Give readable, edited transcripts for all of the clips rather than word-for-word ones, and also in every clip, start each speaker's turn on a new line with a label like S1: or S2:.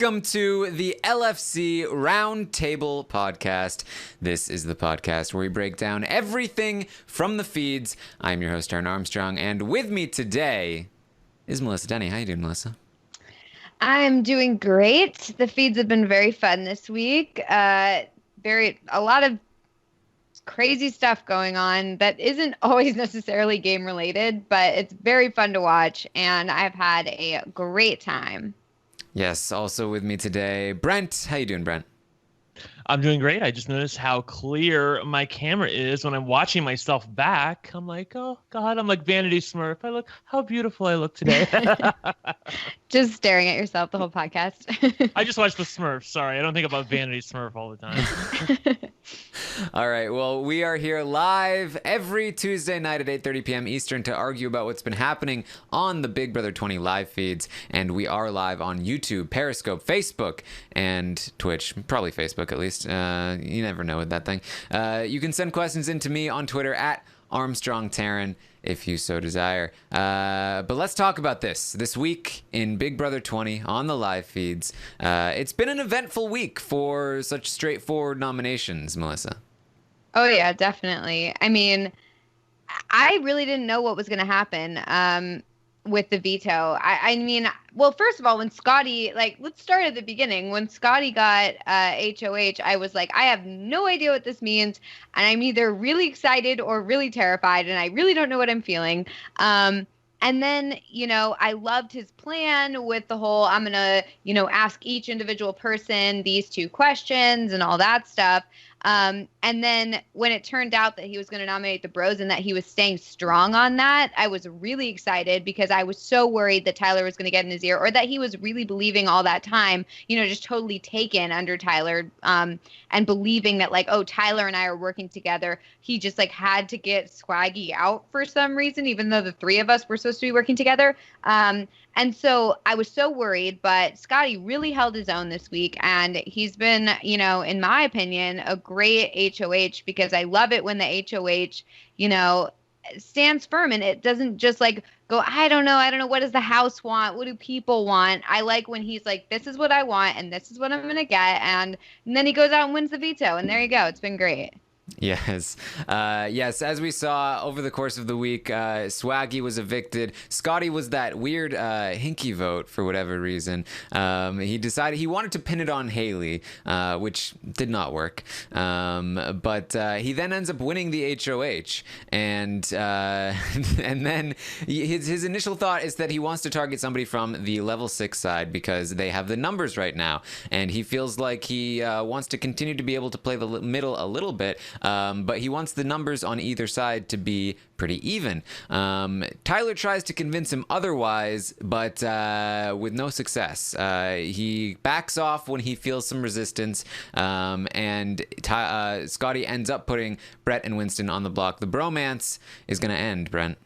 S1: Welcome to the LFC Roundtable podcast. This is the podcast where we break down everything from the feeds. I'm your host, Taran Armstrong, and with me today is Melissa Denny. How you doing, Melissa?
S2: I'm doing great. The feeds have been very fun this week. A lot of crazy stuff going on that isn't always necessarily game related, but it's very fun to watch, and I've had a great time.
S1: Yes, also with me today, Brent. How you doing, Brent?
S3: I'm doing great. I just noticed how clear my camera is when I'm watching myself back. I'm like, oh God, I'm like Vanity Smurf. How beautiful I look today.
S2: Just staring at yourself the whole podcast.
S3: I just watched the Smurfs. Sorry, I don't think about Vanity Smurf all the time.
S1: All right, well, we are here live every Tuesday night at 8:30 p.m. Eastern to argue about what's been happening on the Big Brother 20 live feeds, and we are live on YouTube, Periscope, Facebook, and Twitch. Probably Facebook, at least. You never know with that thing. You can send questions in to me on Twitter at ArmstrongTaran if you so desire. But let's talk about this week in Big Brother 20 on the live feeds. It's been an eventful week for such straightforward nominations, Melissa.
S2: Oh yeah, definitely. I mean, I really didn't know what was going to happen with the veto. I mean, well, first of all, when Scottie, let's start at the beginning. When Scottie got HOH, I was like, I have no idea what this means, and I'm either really excited or really terrified, and I really don't know what I'm feeling. And then, I loved his plan with the whole, I'm going to, ask each individual person these two questions and all that stuff. And then when it turned out that he was going to nominate the bros and that he was staying strong on that, I was really excited because I was so worried that Tyler was going to get in his ear, or that he was really believing all that time, just totally taken under Tyler, and believing that Tyler and I are working together. He just had to get Swaggy out for some reason, even though the three of us were supposed to be working together. And so I was so worried, but Scottie really held his own this week, and he's been, in my opinion, a great HOH, because I love it when the HOH, stands firm, and it doesn't just go, I don't know, what does the house want? What do people want? I like when he's like, this is what I want, and this is what I'm going to get, and then he goes out and wins the veto, and there you go. It's been great.
S1: Yes. As we saw over the course of the week, Swaggy was evicted. Scottie was that weird hinky vote for whatever reason. He decided he wanted to pin it on Haleigh, which did not work. But he then ends up winning the HOH, and then his initial thought is that he wants to target somebody from the level 6 side because they have the numbers right now, and he feels like he wants to continue to be able to play the middle a little bit. But he wants the numbers on either side to be pretty even. Tyler tries to convince him otherwise, but with no success. He backs off when he feels some resistance, and Scottie ends up putting Brett and Winston on the block. The bromance is going to end, Brent.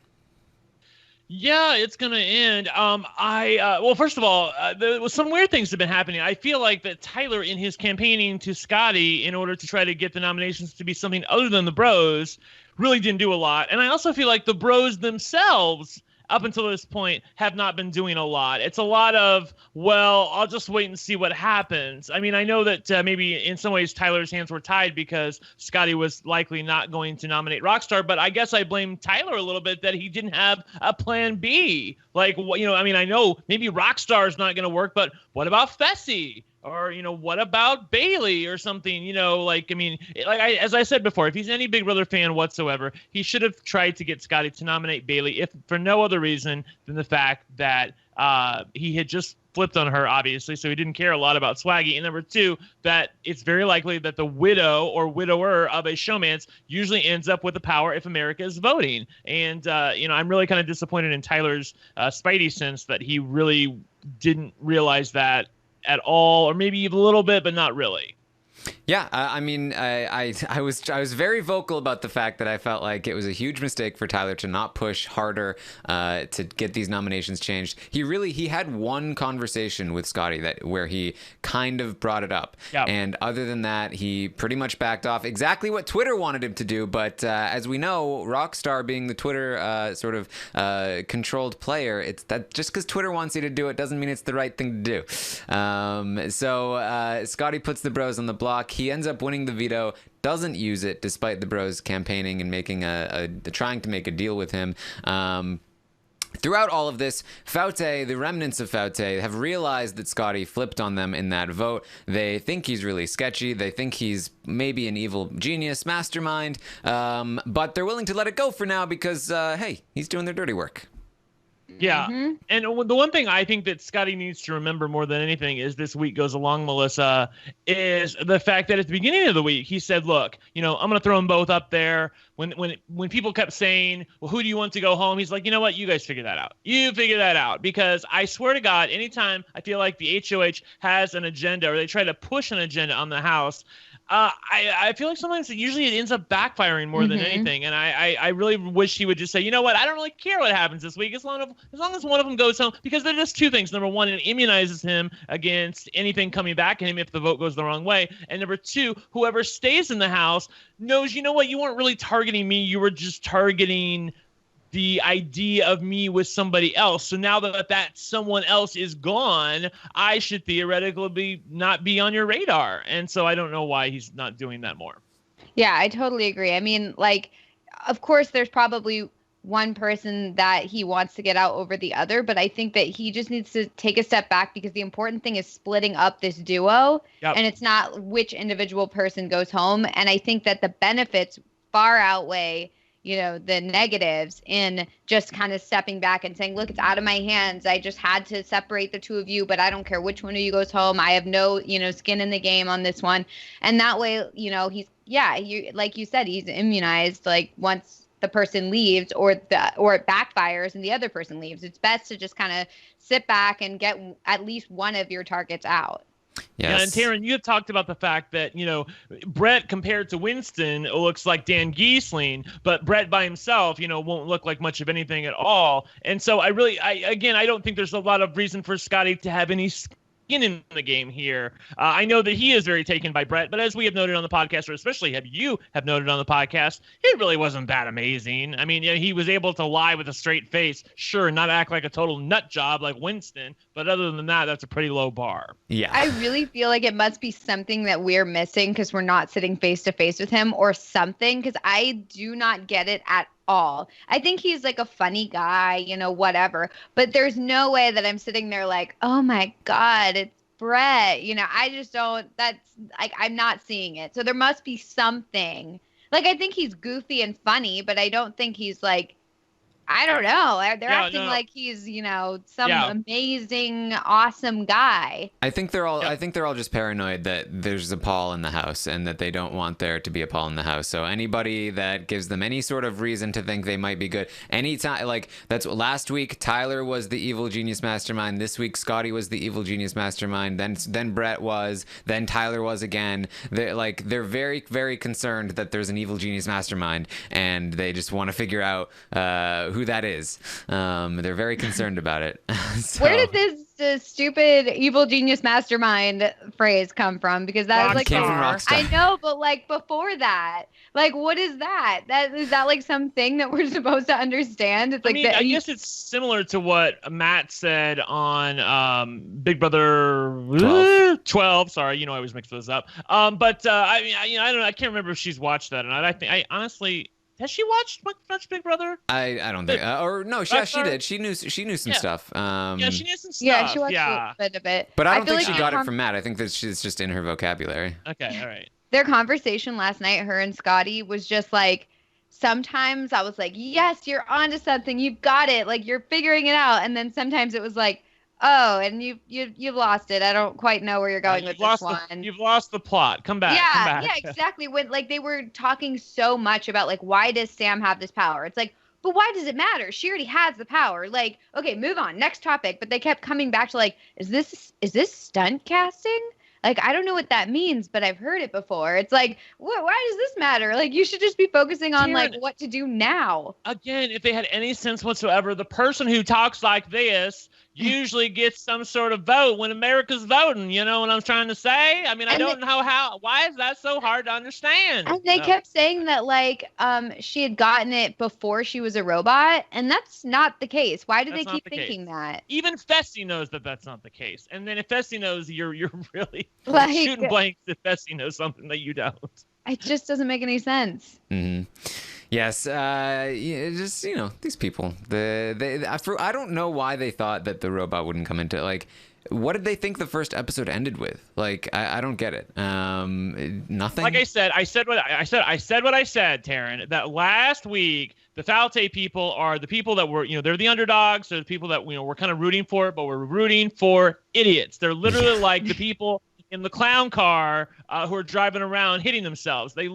S3: Yeah, it's going to end. Well, first of all, there was some weird things have been happening. I feel like that Tyler, in his campaigning to Scottie in order to try to get the nominations to be something other than the bros, really didn't do a lot. And I also feel like the bros themselves, up until this point, have not been doing a lot. It's a lot of, well, I'll just wait and see what happens. I mean, I know that maybe in some ways Tyler's hands were tied because Scottie was likely not going to nominate Rockstar, but I guess I blame Tyler a little bit that he didn't have a plan B. I know maybe Rockstar's not going to work, but what about Fessy? Or, what about Bayleigh or something? As I said before, if he's any Big Brother fan whatsoever, he should have tried to get Scottie to nominate Bayleigh, if for no other reason than the fact that he had just flipped on her, obviously, so he didn't care a lot about Swaggy. And number two, that it's very likely that the widow or widower of a showmance usually ends up with the power if America is voting. And, I'm really kind of disappointed in Tyler's spidey sense that he really didn't realize that at all, or maybe a little bit, but not really.
S1: Yeah, I mean, I was very vocal about the fact that I felt like it was a huge mistake for Tyler to not push harder to get these nominations changed. He had one conversation with Scottie where he kind of brought it up, and other than that, he pretty much backed off. Exactly what Twitter wanted him to do, but as we know, Rockstar being the Twitter sort of controlled player, it's that just because Twitter wants you to do it doesn't mean it's the right thing to do. So Scottie puts the bros on the block. He ends up winning the veto, doesn't use it despite the bros campaigning and making trying to make a deal with him. Throughout all of this, Faute, the remnants of Faute, have realized that Scottie flipped on them in that vote. They think he's really sketchy. They think he's maybe an evil genius mastermind, but they're willing to let it go for now because, hey, he's doing their dirty work.
S3: Yeah. Mm-hmm. And the one thing I think that Scottie needs to remember more than anything as this week goes along, Melissa, is the fact that at the beginning of the week, he said, look, I'm going to throw them both up there. When people kept saying, well, who do you want to go home? He's like, you know what? You guys figure that out. You figure that out. Because I swear to God, anytime I feel like the HOH has an agenda or they try to push an agenda on the House, I feel like sometimes usually it ends up backfiring more than anything. And I really wish he would just say, you know what? I don't really care what happens this week as long as one of them goes home, because they're just two things. Number one, it immunizes him against anything coming back at him if the vote goes the wrong way. And number two, whoever stays in the House knows, you know what? You weren't really targeting me. You were just targeting the idea of me with somebody else. So now that someone else is gone, I should theoretically not be on your radar. And so I don't know why he's not doing that more.
S2: Yeah, I totally agree. I mean, like, of course, there's probably one person that he wants to get out over the other, but I think that he just needs to take a step back because the important thing is splitting up this duo, and it's not which individual person goes home. And I think that the benefits far outweigh the negatives in just kind of stepping back and saying, look, it's out of my hands. I just had to separate the two of you, but I don't care which one of you goes home. I have no, skin in the game on this one. And that way, he's, like you said, he's immunized. Like once the person leaves or it backfires and the other person leaves, it's best to just kind of sit back and get at least one of your targets out.
S3: Yes. Yeah, and Taran, you have talked about the fact that, Brett compared to Winston looks like Dan Giesling, but Brett by himself, won't look like much of anything at all. And so I don't think there's a lot of reason for Scottie to have any skin in the game here. I know that he is very taken by Brett, but as we have noted on the podcast, or especially you have noted on the podcast, he really wasn't that amazing. I mean, he was able to lie with a straight face, sure, not act like a total nut job like Winston, but other than that, that's a pretty low bar.
S1: Yeah.
S2: I really feel like it must be something that we're missing because we're not sitting face to face with him or something, because I do not get it at all. I think he's like a funny guy, whatever, but there's no way that I'm sitting there like, oh my God, it's Brett. I just don't, that's like, I'm not seeing it. So there must be something. Like, I think he's goofy and funny, but I don't think he's like, I don't know. They're acting like he's, some amazing, awesome guy.
S1: I think they're all just paranoid that there's a Paul in the house and that they don't want there to be a Paul in the house. So anybody that gives them any sort of reason to think they might be good, anytime, like that's last week, Tyler was the evil genius mastermind. This week, Scottie was the evil genius mastermind. Then Brett was. Then Tyler was again. They're very, very concerned that there's an evil genius mastermind, and they just want to figure out who that is. They're very concerned about it. So.
S2: Where did this stupid evil genius mastermind phrase come from? Because that was like
S1: came from Rockstar.
S2: I know, but like before that, like what is that? Is that like something that we're supposed to understand? It's like
S3: I guess it's similar to what Matt said on Big Brother 12. Sorry, I always mix those up. I don't know. I can't remember if she's watched that or not. I honestly. Has she watched much Big Brother?
S1: I don't think. She did. She knew some stuff.
S3: She knew some stuff.
S2: Yeah, she watched a bit of it.
S1: But I don't think she got it from Matt. I think that she's just in her vocabulary.
S3: Okay, all right.
S2: Their conversation last night, her and Scottie, was just like, sometimes I was like, yes, you're onto something. You've got it. Like, you're figuring it out. And then sometimes it was like, oh, and you've lost it. I don't quite know where you're going with this one.
S3: You've lost the plot. Come back.
S2: Yeah, exactly. When they were talking so much about like, why does Sam have this power? It's like, but why does it matter? She already has the power. Like, okay, move on. Next topic. But they kept coming back to like, is this stunt casting? Like, I don't know what that means, but I've heard it before. It's like, why does this matter? Like, you should just be focusing on, like, what to do now.
S3: Again, if they had any sense whatsoever, the person who talks like this usually gets some sort of vote when America's voting. You know what I'm trying to say? I mean, I don't know why is that so hard to understand?
S2: And they kept saying that, like, she had gotten it before she was a robot, and that's not the case. Why do they keep thinking that?
S3: Even Fessy knows that that's not the case. And then if Fessy knows, you're really
S2: like,
S3: shooting blanks if Fessy knows something that you don't.
S2: It just doesn't make any sense.
S1: Mm-hmm. Yes, just, you know, these people. I don't know why they thought that the robot wouldn't come into, like, what did they think the first episode ended with? Like, I don't get it. Nothing.
S3: Like I said what I said, Taran. That last week, the Falte people are the people that were, you know, they're the underdogs. They're the people that, you know, we're kind of rooting for, but we're rooting for idiots. They're literally like the people in the clown car who are driving around hitting themselves. They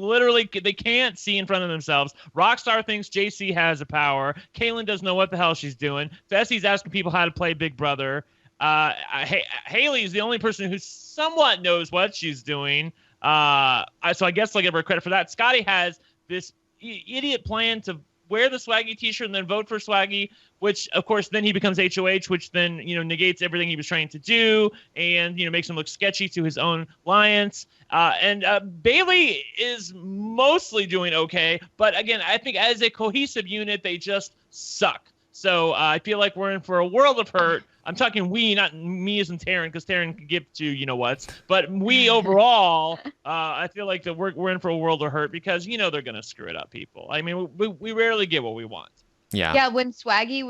S3: can't see in front of themselves. Rockstar thinks JC has a power. Kaitlyn doesn't know what the hell she's doing. Fessy's asking people how to play Big Brother. Haleigh is the only person who somewhat knows what she's doing. So I guess I'll give her credit for that. Scottie has this idiot plan to wear the Swaggy t-shirt and then vote for Swaggy, which of course then he becomes HOH, which then, you know, negates everything he was trying to do and, you know, makes him look sketchy to his own alliance. And Bayleigh is mostly doing okay, but again, I think as a cohesive unit, they just suck. So I feel like we're in for a world of hurt. I'm talking we, not me as in Taran, because Taran can give to you know what's. But we overall, I feel like that we're in for a world of hurt because, you know, they're going to screw it up, people. I mean, we rarely get what we want.
S1: Yeah.
S2: Yeah. When Swaggy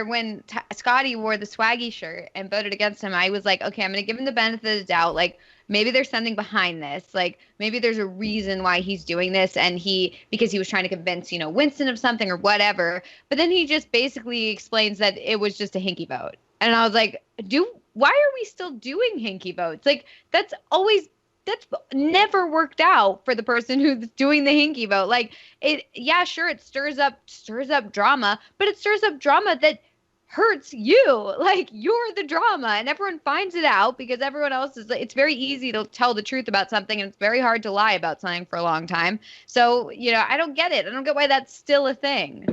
S2: when Scottie wore the Swaggy shirt and voted against him, I was like, okay, I'm going to give him the benefit of the doubt. Like, maybe there's something behind this. Like, maybe there's a reason why he's doing this, and because he was trying to convince, you know, Winston of something or whatever. But then he just basically explains that it was just a hinky vote. And I was like, why are we still doing hinky votes? Like, that's never worked out for the person who's doing the hinky vote. Like, it stirs up drama, but it stirs up drama that hurts you. Like, you're the drama, and everyone finds it out because everyone else is. It's very easy to tell the truth about something, and it's very hard to lie about something for a long time. So, you know, I don't get it. I don't get why that's still a thing.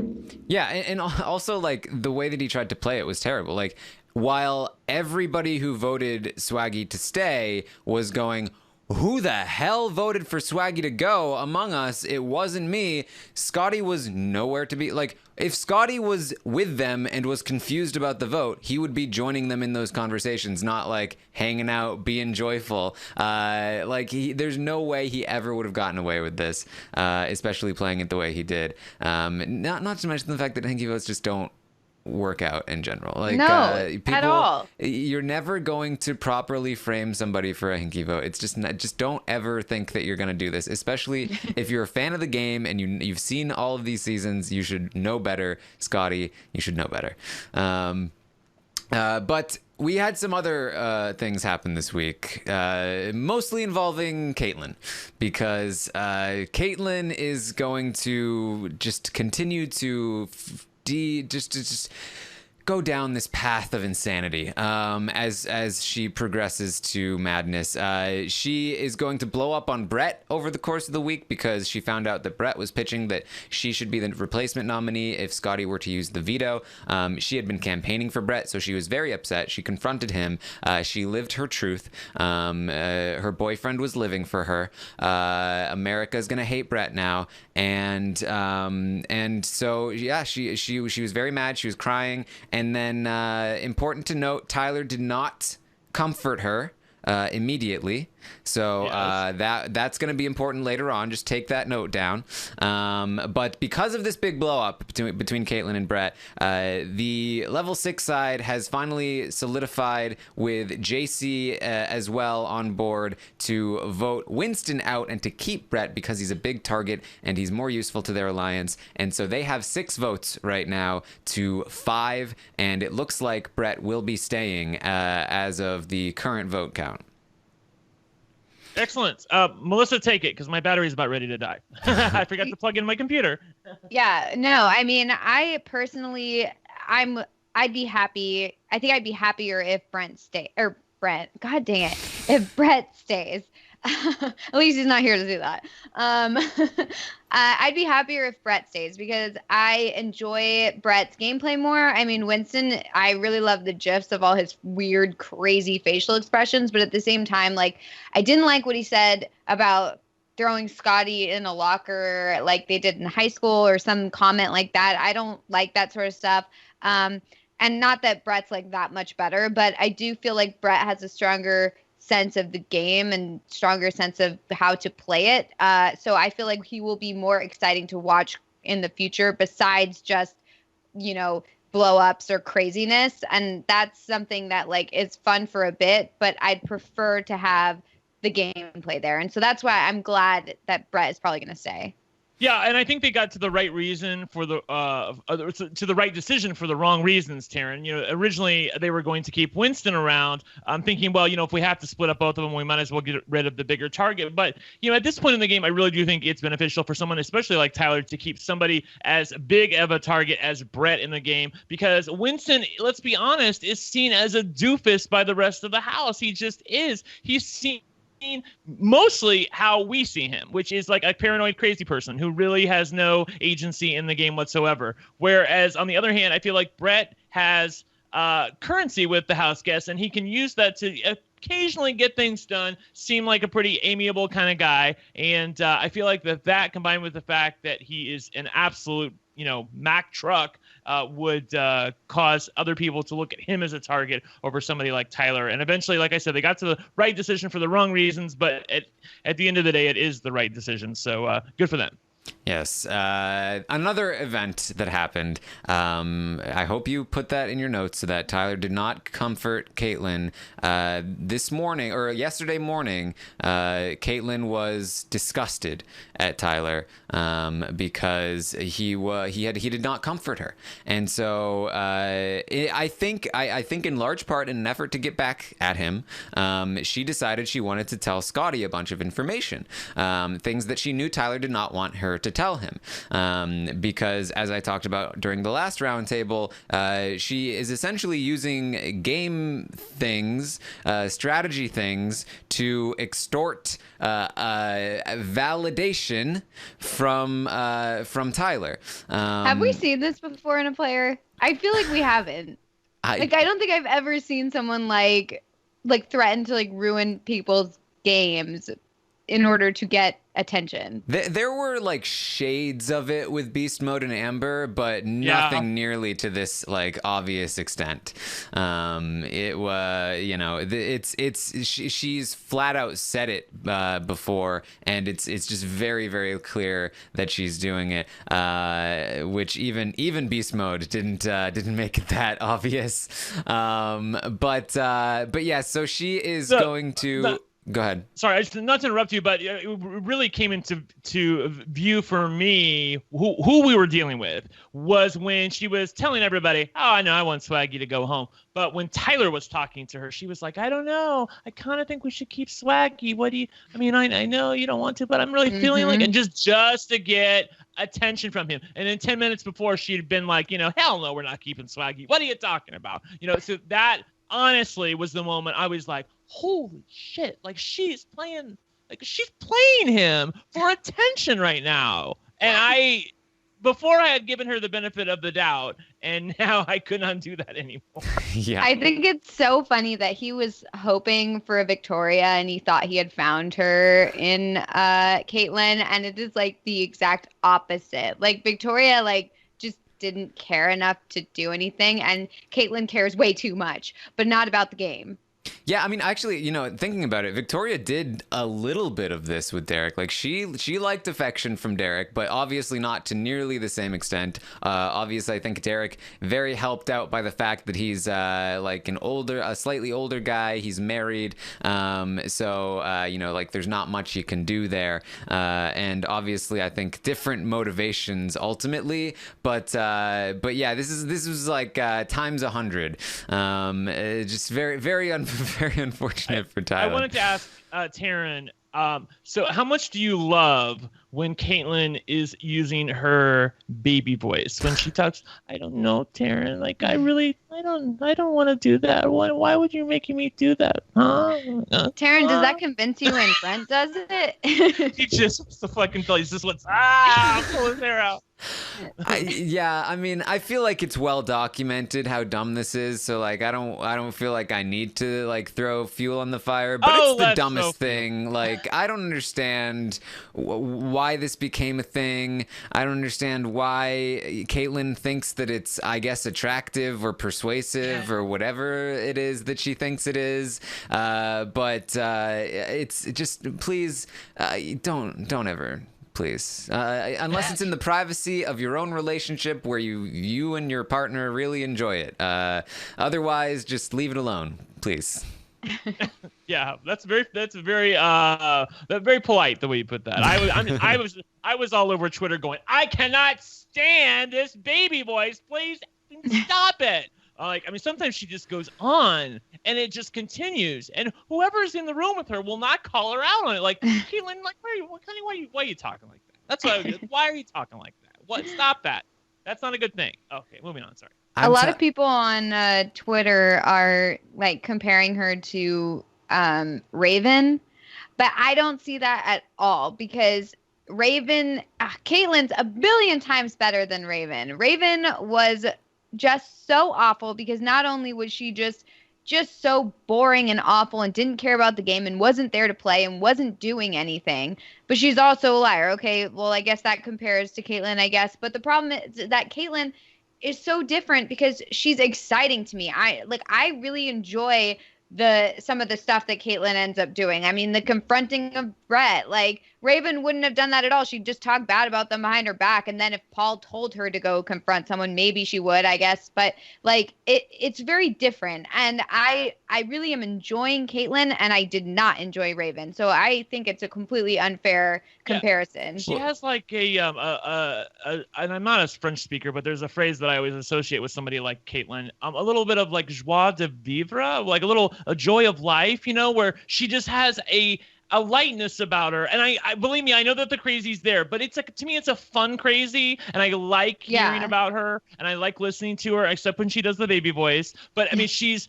S1: Yeah, and also, like, the way that he tried to play it was terrible. Like, while everybody who voted Swaggy to stay was going, who the hell voted for Swaggy to go among us? It wasn't me. Scottie was nowhere to be. Like, if Scottie was with them and was confused about the vote, he would be joining them in those conversations, not like hanging out, being joyful. There's no way he ever would have gotten away with this, especially playing it the way he did. Not to mention the fact that hinky votes just don't work out in general. Like,
S2: no,
S1: people,
S2: at all.
S1: You're never going to properly frame somebody for a hinky vote. It's just don't ever think that you're going to do this, especially if you're a fan of the game and you've seen all of these seasons. You should know better. Scottie, you should know better. But we had some other things happen this week, mostly involving Kaitlyn, because Kaitlyn is going to just continue to just go down this path of insanity as she progresses to madness. She is going to blow up on Brett over the course of the week because she found out that Brett was pitching that she should be the replacement nominee if Scottie were to use the veto. She had been campaigning for Brett, so she was very upset. She confronted him. She lived her truth. Her boyfriend was living for her. America's gonna hate Brett now, and so yeah, she was very mad. She was crying. And then, important to note, Tyler did not comfort her immediately. So that's going to be important later on. Just take that note down. But because of this big blow up between Kaitlyn and Brett, the level 6 side has finally solidified with JC as well on board to vote Winston out and to keep Brett because he's a big target and he's more useful to their alliance. And so they have 6 votes right now to 5, and it looks like Brett will be staying as of the current vote count.
S3: Excellent. Melissa, take it, because my battery's about ready to die. I forgot to plug in my computer.
S2: Yeah, no, I mean, I personally, I'd be happy. I think I'd be happier if Brent, God dang it. if Brett stays. At least he's not here to do that. I'd be happier if Brett stays because I enjoy Brett's gameplay more. I mean, Winston, I really love the gifs of all his weird, crazy facial expressions, but at the same time, like, I didn't like what he said about throwing Scottie in a locker like they did in high school or some comment like that. I don't like that sort of stuff. And not that Brett's like that much better, but I do feel like Brett has a stronger sense of the game and stronger sense of how to play it. So I feel like he will be more exciting to watch in the future besides just, you know, blow ups or craziness. And that's something that like is fun for a bit, but I'd prefer to have the gameplay there. And so that's why I'm glad that Brett is probably going to stay.
S3: Yeah, and I think they got to the right reason for the to the right decision for the wrong reasons, Taran. You know, originally they were going to keep Winston around. I'm thinking, well, you know, if we have to split up both of them, we might as well get rid of the bigger target. But, you know, at this point in the game, I really do think it's beneficial for someone, especially like Tyler, to keep somebody as big of a target as Brett in the game, because Winston, let's be honest, is seen as a doofus by the rest of the house. He just is. He's seen mostly how we see him, which is like a paranoid crazy person who really has no agency in the game whatsoever. Whereas on the other hand, I feel like Brett has currency with the house guests, and he can use that to occasionally get things done, seem like a pretty amiable kind of guy. And I feel like that combined with the fact that he is an absolute, you know, Mack truck, would cause other people to look at him as a target over somebody like Tyler. And eventually, like I said, they got to the right decision for the wrong reasons, but at the end of the day, it is the right decision. So good for them.
S1: Yes. Another event that happened. I hope you put that in your notes so that Tyler did not comfort Kaitlyn. This morning or yesterday morning, Kaitlyn was disgusted at Tyler because he did not comfort her, and so I think in large part in an effort to get back at him, she decided she wanted to tell Scottie a bunch of information, things that she knew Tyler did not want her to tell him, because as I talked about during the last roundtable, she is essentially using game things, strategy things to extort validation from Tyler.
S2: Have we seen this before in a player? I feel like we haven't. I don't think I've ever seen someone like threaten to like ruin people's games in order to get attention.
S1: There were like shades of it with Beast Mode and Amber, but nothing nearly to this like obvious extent. It was, you know, she's flat out said it before, and it's just very, very clear that she's doing it, which even Beast Mode didn't make it that obvious. But yeah, so she is going to. Go ahead.
S3: Sorry, not to interrupt you, but it really came into view for me who we were dealing with was when she was telling everybody, oh, I know I want Swaggy to go home. But when Tyler was talking to her, she was like, I don't know. I kind of think we should keep Swaggy. What do you, I mean, I know you don't want to, but I'm really feeling like, and just to get attention from him. And then 10 minutes before, she'd been like, you know, hell no, we're not keeping Swaggy. What are you talking about? You know, so that honestly was the moment I was like, holy shit, like she's playing him for attention right now. And before I had given her the benefit of the doubt, and now I couldn't undo that anymore.
S1: Yeah.
S2: I think it's so funny that he was hoping for a Victoria and he thought he had found her in Kaitlyn, and it is like the exact opposite. Like Victoria just didn't care enough to do anything, and Kaitlyn cares way too much, but not about the game.
S1: Yeah, I mean, actually, you know, thinking about it, Victoria did a little bit of this with Derek. Like, she liked affection from Derek, but obviously not to nearly the same extent. Obviously, I think Derek very helped out by the fact that he's like a slightly older guy. He's married, so you know, like there's not much you can do there. And obviously, I think different motivations ultimately. But yeah, this was like times 100. Just very unfortunate for Tyler.
S3: I wanted to ask Taran, so how much do you love when Kaitlyn is using her baby voice. When she talks, I don't know, Taran. Like, I don't want to do that. Why would you making me do that? Huh?
S2: Taran, does that convince you when Brent does it?
S3: He just wants to fucking tell you. He just wants, pull his hair out.
S1: I mean, I feel like it's well documented how dumb this is, so like I don't feel like I need to like throw fuel on the fire, but it's the dumbest thing. Like, I don't understand why this became a thing. I don't understand why Kaitlyn thinks that it's, I guess, attractive or persuasive or whatever it is that she thinks it is. But it's just, please, don't ever. Please, unless it's in the privacy of your own relationship where you and your partner really enjoy it. Otherwise, just leave it alone, please.
S3: Yeah, that's very polite the way you put that. I was all over Twitter going, I cannot stand this baby voice. Please stop it. Sometimes she just goes on and it just continues, and whoever's in the room with her will not call her out on it. Like, Kaitlyn, like, why are you talking like that? That's what why are you talking like that? What? Stop that. That's not a good thing. Okay, moving on. Sorry.
S2: A lot of people on Twitter are like comparing her to Raven, but I don't see that at all, because Kaitlyn's a billion times better than Raven. Raven was just so awful because not only was she just so boring and awful and didn't care about the game and wasn't there to play and wasn't doing anything, but she's also a liar. Okay, well, I guess that compares to Kaitlyn, I guess. But the problem is that Kaitlyn is so different because she's exciting to me. I really enjoy some of the stuff that Kaitlyn ends up doing. I mean, the confronting of Brett, like, Raven wouldn't have done that at all. She'd just talk bad about them behind her back. And then if Paul told her to go confront someone, maybe she would, I guess. But like, it's very different. And I really am enjoying Kaitlyn, and I did not enjoy Raven. So I think it's a completely unfair comparison.
S3: She has like and I'm not a French speaker, but there's a phrase that I always associate with somebody like Kaitlyn. A little bit of like joie de vivre, like a joy of life, where she just has a lightness about her. And I believe me, I know that the crazy's there, but to me, it's a fun crazy. And I like hearing about her, and I like listening to her, except when she does the baby voice. But I mean, she's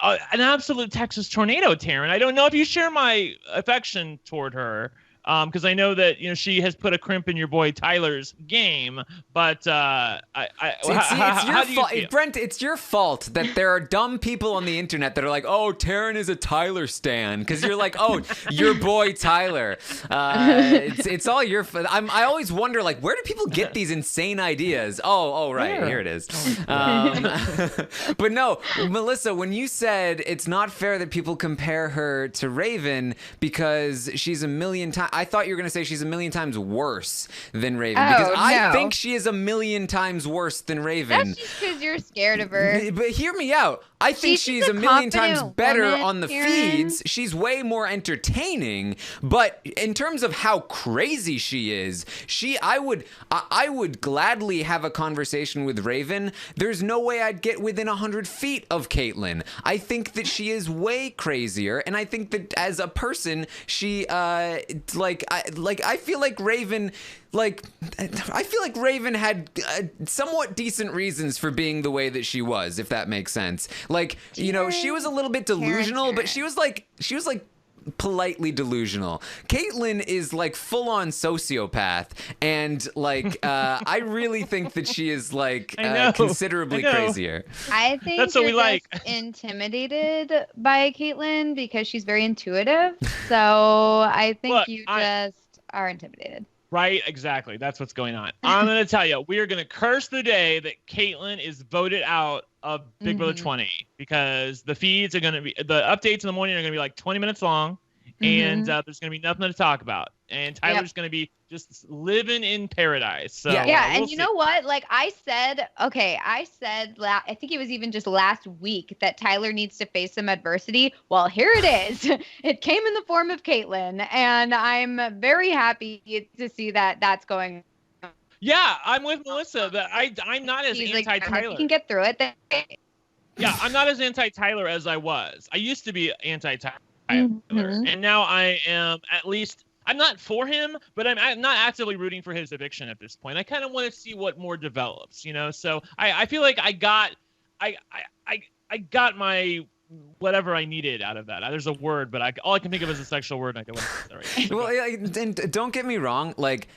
S3: an absolute Texas tornado, Taran. I don't know if you share my affection toward her. Because I know that she has put a crimp in your boy Tyler's game, but it's your fault,
S1: Brent. It's your fault that there are dumb people on the internet that are like, "Oh, Taran is a Tyler stan," because you're like, "Oh, your boy Tyler." It's all your fault. I always wonder, like, where do people get these insane ideas? Oh, right, here it is. But no, Melissa, when you said it's not fair that people compare her to Raven because she's a million times. I thought you were going to say she's a million times worse than Raven, because I think she is a million times worse than Raven.
S2: That's just because you're scared of her.
S1: But hear me out. I think she's a million times better on the feeds. She's way more entertaining. But in terms of how crazy she is, I would gladly have a conversation with Raven. There's no way I'd get within 100 feet of Kaitlyn. I think that she is way crazier, and I think that as a person, she I feel like Raven. I feel like Raven had somewhat decent reasons for being the way that she was, if that makes sense. Like, she was a little bit delusional, but she was like politely delusional. Kaitlyn is like full on sociopath, and like I really think that she is like considerably crazier.
S2: I think
S3: that's what we like.
S2: Intimidated by Kaitlyn because she's very intuitive. So I think you just are intimidated.
S3: Right, exactly. That's what's going on. I'm going to tell you, we are going to curse the day that Kaitlyn is voted out of Big Brother 20, because the feeds are going to be, the updates in the morning are going to be like 20 minutes long, and there's going to be nothing to talk about. And Tyler's going to be just living in paradise. So,
S2: and you know what? Like I said, I think it was even just last week that Tyler needs to face some adversity. Well, here it is. It came in the form of Kaitlyn, and I'm very happy to see that that's going on.
S3: Yeah, I'm with Melissa. That I'm not as anti-Tyler.
S2: You can get through it.
S3: Yeah, I'm not as anti-Tyler as I was. I used to be anti-Tyler, and now I am at least I'm not for him, but I'm not actively rooting for his eviction at this point. I kind of want to see what more develops, you know. So I feel like I got my whatever I needed out of that. There's a word, but all I can think of is a sexual word. And I don't right.
S1: Well, and don't get me wrong, like.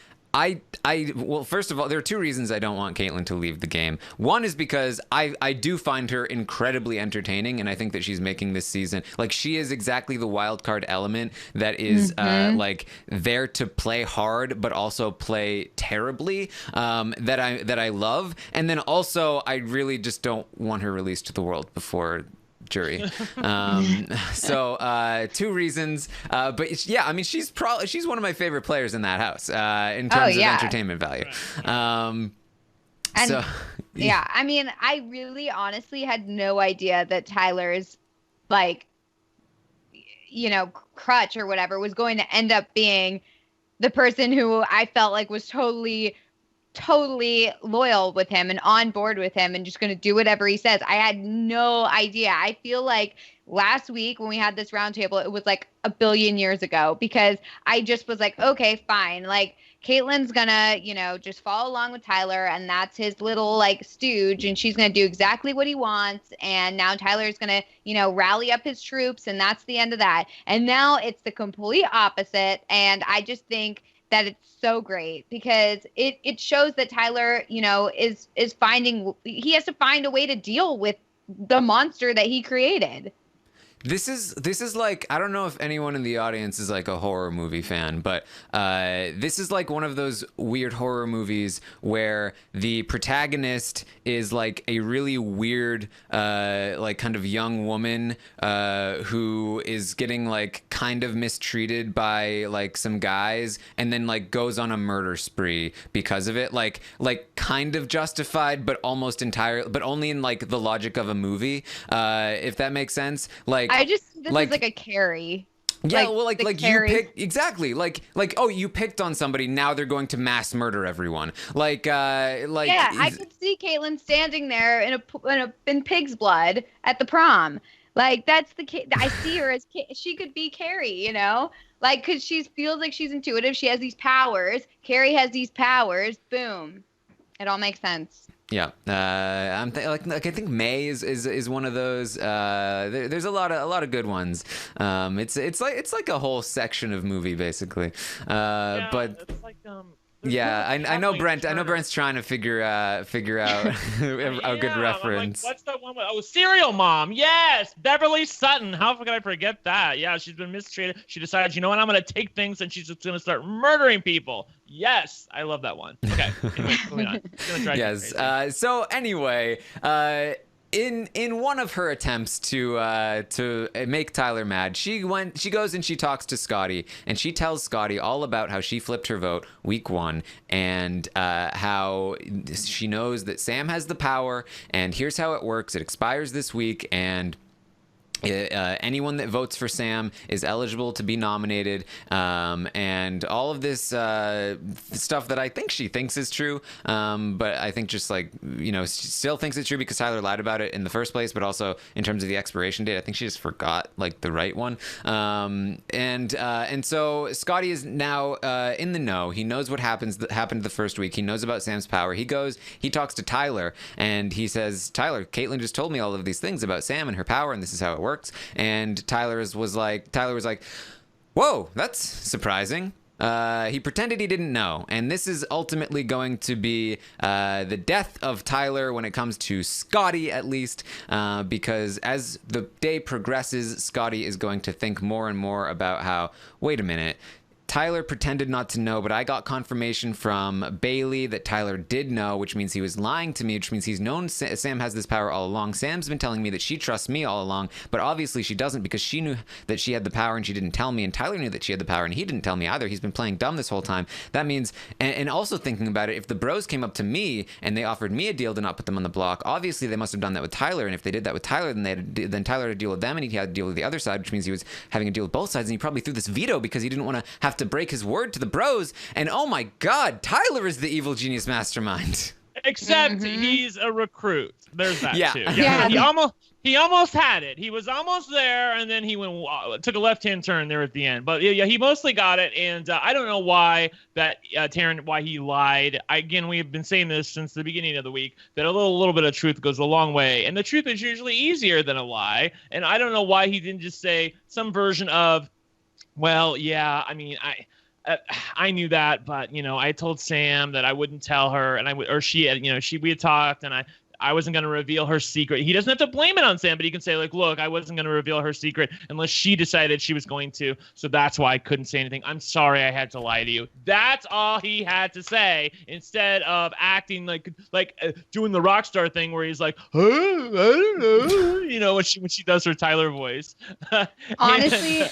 S1: Well, first of all, there are two reasons I don't want Kaitlyn to leave the game. One is because I do find her incredibly entertaining, and I think that she's making this season, like, she is exactly the wild card element that is like there to play hard but also play terribly, that I love. And then also I really just don't want her released to the world before jury. So two reasons, but yeah, I mean, she's one of my favorite players in that house in terms of entertainment value.
S2: Yeah, I mean, I really honestly had no idea that Tyler's, like, you know, crutch or whatever was going to end up being the person who I felt like was totally loyal with him and on board with him and just going to do whatever he says. I had no idea. I feel like last week when we had this roundtable, it was like a billion years ago, because I just was like, okay, fine. Like, Kaitlyn's gonna, you know, just follow along with Tyler, and that's his little, like, stooge, and she's gonna do exactly what he wants. And now Tyler's gonna, you know, rally up his troops, and that's the end of that. And now it's the complete opposite. And I just think that it's so great, because it shows that Tyler, you know, he has to find a way to deal with the monster that he created.
S1: This is like, I don't know if anyone in the audience is like a horror movie fan, but this is like one of those weird horror movies where the protagonist is like a really weird, like, kind of young woman who is getting, like, kind of mistreated by, like, some guys, and then, like, goes on a murder spree because of it. Like kind of justified, but almost entirely, but only in, like, the logic of a movie, if that makes sense. Like, this is like a
S2: Carrie.
S1: Yeah, well, like you picked, exactly, like, oh, you picked on somebody, now they're going to mass murder everyone. Like yeah,
S2: I could see Kaitlyn standing there in pig's blood at the prom. Like, that's I see her as she could be Carrie, you know, like, because she feels like she's intuitive. She has these powers. Carrie has these powers. Boom, it all makes sense.
S1: Yeah, I think May is one of those. There's a lot of good ones. It's like a whole section of movie basically. But it's like, yeah, I know Brent. I know Brent's trying to figure out a good reference.
S3: Like, what's that one? Serial Mom. Yes, Beverly Sutton. How could I forget that? Yeah, she's been mistreated. She decides, you know what? I'm going to take things, and she's just going to start murdering people. Yes, I love that one. Okay, anyway, moving on.
S1: Yes. So anyway, in one of her attempts to make Tyler mad, she goes and she talks to Scottie, and she tells Scottie all about how she flipped her vote week 1, and how she knows that Sam has the power, and here's how it works. It expires this week, and anyone that votes for Sam is eligible to be nominated, and all of this stuff that I think she thinks is true, but I think just, like, you know, she still thinks it's true because Tyler lied about it in the first place, but also in terms of the expiration date, I think she just forgot, like, the right one. And so Scottie is now in the know. He knows what happened the first week. He knows about Sam's power. He talks to Tyler, and he says, Tyler, Kaitlyn just told me all of these things about Sam and her power, and this is how it works. And Tyler was like, whoa, that's surprising. He pretended he didn't know, and this is ultimately going to be the death of Tyler when it comes to Scottie, at least, because as the day progresses, Scottie is going to think more and more about how, wait a minute, Tyler pretended not to know, but I got confirmation from Bayleigh that Tyler did know, which means he was lying to me, which means he's known Sam has this power all along. Sam's been telling me that she trusts me all along, but obviously she doesn't, because she knew that she had the power and she didn't tell me, and Tyler knew that she had the power and he didn't tell me either. He's been playing dumb this whole time. That means, and also thinking about it, if the bros came up to me and they offered me a deal to not put them on the block, obviously they must have done that with Tyler, and if they did that with Tyler, then Tyler had to deal with them, and he had to deal with the other side, which means he was having a deal with both sides, and he probably threw this veto because he didn't want to have to break his word to the bros. And oh my God, Tyler is the evil genius mastermind.
S3: Except he's a recruit. There's that too.
S2: Yeah.
S3: He almost had it. He was almost there, and then he took a left-hand turn there at the end. But yeah, he mostly got it, and I don't know why Taran, why he lied. Again, we have been saying this since the beginning of the week, that a little bit of truth goes a long way, and the truth is usually easier than a lie. And I don't know why he didn't just say some version of, well, yeah, I mean, I knew that, but I told Sam that I wouldn't tell her, and we had talked, and I wasn't going to reveal her secret. He doesn't have to blame it on Sam, but he can say, like, look, I wasn't going to reveal her secret unless she decided she was going to. So that's why I couldn't say anything. I'm sorry I had to lie to you. That's all he had to say, instead of acting like doing the Rockstar thing where he's like, oh, I don't know, when she does her Tyler voice.
S2: Honestly,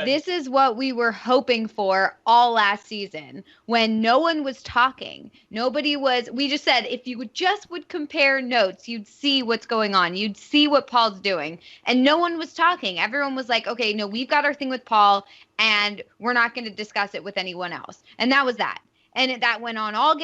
S2: this is what we were hoping for all last season, when no one was talking. We just said, if you would compare notes, you'd see what's going on. You'd see what Paul's doing. And no one was talking. Everyone was like, okay, no, we've got our thing with Paul, and we're not going to discuss it with anyone else. And that was that. And that went on all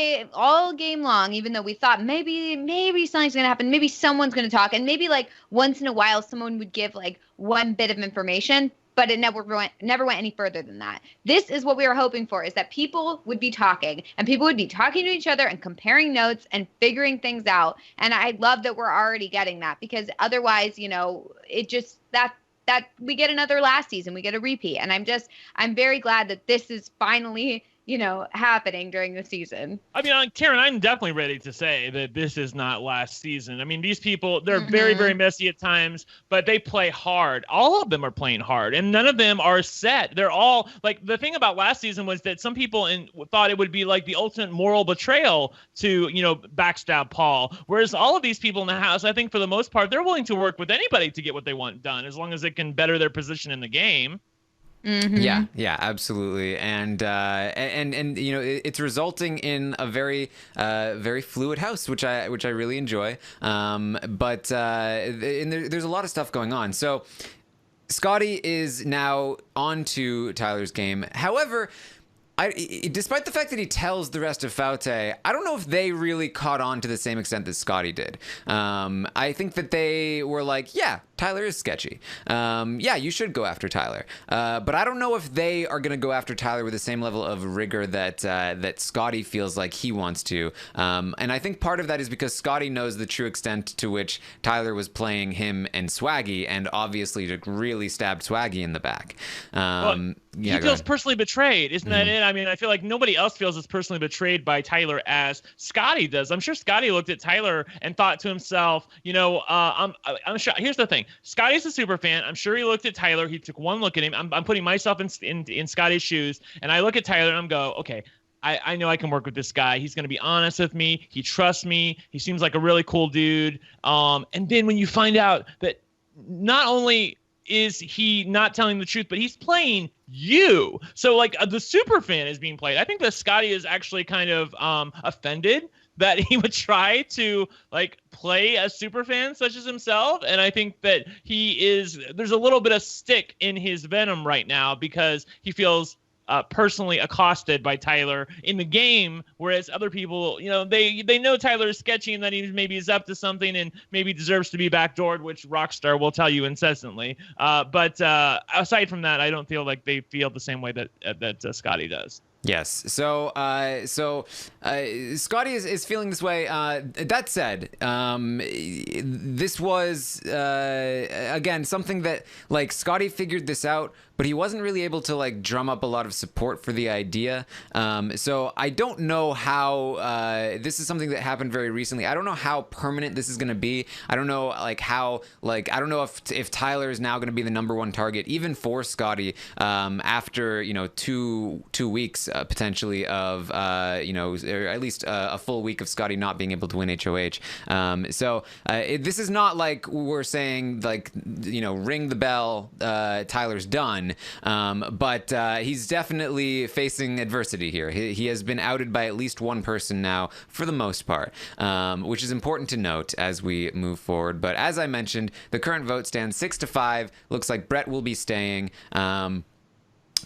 S2: game long, even though we thought maybe something's going to happen. Maybe someone's going to talk. And maybe once in a while, someone would give one bit of information. But it never went any further than that. This is what we were hoping for, is that people would be talking, and people would be talking to each other and comparing notes and figuring things out. And I love that we're already getting that, because otherwise, it just that we get another last season, we get a repeat. And I'm very glad that this is finally happening during the season.
S3: I mean, Taran, I'm definitely ready to say that this is not last season. I mean, these people, they're very, very messy at times, but they play hard. All of them are playing hard, and none of them are set. They're all, the thing about last season was that some people thought it would be the ultimate moral betrayal to, backstab Paul. Whereas all of these people in the house, I think for the most part, they're willing to work with anybody to get what they want done, as long as it can better their position in the game.
S1: Yeah, absolutely, and it's resulting in a very very fluid house, which I really enjoy. But there's a lot of stuff going on. So Scottie is now on to Tyler's game. However, despite the fact that he tells the rest of Faute, I don't know if they really caught on to the same extent that Scottie did. I think that they were like, yeah, Tyler is sketchy. Yeah, you should go after Tyler. But I don't know if they are going to go after Tyler with the same level of rigor that Scottie feels like he wants to. And I think part of that is because Scottie knows the true extent to which Tyler was playing him and Swaggy, and obviously really stabbed Swaggy in the back.
S3: He feels personally betrayed. Isn't that it? I mean, I feel like nobody else feels as personally betrayed by Tyler as Scottie does. I'm sure Scottie looked at Tyler and thought to himself, I'm sure. Here's the thing. Scottie's a super fan. I'm sure he looked at Tyler. He took one look at him. I'm putting myself in Scottie's shoes, and I look at Tyler and I'm go, okay, I know I can work with this guy. He's going to be honest with me. He trusts me. He seems like a really cool dude. And then when you find out that not only is he not telling the truth, but he's playing you. So the super fan is being played. I think that Scottie is actually kind of offended that he would try to play a super fan such as himself. And I think that there's a little bit of stick in his venom right now, because he feels personally accosted by Tyler in the game, whereas other people, they know Tyler is sketchy and that he maybe is up to something and maybe deserves to be backdoored, which Rockstar will tell you incessantly. But aside from that, I don't feel like they feel the same way that Scottie does.
S1: Yes. So Scottie is feeling this way. That said, this was again something that Scottie figured this out, but he wasn't really able to drum up a lot of support for the idea. So I don't know how this is something that happened very recently. I don't know how permanent this is going to be. I don't know how I don't know if Tyler is now going to be the number one target even for Scottie after 2 weeks. Potentially of or at least a full week of Scottie not being able to win HOH. So this is not like we're saying ring the bell, Tyler's done. But he's definitely facing adversity here. He has been outed by at least one person now for the most part, which is important to note as we move forward. But as I mentioned, the current vote stands 6-5. Looks like Brett will be staying.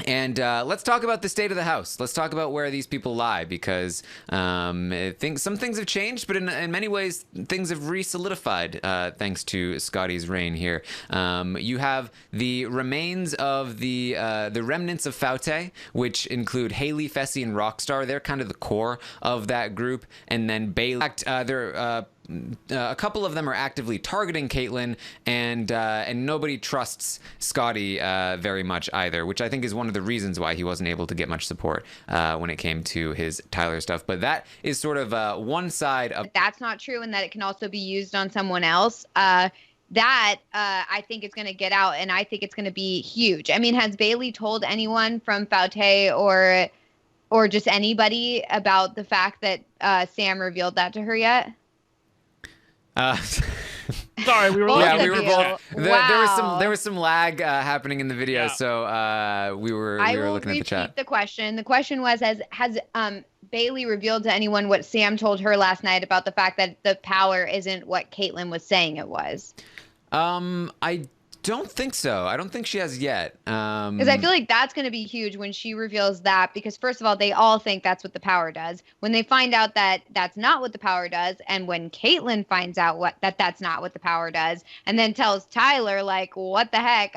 S1: And let's talk about the state of the house. Let's talk about where these people lie, because some things have changed, but in many ways, things have re-solidified thanks to Scottie's reign here. You have the remains of the remnants of Faute, which include Haleigh, Fessy, and Rockstar. They're kind of the core of that group. And then Bayleigh. A couple of them are actively targeting Kaitlyn, and nobody trusts Scottie very much either, which I think is one of the reasons why he wasn't able to get much support when it came to his Tyler stuff. But that is sort of one side of...
S2: That's not true, and that it can also be used on someone else. I think it's going to get out, and I think it's going to be huge. I mean, has Bayleigh told anyone from Faute or just anybody about the fact that Sam revealed that to her yet?
S3: Sorry, we were
S1: we were
S2: both.
S1: There was some lag happening in the video, so we were looking at the chat.
S2: I will repeat the question. The question was, has Bayleigh revealed to anyone what Sam told her last night about the fact that the power isn't what Kaitlyn was saying it was?
S1: I don't think so. I don't think she has yet.
S2: Because I feel like that's going to be huge when she reveals that, because first of all, they all think that's what the power does. When they find out that that's not what the power does, and when Kaitlyn finds out that's not what the power does, and then tells Tyler, like, what the heck,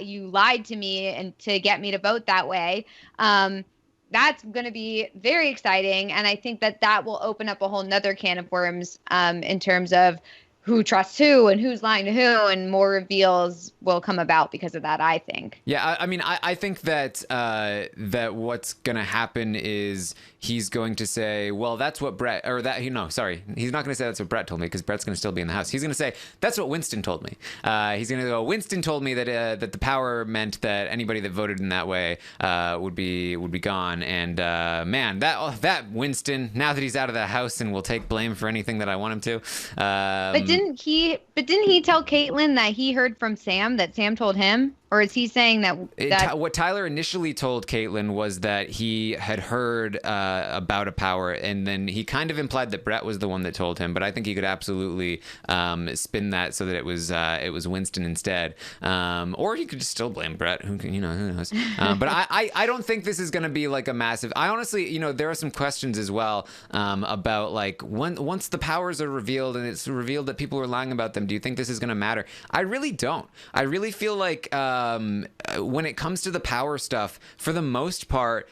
S2: you lied to me and to get me to vote that way, that's going to be very exciting. And I think that will open up a whole nother can of worms in terms of who trusts who and who's lying to who, and more reveals will come about because of that, I think.
S1: Yeah, I mean, I think that that what's going to happen is he's going to say, well, that's what Brett, or that, he's not going to say that's what Brett told me, because Brett's going to still be in the house. He's going to say, that's what Winston told me. He's going to go, Winston told me that the power meant that anybody that voted in that way would be gone. And man, that Winston, now that he's out of the house and will take blame for anything that I want him to.
S2: But didn't he tell Kaitlyn that he heard from Sam, that Sam told him? Or is he saying that
S1: what Tyler initially told Kaitlyn was that he had heard about a power, and then he kind of implied that Brett was the one that told him. But I think he could absolutely spin that so that it was Winston instead, or he could just still blame Brett. Who knows? But I don't think this is going to be like a massive. I honestly, there are some questions as well about like once the powers are revealed and it's revealed that people were lying about them. Do you think this is going to matter? I really don't. I really feel like. When it comes to the power stuff, for the most part,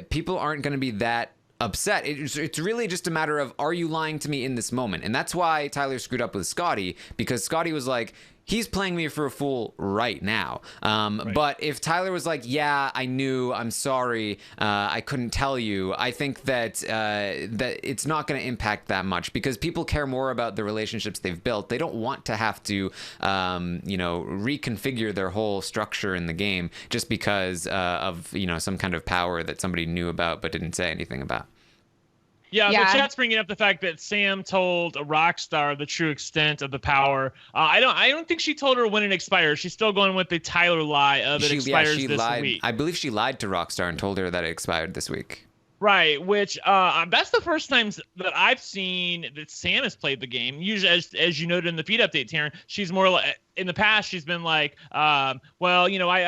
S1: people aren't going to be that upset. It's really just a matter of, are you lying to me in this moment? And that's why Tyler screwed up with Scottie, because Scottie was like, he's playing me for a fool right now. Right. But if Tyler was like, yeah, I knew, I'm sorry, I couldn't tell you, I think that that it's not going to impact that much, because people care more about the relationships they've built. They don't want to have to, reconfigure their whole structure in the game just because of, some kind of power that somebody knew about but didn't say anything about.
S3: Yeah, the chat's bringing up the fact that Sam told a Rockstar the true extent of the power. I don't think she told her when it expires. She's still going with the Tyler lie of it expires this week.
S1: I believe she lied to Rockstar and told her that it expired this week.
S3: Right, which that's the first time that I've seen that Sam has played the game. Usually, as you noted in the feed update, Taran, she's more like, in the past, she's been like, I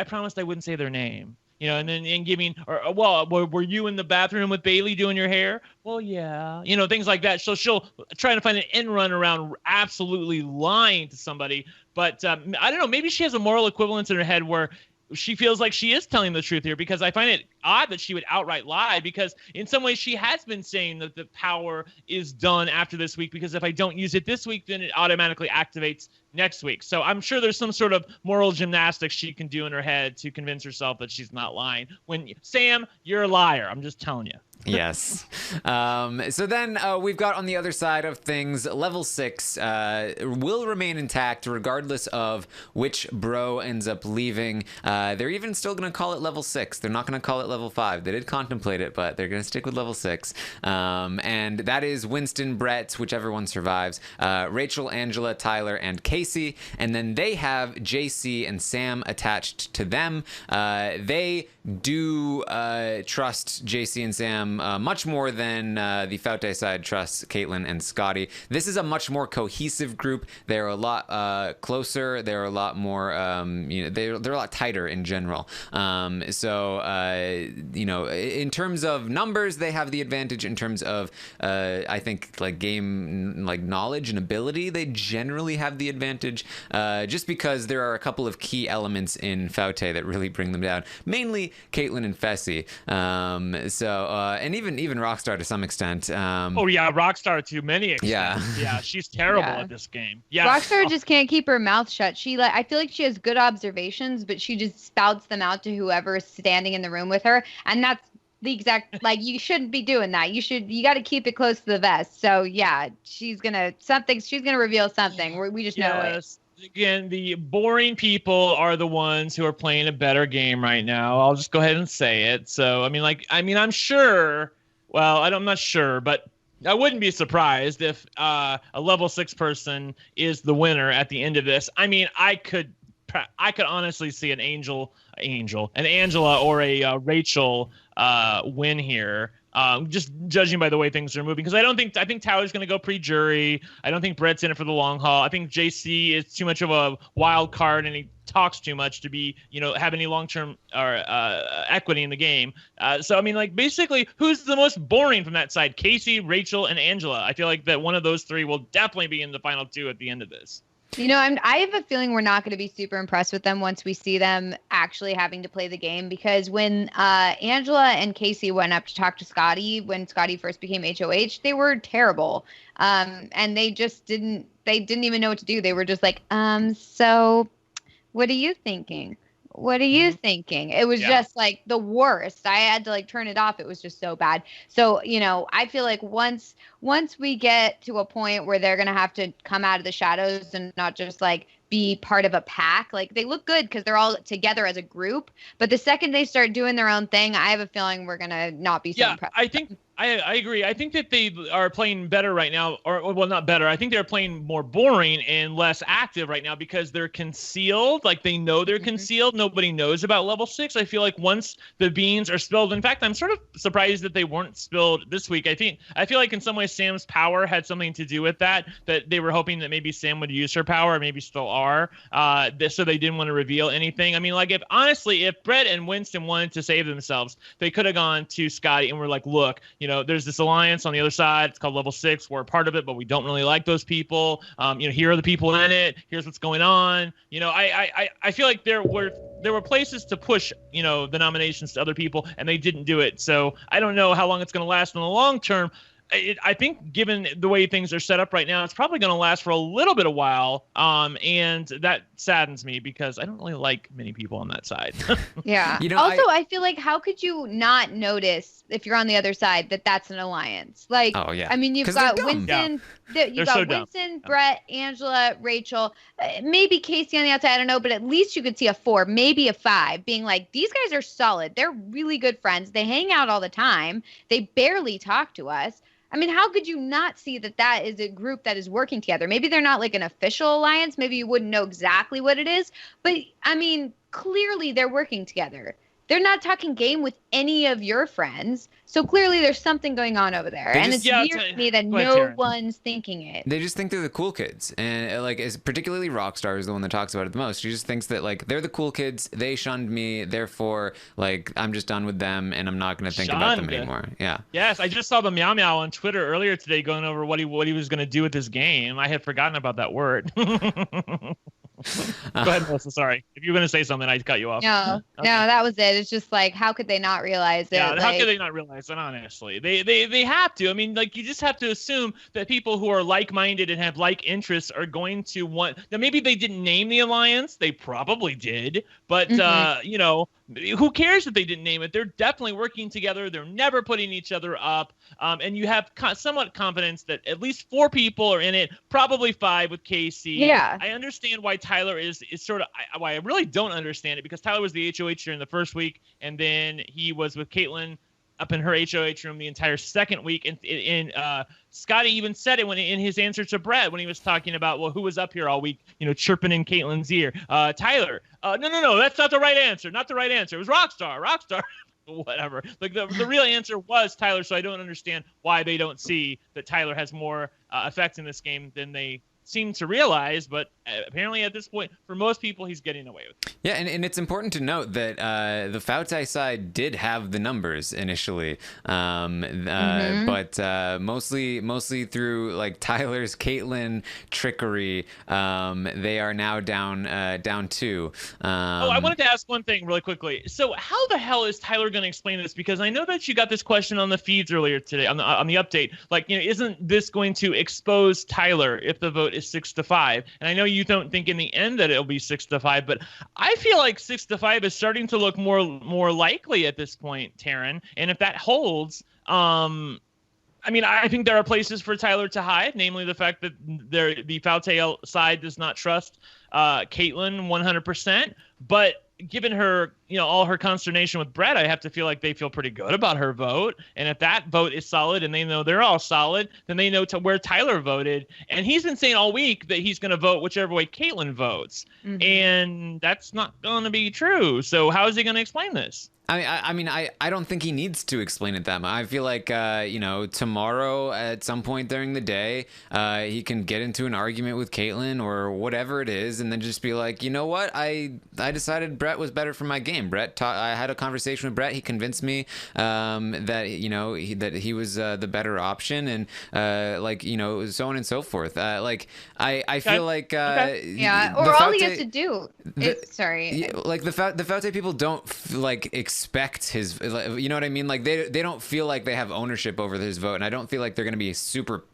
S3: promised I wouldn't say their name. And giving, were you in the bathroom with Bayleigh doing your hair? Well, yeah, things like that. So she'll try to find an end run around absolutely lying to somebody. But I don't know, maybe she has a moral equivalence in her head where she feels like she is telling the truth here, because I find it odd that she would outright lie, because in some ways she has been saying that the power is done after this week, because if I don't use it this week, then it automatically activates next week. So I'm sure there's some sort of moral gymnastics she can do in her head to convince herself that she's not lying. When Sam, you're a liar. I'm just telling you.
S1: Yes. So then we've got on the other side of things, level 6 will remain intact regardless of which bro ends up leaving. They're even still going to call it level 6. They're not going to call it level 5. They did contemplate it, but they're going to stick with level 6. And that is Winston, Brett, whichever one survives, Rachel, Angela, Tyler, and Kaycee. And then they have JC and Sam attached to them. They do trust JC and Sam them much more than the Faute side trusts Kaitlyn and Scottie. This is a much more cohesive group. They're a lot closer. They're a lot more, they're a lot tighter in general. In terms of numbers, they have the advantage. In terms of, I think, like game knowledge and ability, they generally have the advantage. Just because there are a couple of key elements in Faute that really bring them down. Mainly Kaitlyn and Fessy. And even Rockstar to some extent.
S3: Rockstar to many extent. Yeah, she's terrible at this game. Yeah,
S2: Rockstar just can't keep her mouth shut. I feel like she has good observations, but she just spouts them out to whoever is standing in the room with her, and that's the exact you shouldn't be doing that. You got to keep it close to the vest. So yeah, she's gonna reveal something. We just know it.
S3: Again, the boring people are the ones who are playing a better game right now. I'll just go ahead and say it. So, I'm sure. Well, I'm not sure, but I wouldn't be surprised if a level 6 person is the winner at the end of this. I could honestly see an Angela or a Rachel win here. Just judging by the way things are moving, because I think Tyler's going to go pre-jury. I don't think Brett's in it for the long haul. I think JC is too much of a wild card, and he talks too much to be, have any long-term or equity in the game. Basically, who's the most boring from that side? Kaycee, Rachel, and Angela. I feel like that one of those three will definitely be in the final 2 at the end of this.
S2: I have a feeling we're not going to be super impressed with them once we see them actually having to play the game, because when Angela and Kaycee went up to talk to Scottie when Scottie first became HOH, they were terrible. And they didn't even know what to do. They were just like, so what are you thinking? What are you thinking? It was just like the worst. I had to turn it off. It was just so bad. So, I feel like once we get to a point where they're going to have to come out of the shadows and not just be part of a pack, they look good because they're all together as a group. But the second they start doing their own thing, I have a feeling we're going to not be so impressed.
S3: I agree. I think that they are playing better right now, or not better. I think they're playing more boring and less active right now because they're concealed. They know they're concealed. Nobody knows about level 6. I feel like once the beans are spilled. In fact, I'm sort of surprised that they weren't spilled this week. I feel like in some ways Sam's power had something to do with that they were hoping that maybe Sam would use her power, or maybe still are. So they didn't want to reveal anything. If Brett and Winston wanted to save themselves, they could have gone to Scottie and were like, look, there's this alliance on the other side. It's called Level 6. We're a part of it, but we don't really like those people. Here are the people in it. Here's what's going on. I feel like there were places to push, the nominations to other people, and they didn't do it. So I don't know how long it's going to last in the long term. I think given the way things are set up right now, it's probably going to last for a little bit of while. And that saddens me because I don't really like many people on that side.
S2: Yeah. I feel like how could you not notice if you're on the other side that that's an alliance? You've got Winston, Winston, Brett, Angela, Rachel, maybe Kaycee on the outside. I don't know, but at least you could see a 4, maybe a 5, being like, these guys are solid. They're really good friends. They hang out all the time. They barely talk to us. How could you not see that is a group that is working together? Maybe they're not an official alliance. Maybe you wouldn't know exactly what it is. But, clearly they're working together. They're not talking game with any of your friends. So clearly there's something going on over there. It's weird to me that no one's thinking it.
S1: They just think they're the cool kids. And particularly Rockstar is the one that talks about it the most. She just thinks that they're the cool kids. They shunned me. Therefore, I'm just done with them and I'm not going to think about them anymore. Yeah.
S3: Yes. I just saw the Meow Meow on Twitter earlier today going over what he was going to do with this game. I had forgotten about that word. Go ahead, Melissa. Sorry. If you were going to say something, I cut you off.
S2: No, that was it. It's just how could they not realize it?
S3: Yeah, how could they not realize it, honestly? They have to. You just have to assume that people who are like-minded and have like interests are going to want... Now, maybe they didn't name the alliance. They probably did. But, who cares if they didn't name it? They're definitely working together. They're never putting each other up. And you have somewhat confidence that at least 4 people are in it, probably 5 with Kaycee.
S2: Yeah.
S3: I understand why Tyler is sort of... Why I really don't understand it, because Tyler was the HOH during the first week, and then he was with Kaitlyn up in her HOH room the entire second week. And Scottie even said it in his answer to Brett when he was talking about, who was up here all week, chirping in Kaitlyn's ear. Tyler. No, that's not the right answer. Not the right answer. It was Rockstar. whatever. Like the real answer was Tyler, so I don't understand why they don't see that Tyler has more effect in this game than they seem to realize, but apparently at this point, for most people, he's getting away with it.
S1: Yeah, and it's important to note that the Fauteuil side did have the numbers initially, but mostly through like Tyler's Kaitlyn trickery, they are now down 2.
S3: I wanted to ask one thing really quickly. So how the hell is Tyler going to explain this? Because I know that you got this question on the feeds earlier today on the update. Like, isn't this going to expose Tyler if the vote is 6-5? And I know you don't think in the end that it'll be 6-5, but I feel like 6-5 is starting to look more likely at this point, Taran. And if that holds, I think there are places for Tyler to hide, namely the fact that the Fauteuil side does not trust Kaitlyn 100%. But given her, all her consternation with Brett, I have to feel like they feel pretty good about her vote. And if that vote is solid and they know they're all solid, then they know to where Tyler voted. And he's been saying all week that he's going to vote whichever way Kaitlyn votes. Mm-hmm. And that's not going to be true. So how is he going to explain this?
S1: I don't think he needs to explain it that much. I feel like, tomorrow at some point during the day, he can get into an argument with Kaitlyn or whatever it is, and then just be like, you know what? I decided Brett was better for my game. I had a conversation with Brett. He convinced me that that he was the better option, and so on and so forth. I feel like
S2: yeah, or all he has to do is
S1: the Fauteuil people don't expect his, you know what I mean? Like they don't feel like they have ownership over his vote, and I don't feel like they're going to be super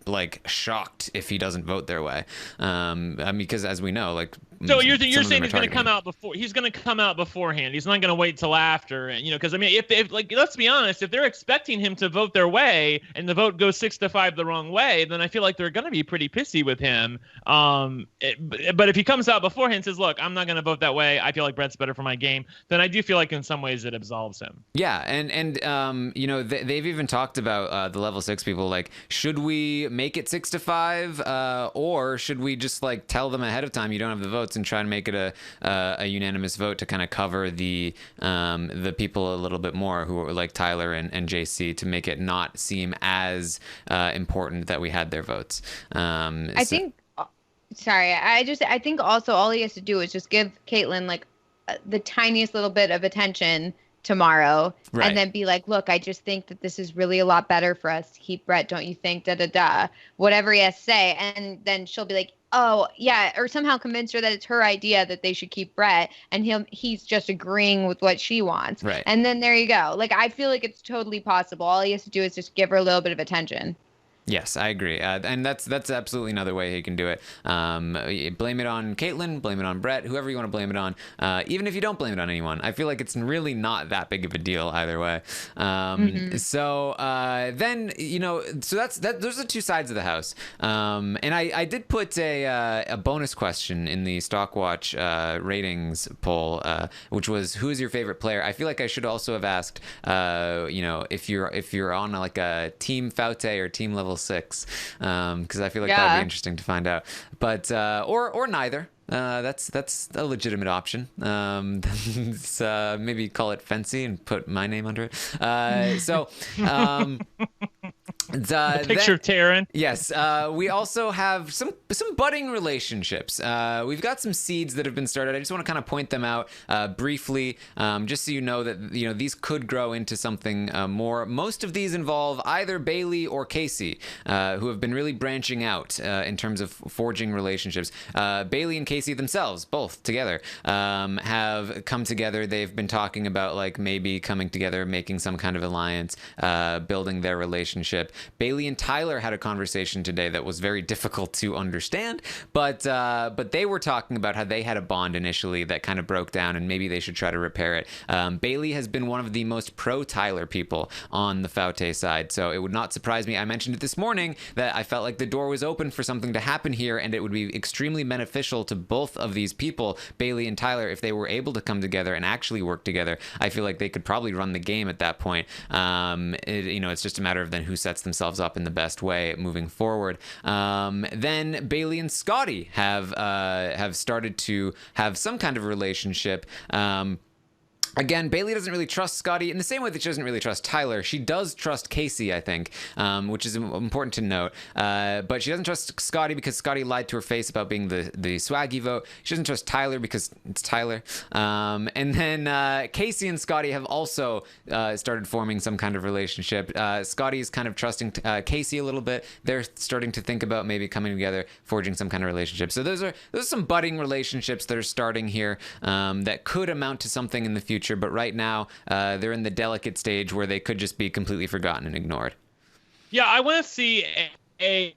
S1: shocked if he doesn't vote their way. Because as we know,
S3: so you're saying he's going to come out before? He's going to come out beforehand. He's not going to wait till after, and because if let's be honest, if they're expecting him to vote their way and the vote goes 6-5 the wrong way, then I feel like they're going to be pretty pissy with him. But if he comes out beforehand and says, "Look, I'm not going to vote that way. I feel like Brett's better for my game," then I do feel like in some ways it absolves him.
S1: Yeah, and they've even talked about the level 6 people. Like, should we make it 6-5, or should we just tell them ahead of time you don't have the vote and try and make it a unanimous vote to kind of cover the people a little bit more who are like Tyler and JC, to make it not seem as important that we had their votes. I think
S2: also all he has to do is just give Kaitlyn the tiniest little bit of attention tomorrow, right, and then be like, look, I just think that this is really a lot better for us to keep Brett, don't you think? Whatever he has to say. And then she'll be like, oh yeah, or somehow convince her that it's her idea that they should keep Brett, and he's just agreeing with what she wants.
S1: Right.
S2: And then there you go. I feel like it's totally possible. All he has to do is just give her a little bit of attention.
S1: Yes, I agree. And that's absolutely another way he can do it. Blame it on Kaitlyn, blame it on Brett, whoever you want to blame it on. Even if you don't blame it on anyone, I feel like it's really not that big of a deal either way. So then, so those are the two sides of the house. And I did put a bonus question in the Stockwatch ratings poll, which was, who is your favorite player? I feel like I should also have asked, if you're on a team Fauteuil or team level 6, because I feel like that'd be interesting to find out. But or neither. That's a legitimate option. Maybe call it fancy and put my name under it.
S3: The picture of Taran.
S1: Yes. We also have some budding relationships. We've got some seeds that have been started. I just want to kind of point them out briefly, just so you know that these could grow into something more. Most of these involve either Bayleigh or Kaycee, who have been really branching out in terms of forging relationships. Bayleigh and Kaycee themselves, both together, have come together. They've been talking about maybe coming together, making some kind of alliance, building their relationship. Bayleigh and Tyler had a conversation today that was very difficult to understand, but they were talking about how they had a bond initially that kind of broke down, and maybe they should try to repair it. Bayleigh has been one of the most pro-Tyler people on the Fauteuil side, so it would not surprise me. I mentioned it this morning that I felt like the door was open for something to happen here, and it would be extremely beneficial to both of these people, Bayleigh and Tyler, if they were able to come together and actually work together. I feel like they could probably run the game at that point. It's just a matter of then who sets themselves up in the best way moving forward. Then Bayleigh and Scottie have started to have some kind of relationship. Again, Bayleigh doesn't really trust Scottie in the same way that she doesn't really trust Tyler. She does trust Kaycee, I think, which is important to note. But she doesn't trust Scottie because Scottie lied to her face about being the Swaggy vote. She doesn't trust Tyler because it's Tyler. And then Kaycee and Scottie have also started forming some kind of relationship. Scottie is kind of trusting Kaycee a little bit. They're starting to think about maybe coming together, forging some kind of relationship. So those are some budding relationships that are starting here that could amount to something in the future. But right now, they're in the delicate stage where they could just be completely forgotten and ignored.
S3: Yeah, I want to see a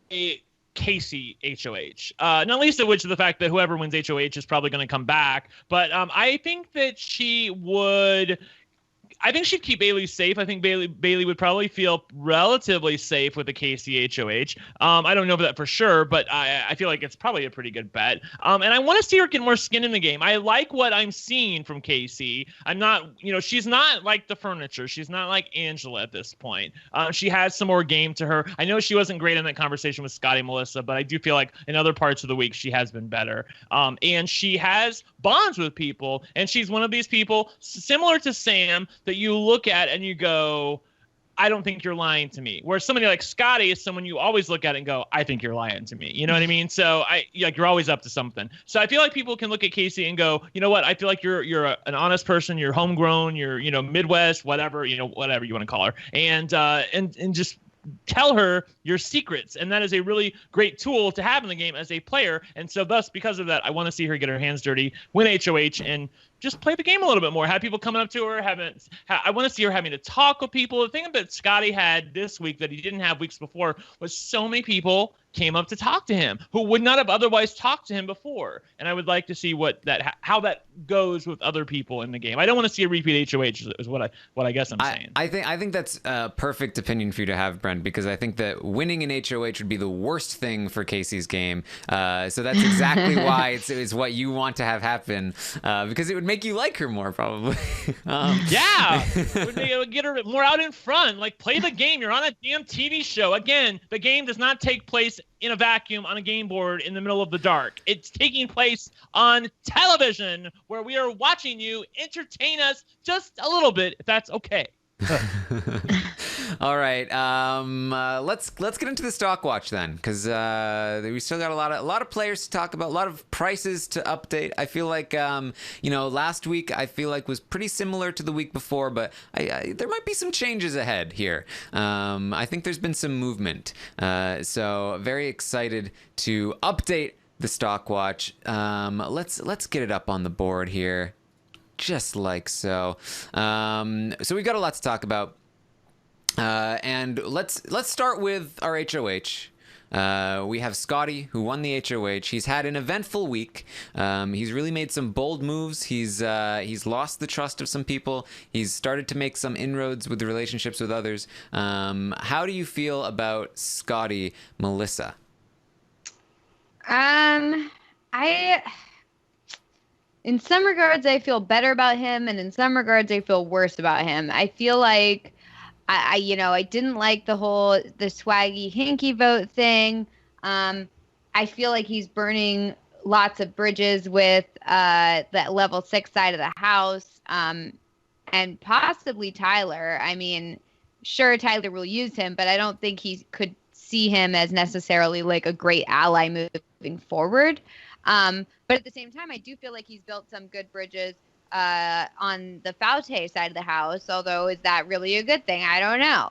S3: Kaycee HOH. Not least of which of the fact that whoever wins HOH is probably going to come back. But I think that she would... I think she'd keep Bayleigh safe. I think Bayleigh would probably feel relatively safe with the Kaycee HOH. I don't know that for sure, but I feel like it's probably a pretty good bet. And I want to see her get more skin in the game. I like what I'm seeing from Kaycee. I'm not, she's not like the furniture. She's not like Angela at this point. She has some more game to her. I know she wasn't great in that conversation with Scottie Melissa, but I do feel like in other parts of the week she has been better. And she has bonds with people, and she's one of these people similar to Sam that you look at and you go, I don't think you're lying to me. Whereas somebody like Scottie is someone you always look at and go, I think you're lying to me. You know what I mean? So you're always up to something. So I feel like people can look at Kaycee and go, you know what? I feel like you're an honest person. You're homegrown. You're Midwest, whatever whatever you want to call her, and just tell her your secrets. And that is a really great tool to have in the game as a player. And so thus, because of that, I want to see her get her hands dirty, win HOH, and just play the game a little bit more. Have people coming up to her. I want to see her having to talk with people. The thing that Scottie had this week that he didn't have weeks before was so many people came up to talk to him who would not have otherwise talked to him before. And I would like to see how that goes with other people in the game. I don't want to see a repeat HOH is what I guess I'm saying.
S1: I think that's a perfect opinion for you to have, Brent, because I think that winning an HOH would be the worst thing for Kaycee's game. So that's exactly why it's what you want to have happen, because it would make you like her more, probably.
S3: Yeah, it would get her more out in front. Like, play the game. You're on a damn TV show. Again, the game does not take place in a vacuum on a game board in the middle of the dark. It's taking place on television where we are watching you entertain us just a little bit, if that's okay.
S1: All right, let's get into the stock watch then, because we still got a lot of players to talk about, a lot of prices to update. I feel like last week I feel like was pretty similar to the week before, but there might be some changes ahead here. I think there's been some movement, so very excited to update the stock watch. Let's get it up on the board here. Just like so. So we got a lot to talk about. And let's start with our HOH. We have Scottie, who won the HOH. He's had an eventful week. He's really made some bold moves. He's lost the trust of some people. He's started to make some inroads with the relationships with others. How do you feel about Scottie, Melissa?
S2: In some regards, I feel better about him, and in some regards, I feel worse about him. I feel like I didn't like the Swaggy hinky vote thing. I feel like he's burning lots of bridges with that level 6 side of the house, and possibly Tyler. I mean, sure, Tyler will use him, but I don't think he could see him as necessarily like a great ally moving forward. But at the same time, I do feel like he's built some good bridges on the Faute side of the house, although is that really a good thing? I don't know.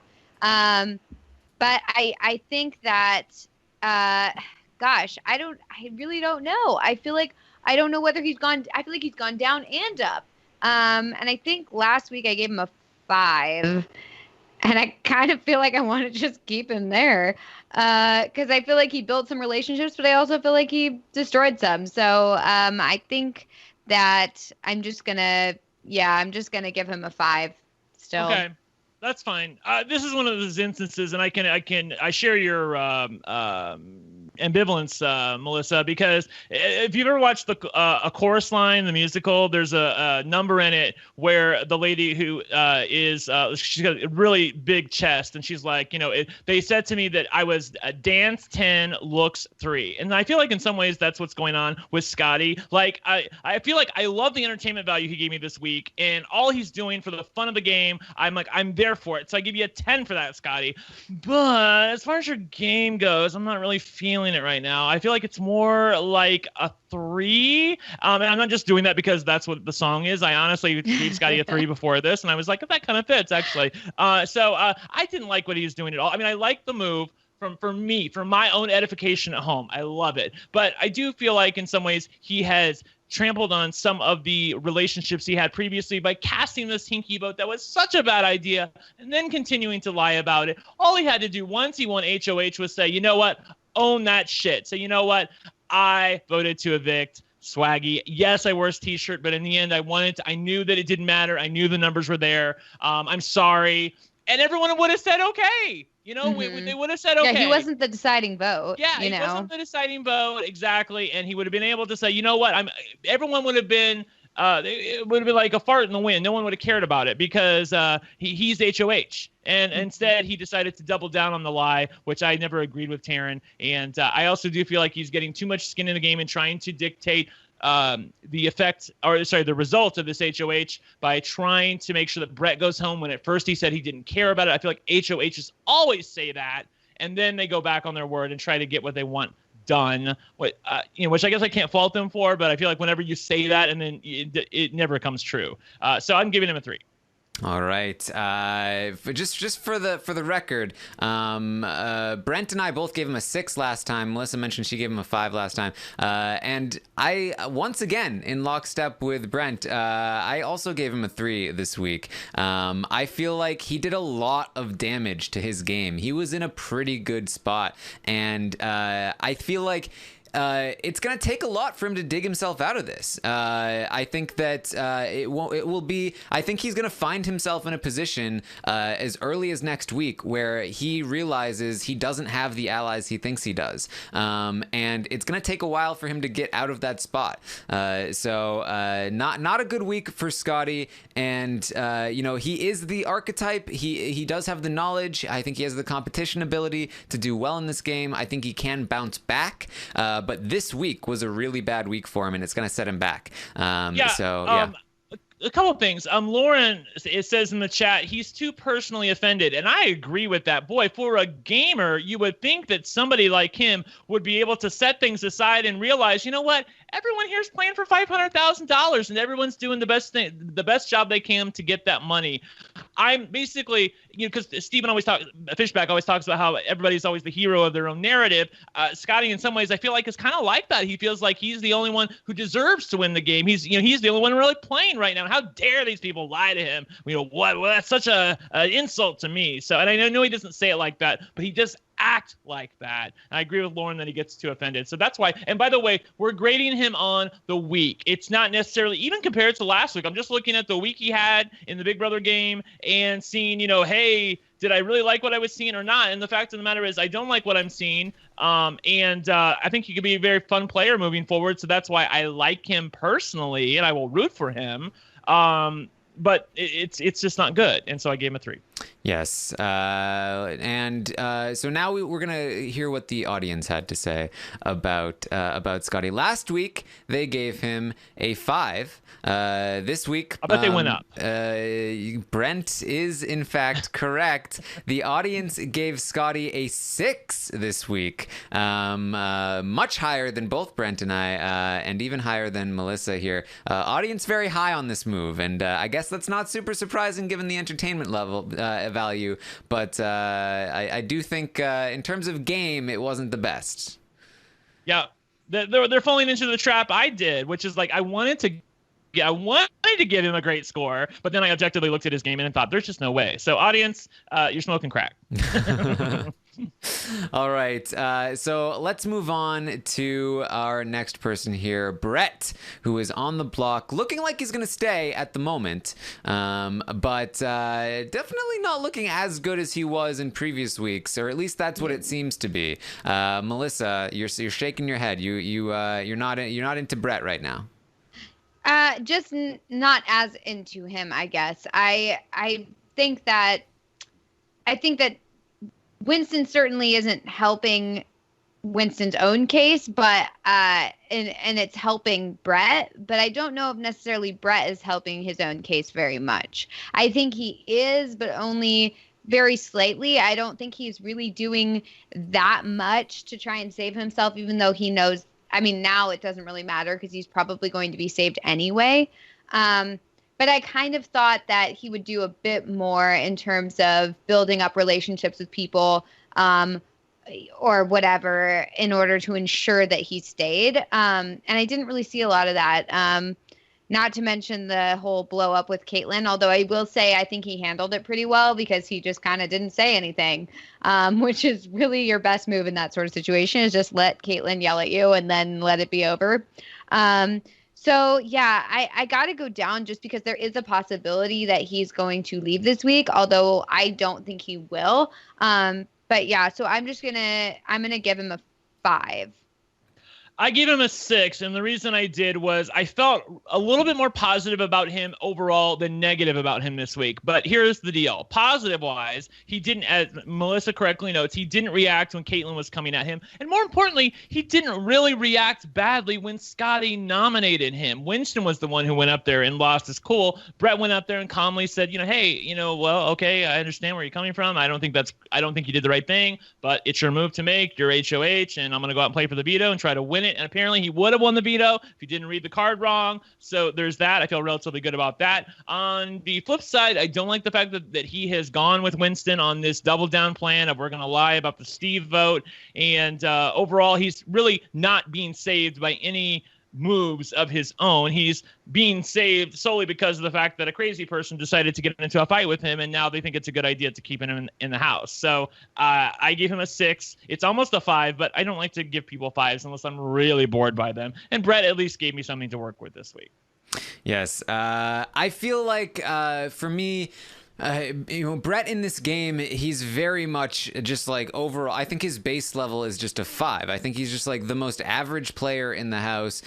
S2: But I think that, I really don't know. I feel like I don't know whether I feel like he's gone down and up. And I think last week I gave him a 5. And I kind of feel like I want to just keep him there because I feel like he built some relationships, but I also feel like he destroyed some. So I think that I'm just gonna give him a 5 still.
S3: Okay, that's fine. This is one of those instances, and I share your ambivalence, Melissa, because if you've ever watched a chorus line, the musical, there's a number in it where the lady who she's got a really big chest, and she's like, they said to me that I was a dance 10, looks 3, and I feel like in some ways that's what's going on with Scottie. Like I feel like I love the entertainment value he gave me this week, and all he's doing for the fun of the game, I'm there for it. So I give you a 10 for that, Scottie. But as far as your game goes, I'm not really feeling it right now. I feel like it's more like a 3. And I'm not just doing that because that's what the song is. I honestly gave Scottie a 3 before this, and I was like, that kind of fits, actually. So I didn't like what he was doing at all. I mean, I like the move. For my own edification at home. I love it. But I do feel like in some ways he has trampled on some of the relationships he had previously by casting this hinky vote that was such a bad idea and then continuing to lie about it. All he had to do once he won HOH was say, you know what? Own that shit. Say, you know what? I voted to evict Swaggy. Yes, I wore his t-shirt, but in the end I knew that it didn't matter. I knew the numbers were there. I'm sorry. And everyone would have said, okay. They would have said, okay.
S2: Yeah, he wasn't the deciding vote.
S3: Yeah, he wasn't the deciding vote, exactly. And he would have been able to say, you know what? Everyone would have been, it would have been like a fart in the wind. No one would have cared about it because he's HOH. And instead, he decided to double down on the lie, which I never agreed with Taran. And I also do feel like he's getting too much skin in the game and trying to dictate the result of this HOH by trying to make sure that Brett goes home when at first he said he didn't care about it. I feel like HOHs always say that, and then they go back on their word and try to get what they want done, which I guess I can't fault them for, but I feel like whenever you say that and then it never comes true. So I'm giving him a 3.
S1: All right. Just for the record, Brent and I both gave him a 6 last time. Melissa mentioned she gave him a 5 last time. And I, once again, in lockstep with Brent, I also gave him a 3 this week. I feel like he did a lot of damage to his game. He was in a pretty good spot. And I feel like it's going to take a lot for him to dig himself out of this. I think that I think he's going to find himself in a position as early as next week where he realizes he doesn't have the allies he thinks he does. And it's going to take a while for him to get out of that spot. So not a good week for Scottie. And, he is the archetype. He does have the knowledge. I think he has the competition ability to do well in this game. I think he can bounce back. But this week was a really bad week for him, and it's going to set him back.
S3: A couple of things. Lauren, it says in the chat, he's too personally offended. And I agree with that. Boy, for a gamer, you would think that somebody like him would be able to set things aside and realize, you know what? Everyone here is playing for $500,000 and everyone's doing the best job they can to get that money. I'm basically, because Fishback always talks about how everybody's always the hero of their own narrative. Scottie, in some ways, I feel like is kind of like that. He feels like he's the only one who deserves to win the game. He's the only one really playing right now. How dare these people lie to him? What? Well, that's such an insult to me. So, and I know he doesn't say it like that, but he just act like that. And I agree with Lauren that he gets too offended. So that's why. And by the way, we're grading him on the week. It's not necessarily even compared to last week. I'm just looking at the week he had in the Big Brother game and seeing, hey, did I really like what I was seeing or not? And the fact of the matter is I don't like what I'm seeing. And I think he could be a very fun player moving forward. So that's why I like him personally and I will root for him. But it's just not good. And so I gave him a 3.
S1: Yes. So now we're going to hear what the audience had to say about Scottie. Last week, they gave him a 5. This week,
S3: I bet they went up.
S1: Brent is, in fact, correct. The audience gave Scottie a 6 this week. Much higher than both Brent and I, and even higher than Melissa here. Audience very high on this move, and I guess that's not super surprising given the entertainment level value, but I do think in terms of game, it wasn't the best.
S3: Yeah, they're falling into the trap I did, which is like I wanted to give him a great score, but then I objectively looked at his game and thought there's just no way. So audience, you're smoking crack.
S1: All right. So let's move on to our next person here, Brett, who is on the block, looking like he's going to stay at the moment, but definitely not looking as good as he was in previous weeks, or at least that's what it seems to be. Melissa, you're shaking your head. You're not into Brett right now.
S2: Just not as into him, I guess. I think that Winston certainly isn't helping Winston's own case, but and it's helping Brett, but I don't know if necessarily Brett is helping his own case very much. I think he is, but only very slightly. I don't think he's really doing that much to try and save himself, even though he knows, I mean, now it doesn't really matter because he's probably going to be saved anyway. But I kind of thought that he would do a bit more in terms of building up relationships with people or whatever in order to ensure that he stayed. And I didn't really see a lot of that. Not to mention the whole blow up with Kaitlyn, although I will say I think he handled it pretty well because he just kind of didn't say anything, which is really your best move in that sort of situation, is just let Kaitlyn yell at you and then let it be over. So, yeah, I got to go down just because there is a possibility that he's going to leave this week, although I don't think he will. But, yeah, so I'm going to give him a 5.
S3: I gave him a 6, and the reason I did was I felt a little bit more positive about him overall than negative about him this week. But here's the deal. Positive-wise, he didn't, as Melissa correctly notes, he didn't react when Kaitlyn was coming at him. And more importantly, he didn't really react badly when Scottie nominated him. Winston was the one who went up there and lost his cool. Brett went up there and calmly said, hey, well, okay, I understand where you're coming from. I don't think you did the right thing, but it's your move to make. You're HOH, and I'm going to go out and play for the veto and try to win it. And apparently he would have won the veto if he didn't read the card wrong. So there's that. I feel relatively good about that. On the flip side, I don't like the fact that he has gone with Winston on this double down plan of we're going to lie about the Steve vote. And overall, he's really not being saved by any moves of his own. He's being saved solely because of the fact that a crazy person decided to get into a fight with him, and now they think it's a good idea to keep him in the house. So I gave him a 6. It's almost a 5, but I don't like to give people 5s unless I'm really bored by them. And Brett at least gave me something to work with this week.
S1: Yes. I feel like for me, Brett in this game, he's very much just like overall, I think his base level is just a 5. I think he's just like the most average player in the house.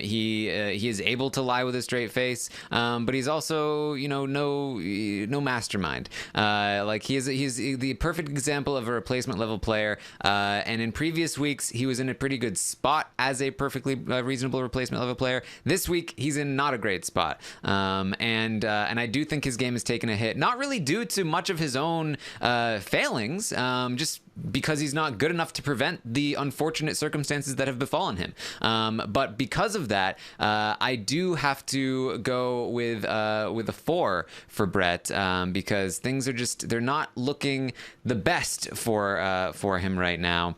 S1: He is able to lie with a straight face, but he's also, no mastermind. Like he's the perfect example of a replacement level player. And in previous weeks, he was in a pretty good spot as a perfectly reasonable replacement level player. This week, he's in not a great spot. And I do think his game has taken a hit. Not really due to much of his own failings, just because he's not good enough to prevent the unfortunate circumstances that have befallen him. But because of that, I do have to go with a 4 for Brett, because things are they're not looking the best for him right now.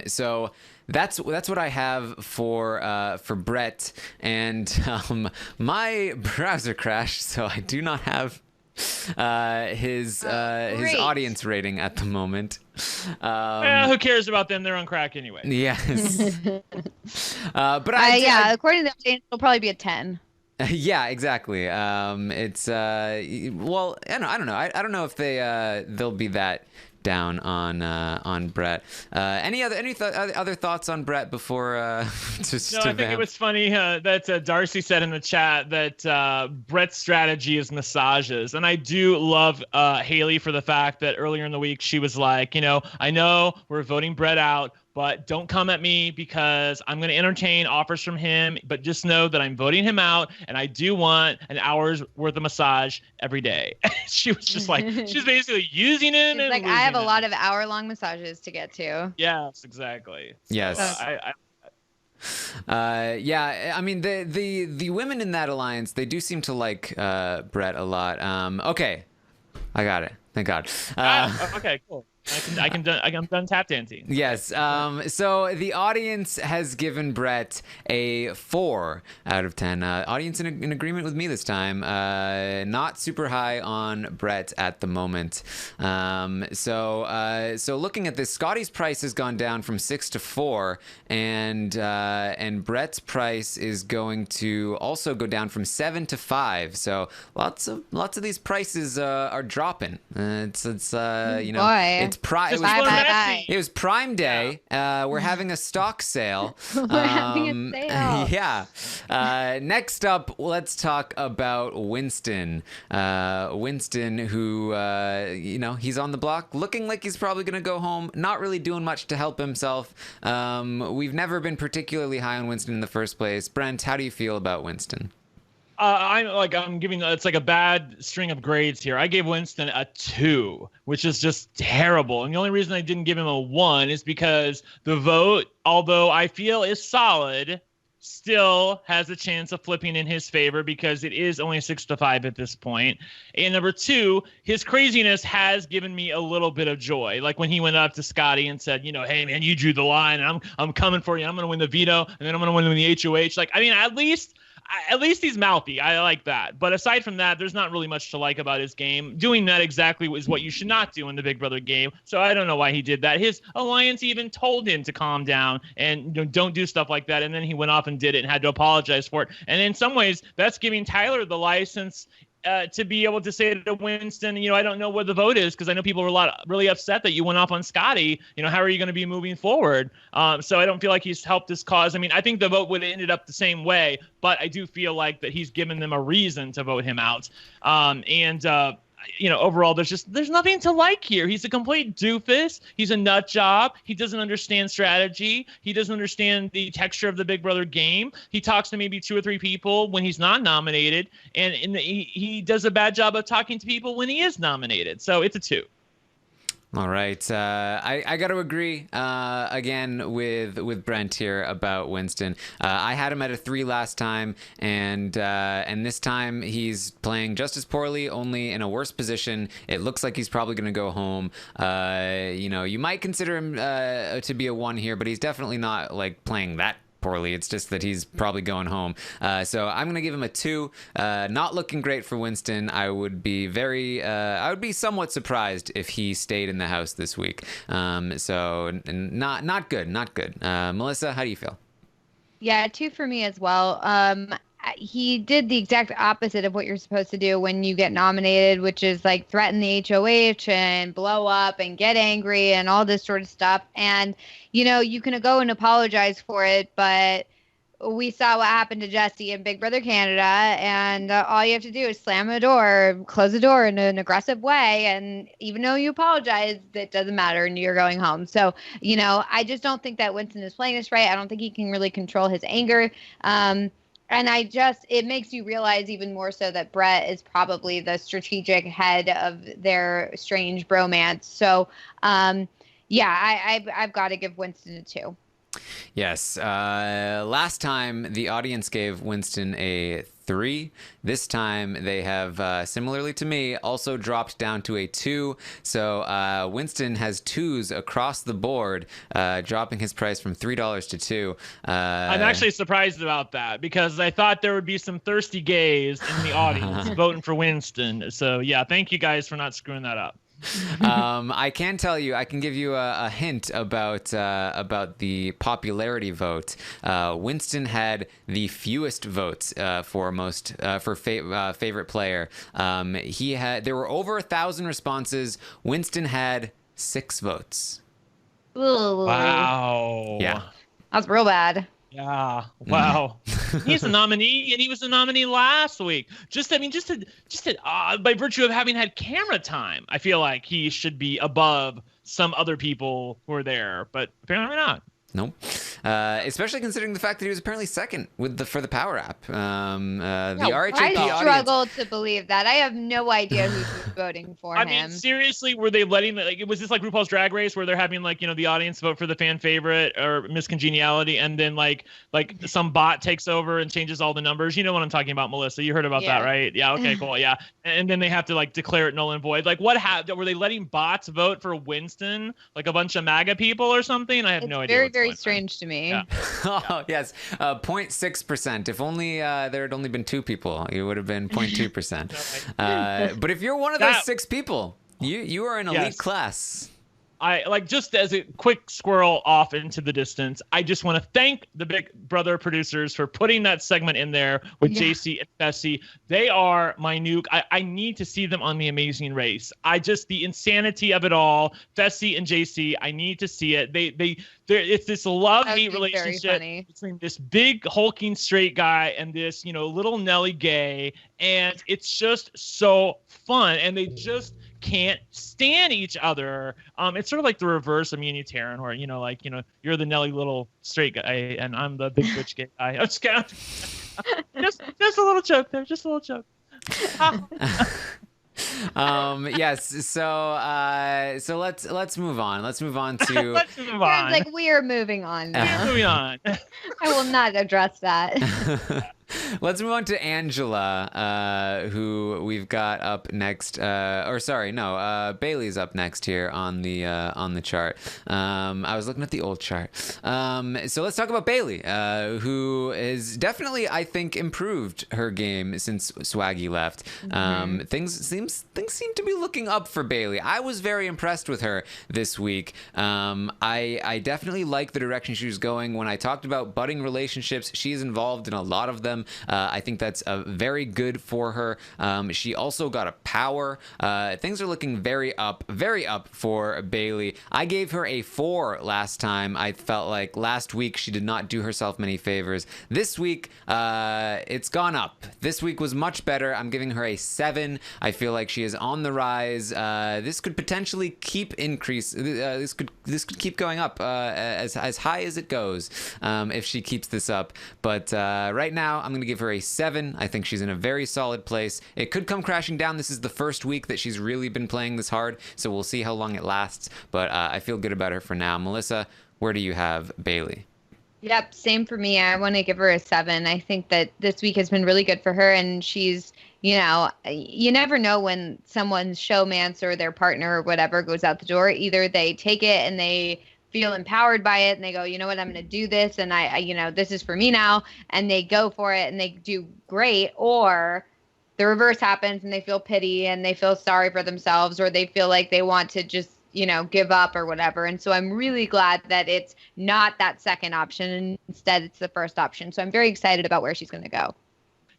S1: So that's what I have for Brett, and my browser crashed, so I do not have his audience rating at the moment.
S3: Who cares about them? They're on crack anyway.
S1: Yes. But
S2: according to the audience, it'll probably be a 10.
S1: Yeah, exactly. It's well, I don't know. I don't know if they'll be that down on Brett. Any other thoughts on Brett before I think
S3: it was funny that Darcy said in the chat that Brett's strategy is massages, and I do love Haleigh for the fact that earlier in the week she was like, I know we're voting Brett out, but don't come at me because I'm going to entertain offers from him, but just know that I'm voting him out, and I do want an hour's worth of massage every day. She was just like, she's basically using him.
S2: She's like, I have a lot of hour-long massages to get to.
S3: Yes, exactly.
S1: Yes.
S3: So,
S1: yeah, I mean, the women in that alliance, they do seem to like Brett a lot. Okay, I got it. Thank God.
S3: Okay, cool. I'm done tap dancing.
S1: Yes. So the audience has given Brett a 4 out of 10. Audience in agreement with me this time. Not super high on Brett at the moment. So looking at this, Scottie's price has gone down from 6 to 4, and Brett's price is going to also go down from 7 to 5. So lots of these prices are dropping. It's you know,
S2: Boy.
S1: it's prime. It was Prime Day. We're having a stock sale.
S2: We're having a sale.
S1: Yeah. Next up, let's talk about Winston. Winston, who, you know, he's on the block, looking like he's probably going to go home, not really doing much to help himself. We've never been particularly high on Winston in the first place. Brent, how do you feel about Winston?
S3: I'm giving, it's like a bad string of grades here. I gave Winston a 2, which is just terrible. And the only reason I didn't give him a 1 is because the vote, although I feel is solid, still has a chance of flipping in his favor because it is only 6 to 5 at this point. And number 2, his craziness has given me a little bit of joy. Like when he went up to Scottie and said, you know, hey man, you drew the line, and I'm coming for you. I'm going to win the veto, and then I'm going to win the HOH. Like, I mean, at least he's mouthy. I like that. But aside from that, there's not really much to like about his game. Doing that exactly is what you should not do in the Big Brother game. So I don't know why he did that. His alliance even told him to calm down and don't do stuff like that. And then he went off and did it and had to apologize for it. And in some ways, that's giving Tyler the license to be able to say to Winston, you know, I don't know what the vote is because I know people were really upset that you went off on Scottie. You know, how are you going to be moving forward? So I don't feel like he's helped his cause. I mean, I think the vote would have ended up the same way, but I do feel like that he's given them a reason to vote him out. You know, overall, there's nothing to like here. He's a complete doofus. He's a nut job. He doesn't understand strategy. He doesn't understand the texture of the Big Brother game. He talks to maybe 2 or 3 people when he's not nominated, and he does a bad job of talking to people when he is nominated. So it's a 2.
S1: All right. I got to agree again with Brent here about Winston. I had him at a 3 last time, and this time he's playing just as poorly, only in a worse position. It looks like he's probably going to go home. You know, you might consider him to be a 1 here, but he's definitely not like playing that poorly. It's just that he's probably going home. So I'm going to give him a 2. Not looking great for Winston. I would be somewhat surprised if he stayed in the house this week. So not good. Melissa, how do you feel?
S2: Yeah, 2 for me as well. He did the exact opposite of what you're supposed to do when you get nominated, which is like threaten the HOH and blow up and get angry and all this sort of stuff. And, you know, you can go and apologize for it, but we saw what happened to Jesse in Big Brother Canada, and all you have to do is slam the door, close the door in an aggressive way, and even though you apologize, it doesn't matter, and you're going home. So, you know, I just don't think that Winston is playing this right. I don't think he can really control his anger. And it makes you realize even more so that Brett is probably the strategic head of their strange bromance. So, yeah, I've got to give Winston a 2.
S1: Yes. Last time the audience gave Winston a 3. This time they have, similarly to me, also dropped down to a 2. So Winston has 2s across the board, dropping his price from $3 to 2.
S3: I'm actually surprised about that because I thought there would be some thirsty gays in the audience voting for Winston. So yeah, thank you guys for not screwing that up.
S1: I can tell you, I can give you a hint about the popularity vote. Winston had the fewest votes for favorite player. There were over 1,000 responses. Winston had 6 votes.
S2: Ooh.
S3: Wow.
S1: Yeah,
S2: that's real bad.
S3: Yeah. Wow. He's a nominee, and he was a nominee last week. Just by virtue of having had camera time, I feel like he should be above some other people who are there, but apparently not.
S1: Nope. Especially considering the fact that he was apparently second for the power app. The RHAP
S2: I
S1: audience.
S2: struggle to believe that. I have no idea who's voting for him.
S3: I mean, seriously, were they letting was this like RuPaul's Drag Race where they're having the audience vote for the fan favorite or Miss Congeniality, and then like some bot takes over and changes all the numbers? You know what I'm talking about, Melissa? You heard about that, right? Yeah. Okay. Cool. Yeah. And then they have to declare it null and void. Like, what happened? Were they letting bots vote for Winston, like a bunch of MAGA people or something? I have no idea.
S2: Very strange to me.
S3: Yeah.
S1: Oh, yes. 0.6%. If only there had only been 2 people, it would have been 0.2%. But if you're one of those 6 people, you are an elite class.
S3: I just as a quick squirrel off into the distance, I just want to thank the Big Brother producers for putting that segment in there with JC and Fessy. They are my nuke. I need to see them on The Amazing Race. The insanity of it all. Fessy and JC, I need to see it. It's this love-hate relationship between this big hulking straight guy and this, little Nelly gay, and it's just so fun. And they just can't stand each other. It's sort of like the reverse of me and you, Taran, where you're the Nelly little straight guy and I'm the big bitch gay guy. I'm just kidding. just a little joke there. Just a little joke.
S1: Yes. So let's move on. Let's move on to.
S3: Let's move on.
S2: Like we are moving on.
S3: We're moving on.
S2: I will not address that.
S1: Let's move on to Angela, who we've got up next. Bayleigh's up next here on the chart. I was looking at the old chart. So let's talk about Bayleigh, who has definitely, I think, improved her game since Swaggy left. Things seem to be looking up for Bayleigh. I was very impressed with her this week. I definitely like the direction she was going. When I talked about budding relationships, she's involved in a lot of them. I think that's very good for her. She also got a power. Things are looking very up for Bayleigh. I gave her a 4 last time. I felt like last week she did not do herself many favors. This week, it's gone up. This week was much better. I'm giving her a 7. I feel like she is on the rise. This could potentially keep increase. This could keep going up as high as it goes if she keeps this up. But right now, I'm going to give her a 7. I think she's in a very solid place. It could come crashing down. This is the first week that she's really been playing this hard, so we'll see how long it lasts. But I feel good about her for now. Melissa, where do you have Bayleigh?
S2: Yep, same for me. I want to give her a 7. I think that this week has been really good for her, and she's, you never know when someone's showmance or their partner or whatever goes out the door. Either they take it and they feel empowered by it and they go, you know what, I'm going to do this and I this is for me now, and they go for it and they do great, or the reverse happens and they feel pity and they feel sorry for themselves, or they feel like they want to just give up or whatever. And so I'm really glad that it's not that second option and instead it's the first option. So I'm very excited about where she's going to go.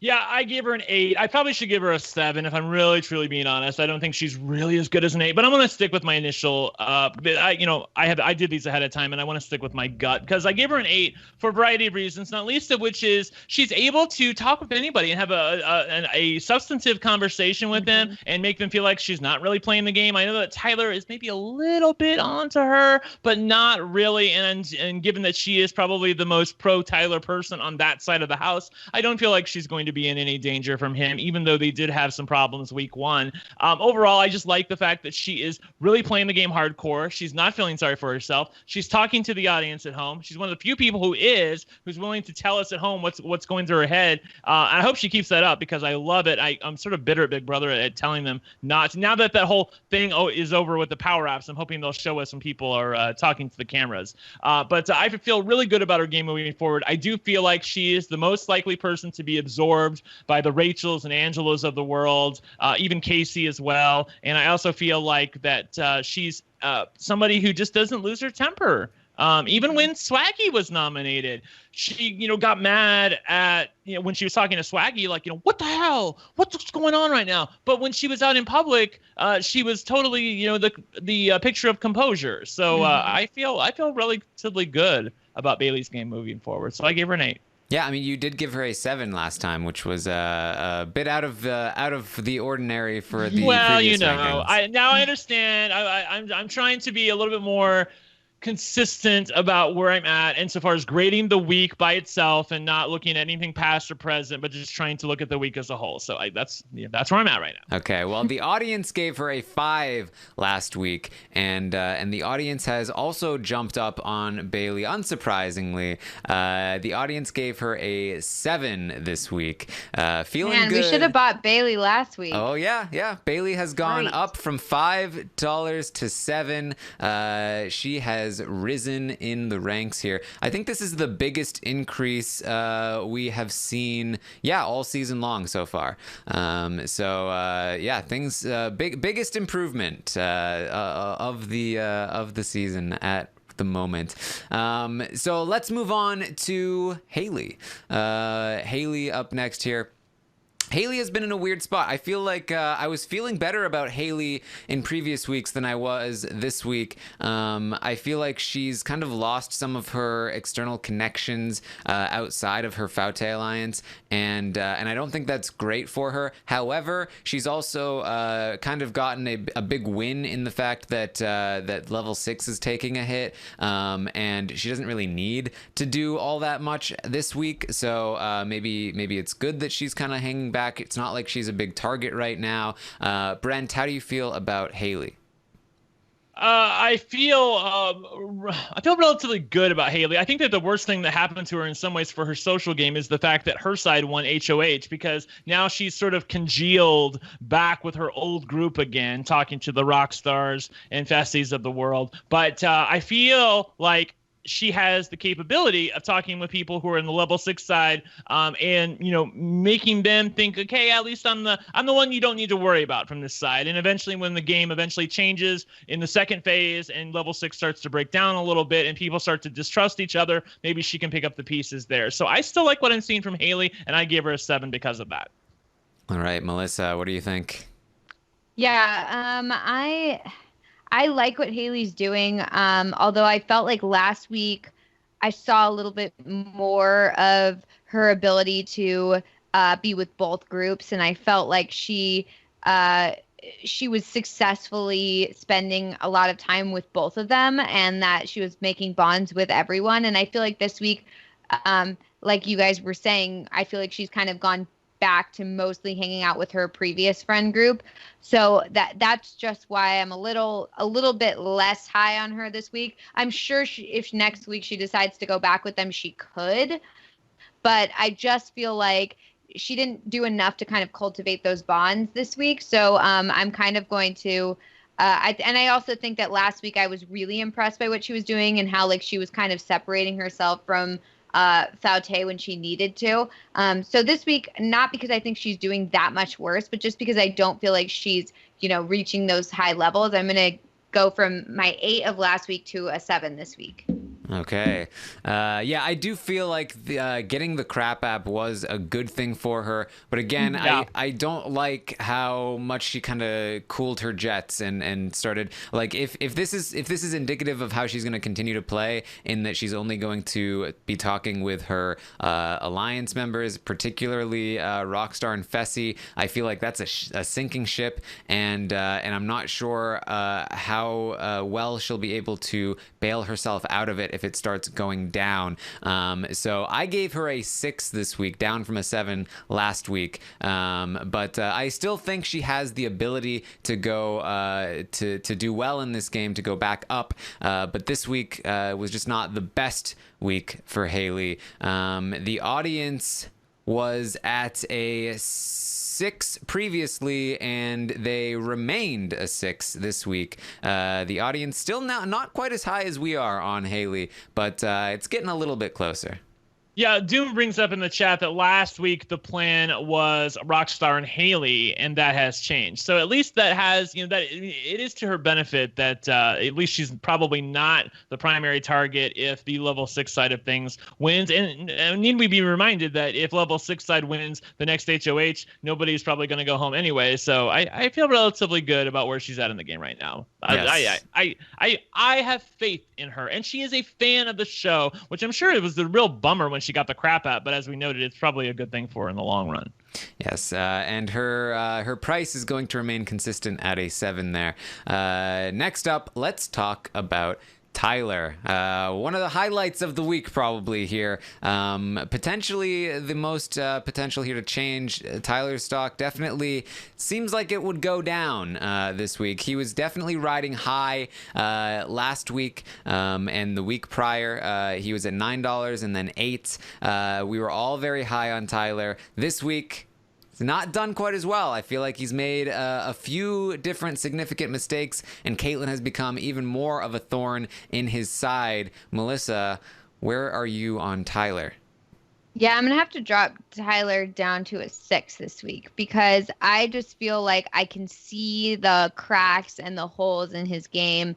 S3: Yeah, I gave her an 8. I probably should give her a 7 if I'm really, truly being honest. I don't think she's really as good as an 8, but I'm going to stick with my initial. I did these ahead of time, and I want to stick with my gut because I gave her an 8 for a variety of reasons, not least of which is she's able to talk with anybody and have a substantive conversation with them and make them feel like she's not really playing the game. I know that Tyler is maybe a little bit onto her, but not really. And given that she is probably the most pro Tyler person on that side of the house, I don't feel like she's going to be in any danger from him, even though they did have some problems week 1. Overall, I just like the fact that she is really playing the game hardcore. She's not feeling sorry for herself. She's talking to the audience at home. She's one of the few people who's willing to tell us at home what's going through her head. And I hope she keeps that up because I love it. I'm sort of bitter at Big Brother at telling them not to. Now that whole thing is over with the power apps, I'm hoping they'll show us when people are talking to the cameras. But I feel really good about her game moving forward. I do feel like she is the most likely person to be absorbed by the Rachels and Angelos of the world, even Kaycee as well. And I also feel like that she's somebody who just doesn't lose her temper. Even when Swaggy was nominated, she, got mad at, when she was talking to Swaggy, like, what the hell? What's going on right now? But when she was out in public, she was totally, the picture of composure. So I feel relatively good about Bayleigh's game moving forward. So I gave her an 8.
S1: Yeah, I mean, you did give her a 7 last time, which was a bit out of the ordinary for the previous rankings.
S3: I understand. I'm trying to be a little bit more consistent about where I'm at insofar as grading the week by itself and not looking at anything past or present, but just trying to look at the week as a whole. So that's where I'm at right now.
S1: Okay, well, the audience gave her a 5 last week, and the audience has also jumped up on Bayleigh. Unsurprisingly, the audience gave her a 7 this week. Feeling
S2: Man,
S1: good.
S2: we should have bought Bayleigh last week.
S1: Oh yeah. Bayleigh has gone
S2: Right.
S1: up from $5 to $7. She has risen in the ranks here. I think this is the biggest increase we have seen, all season long so far. Things biggest improvement of the season at the moment. So let's move on to Haleigh. Haleigh up next here. Haleigh has been in a weird spot. I feel like I was feeling better about Haleigh in previous weeks than I was this week. I feel like she's kind of lost some of her external connections outside of her Faute alliance, and I don't think that's great for her. However, she's also kind of gotten a big win in the fact that that level 6 is taking a hit, and she doesn't really need to do all that much this week. So maybe it's good that she's kind of hanging back. It's not like she's a big target right now. Brent, how do you feel about Haleigh?
S3: I feel relatively good about Haleigh. I think that the worst thing that happened to her in some ways for her social game is the fact that her side won HOH, because now she's sort of congealed back with her old group again, talking to the Rockstars and Festies of the world. But I feel like she has the capability of talking with people who are in the level 6 side, and making them think, okay, at least I'm the one you don't need to worry about from this side. And eventually, when the game eventually changes in the second phase and level 6 starts to break down a little bit and people start to distrust each other, maybe she can pick up the pieces there. So I still like what I'm seeing from Haleigh, and I gave her a 7 because of that.
S1: All right, Melissa, what do you think?
S2: Yeah, I like what Haleigh's doing, although I felt like last week I saw a little bit more of her ability to be with both groups, and I felt like she was successfully spending a lot of time with both of them, and that she was making bonds with everyone. And I feel like this week, like you guys were saying, I feel like she's kind of gone back to mostly hanging out with her previous friend group. So that's just why I'm a little bit less high on her this week. I'm sure if next week she decides to go back with them, she could. But I just feel like she didn't do enough to kind of cultivate those bonds this week. So I'm kind of going to I also think that last week I was really impressed by what she was doing and how she was kind of separating herself from Faute when she needed to. So this week, not because I think she's doing that much worse, but just because I don't feel like she's, reaching those high levels, I'm going to go from my 8 of last week to a 7 this week.
S1: Okay. I do feel like getting the crap app was a good thing for her. But again, I don't like how much she kind of cooled her jets and started if this is indicative of how she's going to continue to play, in that she's only going to be talking with her alliance members, particularly Rockstar and Fessy. I feel like that's a sinking ship, and I'm not sure how well she'll be able to bail herself out of it if it starts going down. So I gave her a 6 this week, down from a 7 last week. But I still think she has the ability to go to do well in this game, to go back up. But this week was just not the best week for Haleigh. The audience was at a 6 previously, and they remained a 6 this week. The audience still not quite as high as we are on Haleigh, but it's getting a little bit closer.
S3: Yeah, Doom brings up in the chat that last week the plan was Rockstar and Haleigh, and that has changed. So at least that has, that it is to her benefit that at least she's probably not the primary target if the level 6 side of things wins. And need we be reminded that if level 6 side wins the next HOH, nobody's probably going to go home anyway. So I feel relatively good about where she's at in the game right now.
S1: Yes.
S3: I have faith in her, and she is a fan of the show, which I'm sure it was the real bummer when she got the crap out, but as we noted, it's probably a good thing for her in the long run.
S1: Yes, and her price is going to remain consistent at a 7 there. Next up, let's talk about Tyler, one of the highlights of the week probably here. Potentially the most potential here to change Tyler's stock. Definitely seems like it would go down this week. He was definitely riding high last week and the week prior. He was at $9 and then $8. We were all very high on Tyler. This week, it's not done quite as well. I feel like he's made a few different significant mistakes, and Kaitlyn has become even more of a thorn in his side. Melissa, where are you on Tyler?
S2: Yeah, I'm going to have to drop Tyler down to a 6 this week because I just feel like I can see the cracks and the holes in his game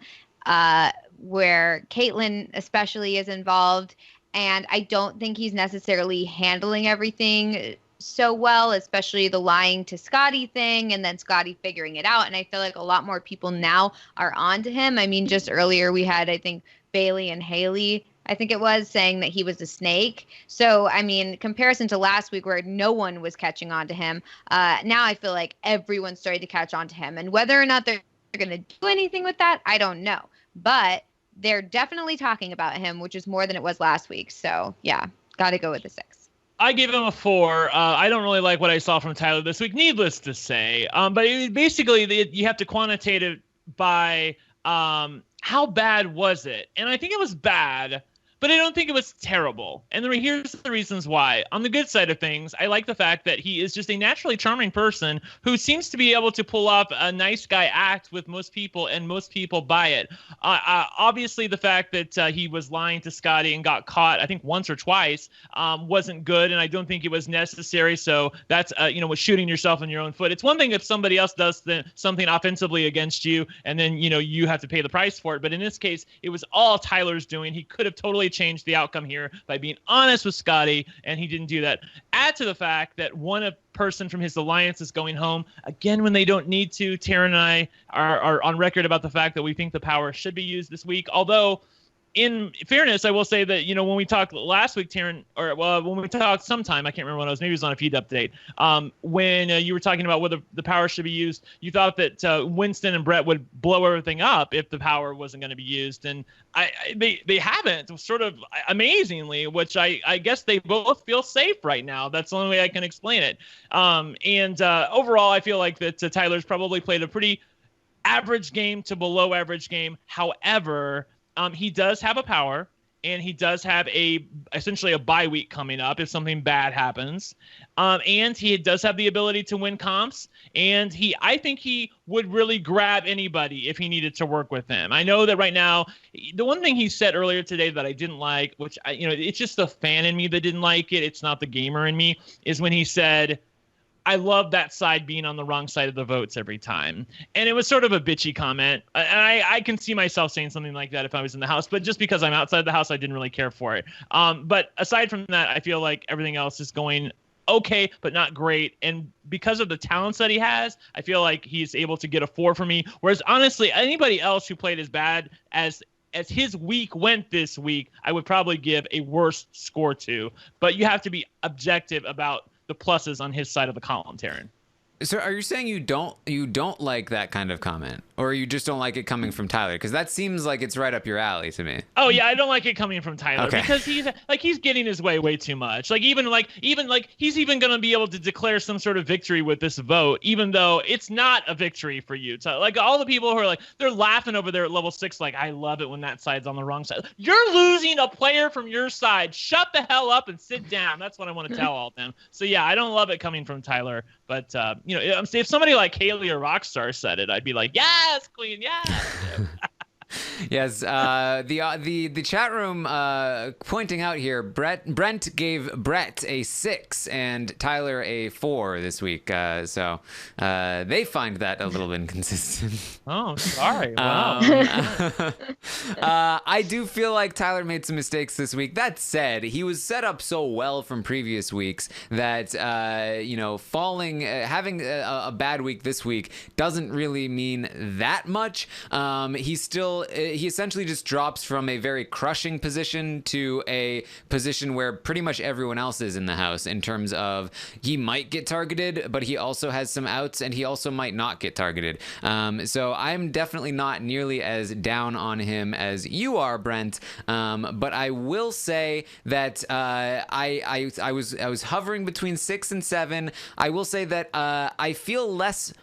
S2: where Kaitlyn especially is involved, and I don't think he's necessarily handling everything so well, especially the lying to Scottie thing and then Scottie figuring it out. And I feel like a lot more people now are on to him. I mean, just earlier we had, I think, Bayleigh and Haleigh, I think it was, saying that he was a snake. So, I mean, comparison to last week where no one was catching on to him, now I feel like everyone's starting to catch on to him. And whether or not they're going to do anything with that, I don't know. But they're definitely talking about him, which is more than it was last week. So, yeah, got to go with a 6.
S3: I give him a 4. I don't really like what I saw from Tyler this week, needless to say. But basically, you have to quantitate it by how bad was it? And I think it was bad, but I don't think it was terrible. And here's the reasons why. On the good side of things, I like the fact that he is just a naturally charming person who seems to be able to pull off a nice guy act with most people, and most people buy it. Obviously, the fact that he was lying to Scottie and got caught, I think once or twice, wasn't good, and I don't think it was necessary. So that's, with shooting yourself in your own foot. It's one thing if somebody else does something offensively against you, and then, you have to pay the price for it. But in this case, it was all Tyler's doing. He could have totally changed the outcome here by being honest with Scottie, and he didn't do that. Add to the fact that one person from his alliance is going home again when they don't need to. Taran and I are on record about the fact that we think the power should be used this week, although in fairness, I will say that, when we talked last week, Taran, when we talked sometime, I can't remember when it was, maybe it was on a feed update, when you were talking about whether the power should be used, you thought that Winston and Brett would blow everything up if the power wasn't going to be used. And they haven't, sort of amazingly, which I guess they both feel safe right now. That's the only way I can explain it. Overall, I feel like that Tyler's probably played a pretty average game to below average game. However, he does have a power, and he does have essentially a bye week coming up if something bad happens. And he does have the ability to win comps, and I think he would really grab anybody if he needed to work with him. I know that right now, the one thing he said earlier today that I didn't like, which it's just the fan in me that didn't like it, it's not the gamer in me, is when he said, I love that side being on the wrong side of the votes every time. And it was sort of a bitchy comment. And I can see myself saying something like that if I was in the house. But just because I'm outside the house, I didn't really care for it. But aside from that, I feel like everything else is going okay, but not great. And because of the talents that he has, I feel like he's able to get a 4 for me. Whereas, honestly, anybody else who played as bad as his week went this week, I would probably give a worse score to. But you have to be objective about the pluses on his side of the column, Taran.
S1: So are you saying you don't like that kind of comment, or you just don't like it coming from Tyler? Because that seems like it's right up your alley to me.
S3: Oh yeah, I don't like it coming from Tyler because he's getting his way too much. Even he's even gonna be able to declare some sort of victory with this vote, even though it's not a victory for you. So all the people who are they're laughing over there at level 6, I love it when that side's on the wrong side. You're losing a player from your side. Shut the hell up and sit down. That's what I want to tell all of them. So yeah, I don't love it coming from Tyler, but if somebody like Haleigh or Rockstar said it, I'd be like, yes, queen, yes.
S1: Yes, the chat room pointing out here, Brent gave Brett a 6 and Tyler a 4 this week, so they find that a little inconsistent.
S3: Oh, sorry. Wow.
S1: I do feel like Tyler made some mistakes this week. That said, he was set up so well from previous weeks that having a bad week this week doesn't really mean that much. He still he essentially just drops from a very crushing position to a position where pretty much everyone else is in the house, in terms of he might get targeted, but he also has some outs, and he also might not get targeted. So I'm definitely not nearly as down on him as you are, Brent. But I will say that I was hovering between 6 and 7. I will say that I feel less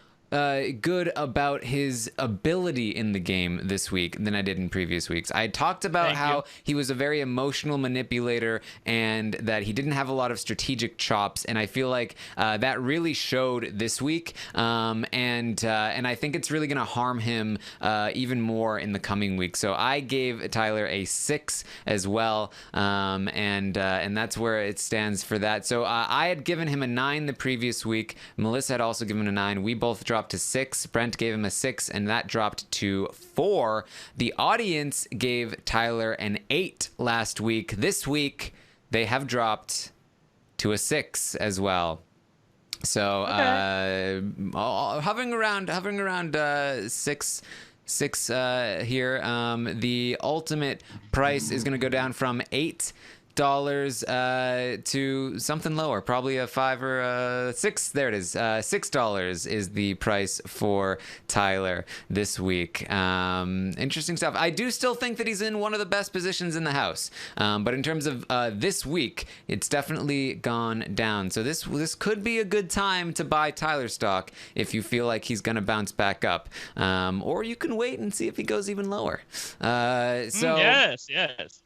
S1: good about his ability in the game this week than I did in previous weeks. I talked about how he was a very emotional manipulator and that he didn't have a lot of strategic chops, and I feel like that really showed this week. And I think it's really going to harm him even more in the coming week. So I gave Tyler a 6 as well, and that's where it stands for that. So I had given him a 9 the previous week. Melissa had also given him a 9. We both dropped to 6. Brent gave him a 6, and that dropped to 4. The audience gave Tyler an 8 last week. This week, they have dropped to a 6 as well. So hovering around 6 here. The ultimate price is going to go down from $8 to something lower, probably a 5 or a 6. There it is. $6 is the price for Tyler this week. Interesting stuff. I do still think that he's in one of the best positions in the house, but in terms of this week, it's definitely gone down. So this could be a good time to buy Tyler stock if you feel like he's going to bounce back up, or you can wait and see if he goes even lower.
S3: Yes.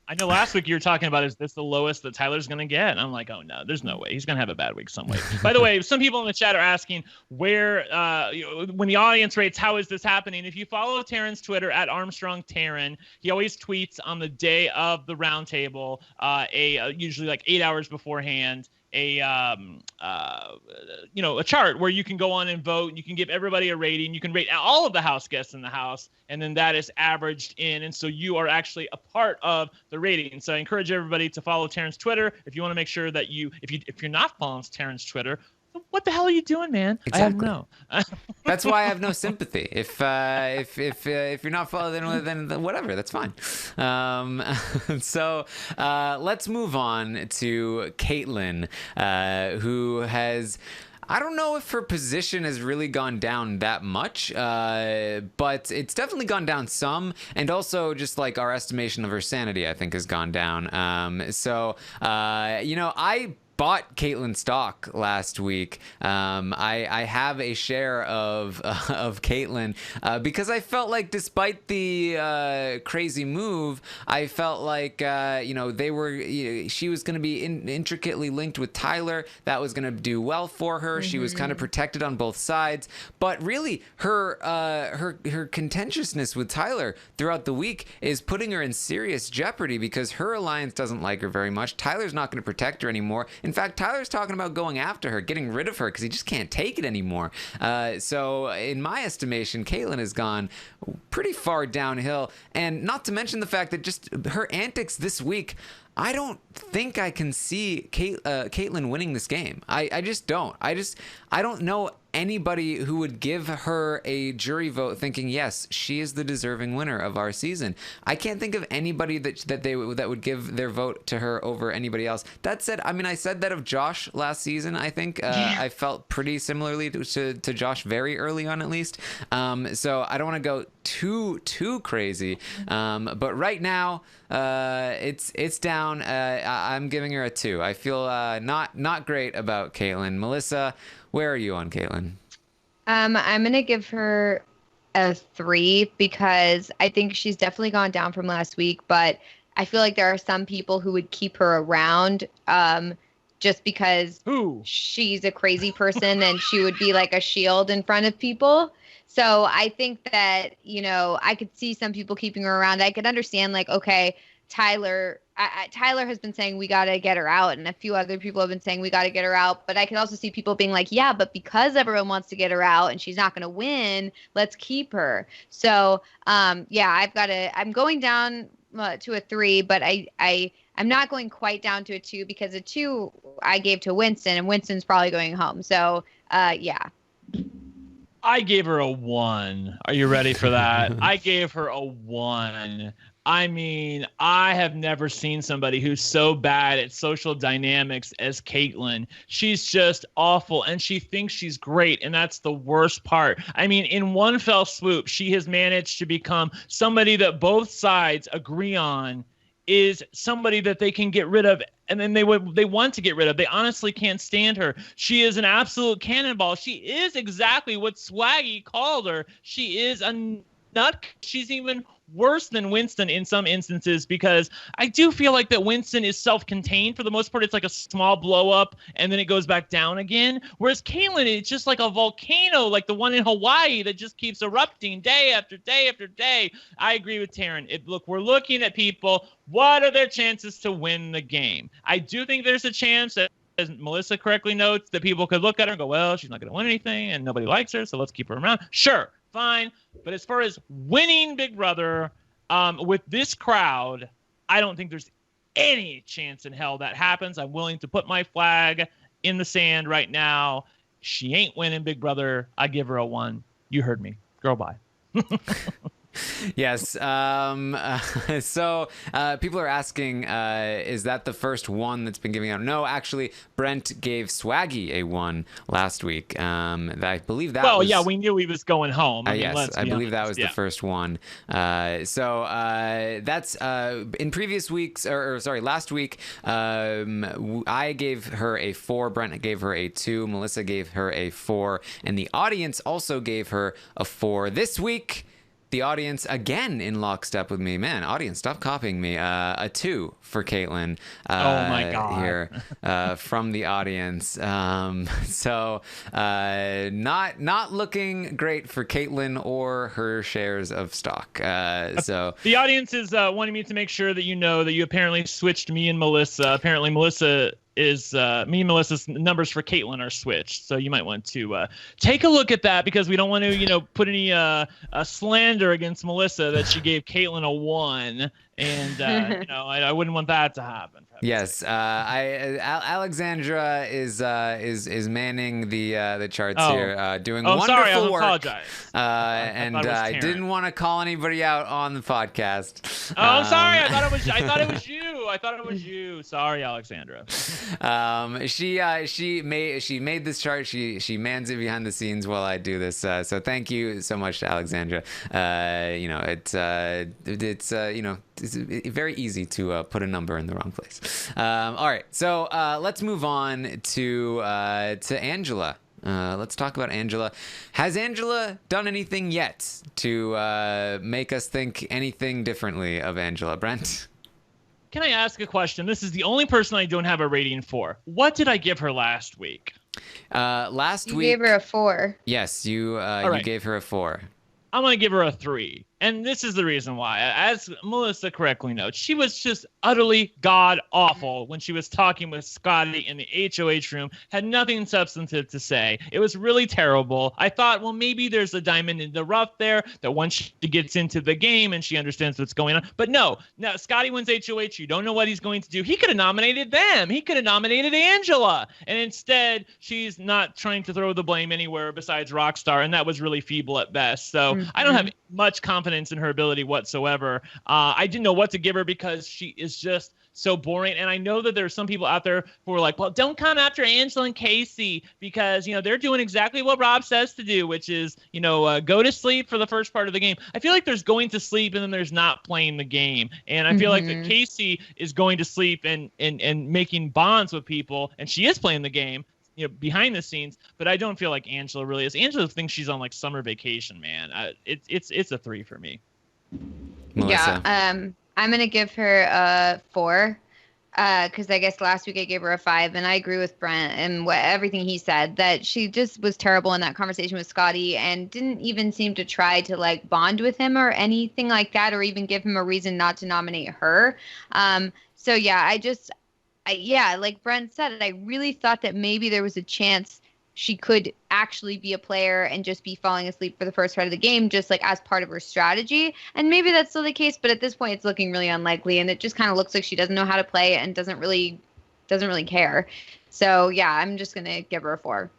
S3: I know last week you were talking about, is this the lowest that Tyler's going to get? And I'm like, oh no, there's no way. He's going to have a bad week some way. By the way, some people in the chat are asking where, when the audience rates, how is this happening? If you follow Taran's Twitter at Armstrong Taran, he always tweets on the day of the roundtable, usually like 8 hours beforehand, a chart where you can go on and vote. You can give everybody a rating. You can rate all of the house guests in the house, and then that is averaged in, and so you are actually a part of the rating. So I encourage everybody to follow Taran's Twitter if you want to make sure that if you're not following Taran's Twitter, what the hell are you doing, man?
S1: Exactly.
S3: I don't know.
S1: That's why I have no sympathy. If you're not following, then whatever, that's fine. So let's move on to Kaitlyn, who has, I don't know if her position has really gone down that much, but it's definitely gone down some, and also just like our estimation of her sanity, I think, has gone down. I bought Kaitlyn stock last week. I have a share of Kaitlyn because I felt like, despite the crazy move, I felt like she was going to be intricately linked with Tyler. That was going to do well for her. Mm-hmm. She was kind of protected on both sides, but really her contentiousness with Tyler throughout the week is putting her in serious jeopardy because her alliance doesn't like her very much. Tyler's not going to protect her anymore. In fact, Tyler's talking about going after her, getting rid of her, because he just can't take it anymore. So in my estimation, Kaitlyn has gone pretty far downhill. And not to mention the fact that just her antics this week, I don't think I can see Kaitlyn winning this game. I just don't. I don't know anybody who would give her a jury vote thinking, yes, she is the deserving winner of our season. I can't think of anybody that would give their vote to her over anybody else. That said, I mean, I said that of Josh last season, I think. I felt pretty similarly to Josh very early on, at least. So I don't want to go too crazy. But right now, it's down. I'm giving her a 2. I feel not great about Kaitlyn. Melissa, where are you on Kaitlyn?
S2: I'm gonna give her a 3 because I think she's definitely gone down from last week, but I feel like there are some people who would keep her around just because she's a crazy person and she would be like a shield in front of people. So I think that, I could see some people keeping her around. I could understand, like, okay, Tyler has been saying we got to get her out, and a few other people have been saying we got to get her out. But I can also see people being like, yeah, but because everyone wants to get her out and she's not going to win, let's keep her. So, I'm going down to a 3, but I'm not going quite down to a 2 because a 2 I gave to Winston, and Winston's probably going home. So, yeah.
S3: I gave her a 1. Are you ready for that? I gave her a 1. I mean, I have never seen somebody who's so bad at social dynamics as Kaitlyn. She's just awful, and she thinks she's great, and that's the worst part. I mean, in one fell swoop, she has managed to become somebody that both sides agree on is somebody that they can get rid of, and then they want to get rid of. They honestly can't stand her. She is an absolute cannonball. She is exactly what Swaggy called her. She is a nut. She's even worse than Winston in some instances, because I do feel like that Winston is self-contained for the most part. It's like a small blow up and then it goes back down again. Whereas Kaitlyn, it's just like a volcano, like the one in Hawaii that just keeps erupting day after day after day. I agree with Taran. Look, we're looking at people. What are their chances to win the game? I do think there's a chance that, as Melissa correctly notes, that people could look at her and go, well, she's not going to win anything and nobody likes her, so let's keep her around. Sure, fine. But as far as winning Big Brother with this crowd, I don't think there's any chance in hell that happens. I'm willing to put my flag in the sand right now. She ain't winning Big Brother. I give her a 1. You heard me. Girl, bye.
S1: Yes. So people are asking, is that the first 1 that's been giving out? No, actually, Brent gave Swaggy a 1 last week. I believe that was...
S3: yeah, we knew he was going home.
S1: Yes, I believe that was the first one. So that's in previous weeks, or sorry, last week, I gave her a 4. Brent gave her a 2. Melissa gave her a 4. And the audience also gave her a 4. This week, the audience, again in lockstep with me. Man, audience, stop copying me. A 2 for Kaitlyn.
S3: Oh my God.
S1: Here from the audience. So not looking great for Kaitlyn or her shares of stock. So
S3: the audience is wanting me to make sure that you know that you apparently switched me and Melissa. Apparently Melissa is me and Melissa's numbers for Kaitlyn are switched, so you might want to take a look at that, because we don't want to, put any slander against Melissa that she gave Kaitlyn a 1, and I wouldn't want that to happen.
S1: Yes, Alexandra is manning the charts here, doing wonderful
S3: sorry, I
S1: work.
S3: apologize.
S1: And I didn't want to call anybody out on the podcast.
S3: Oh, I'm sorry. I thought it was you. I thought it was you. Sorry, Alexandra.
S1: She made this chart. She mans it behind the scenes while I do this. So thank you so much to Alexandra. It's very easy to put a number in the wrong place. All right, so let's move on to Angela. Let's talk about Angela. Has Angela done anything yet to make us think anything differently of Angela? Brent?
S3: Can I ask a question? This is the only person I don't have a rating for. What did I give her last week?
S2: You gave her a 4.
S1: Yes, you gave her a 4.
S3: I'm going to give her a 3. And this is the reason why. As Melissa correctly notes, she was just utterly god-awful when she was talking with Scottie in the HOH room, had nothing substantive to say. It was really terrible. I thought, well, maybe there's a diamond in the rough there, that once she gets into the game and she understands what's going on. But no, now Scottie wins HOH. You don't know what he's going to do. He could have nominated them. He could have nominated Angela. And instead, she's not trying to throw the blame anywhere besides Rockstar, and that was really feeble at best. So I don't have much confidence in her ability whatsoever. I didn't know what to give her because she is just so boring. And I know that there are some people out there who are like, well, don't come after Angela and Kaycee, because, they're doing exactly what Rob says to do, which is, go to sleep for the first part of the game. I feel like there's going to sleep and then there's not playing the game. And I feel like that Kaycee is going to sleep and making bonds with people, and she is playing the game, behind the scenes, but I don't feel like Angela really is. Angela thinks she's on like summer vacation, man. It's a 3 for me.
S1: Melissa.
S2: Yeah, I'm gonna give her a 4, because I guess last week I gave her a 5, and I agree with Brent and everything he said, that she just was terrible in that conversation with Scottie and didn't even seem to try to like bond with him or anything like that, or even give him a reason not to nominate her. So yeah, like Brent said, I really thought that maybe there was a chance she could actually be a player and just be falling asleep for the first part of the game, just like as part of her strategy. And maybe that's still the case, but at this point it's looking really unlikely, and it just kind of looks like she doesn't know how to play and doesn't really care. So yeah, I'm just going to give her a 4.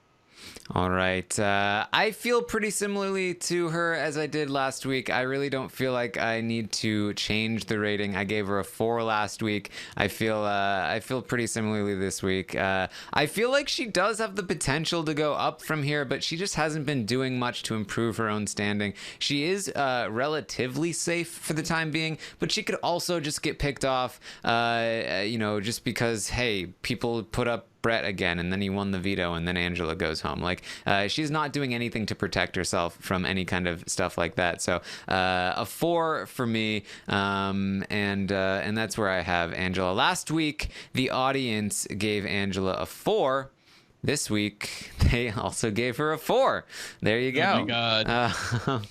S1: All right. I feel pretty similarly to her as I did last week. I really don't feel like I need to change the rating. I gave her a 4 last week. I feel pretty similarly this week. I feel like she does have the potential to go up from here, but she just hasn't been doing much to improve her own standing. She is relatively safe for the time being, but she could also just get picked off, just because, hey, people put up Brett again, and then he won the veto, and then Angela goes home. Like, she's not doing anything to protect herself from any kind of stuff like that. So a 4 for me, and that's where I have Angela. Last week, the audience gave Angela a 4. This week, they also gave her a 4. There you go.
S3: Oh my God.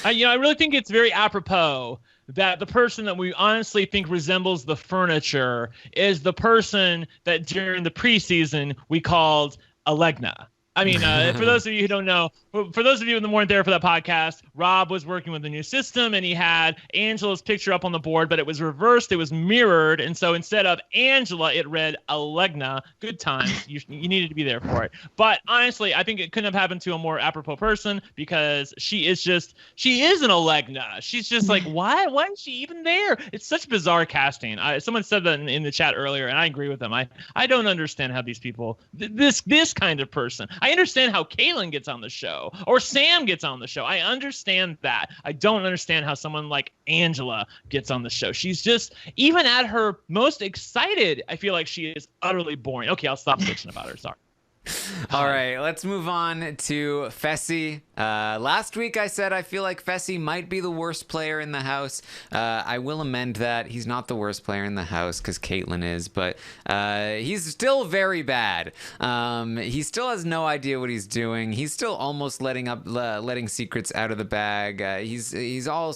S3: I really think it's very apropos that the person that we honestly think resembles the furniture is the person that during the preseason we called Alegna. I mean, for those of you who don't know, for those of you that weren't there for that podcast, Rob was working with the new system, and he had Angela's picture up on the board, but it was reversed. It was mirrored. And so instead of Angela, it read Alegna. Good times. You needed to be there for it. But honestly, I think it couldn't have happened to a more apropos person, because she is an Alegna. She's just like, why is she even there? It's such bizarre casting. Someone said that in the chat earlier, and I agree with them. I don't understand how these people, this kind of person. I understand how Kaitlyn gets on the show or Sam gets on the show. I understand that. I don't understand how someone like Angela gets on the show. She's just, even at her most excited, I feel like she is utterly boring. Okay, I'll stop bitching about her. Sorry.
S1: All right, let's move on to Fessy. Last week I said I feel like Fessy might be the worst player in the house. I will amend that. He's not the worst player in the house because Kaitlyn is, but he's still very bad. He still has no idea what he's doing. He's still almost letting secrets out of the bag. He's all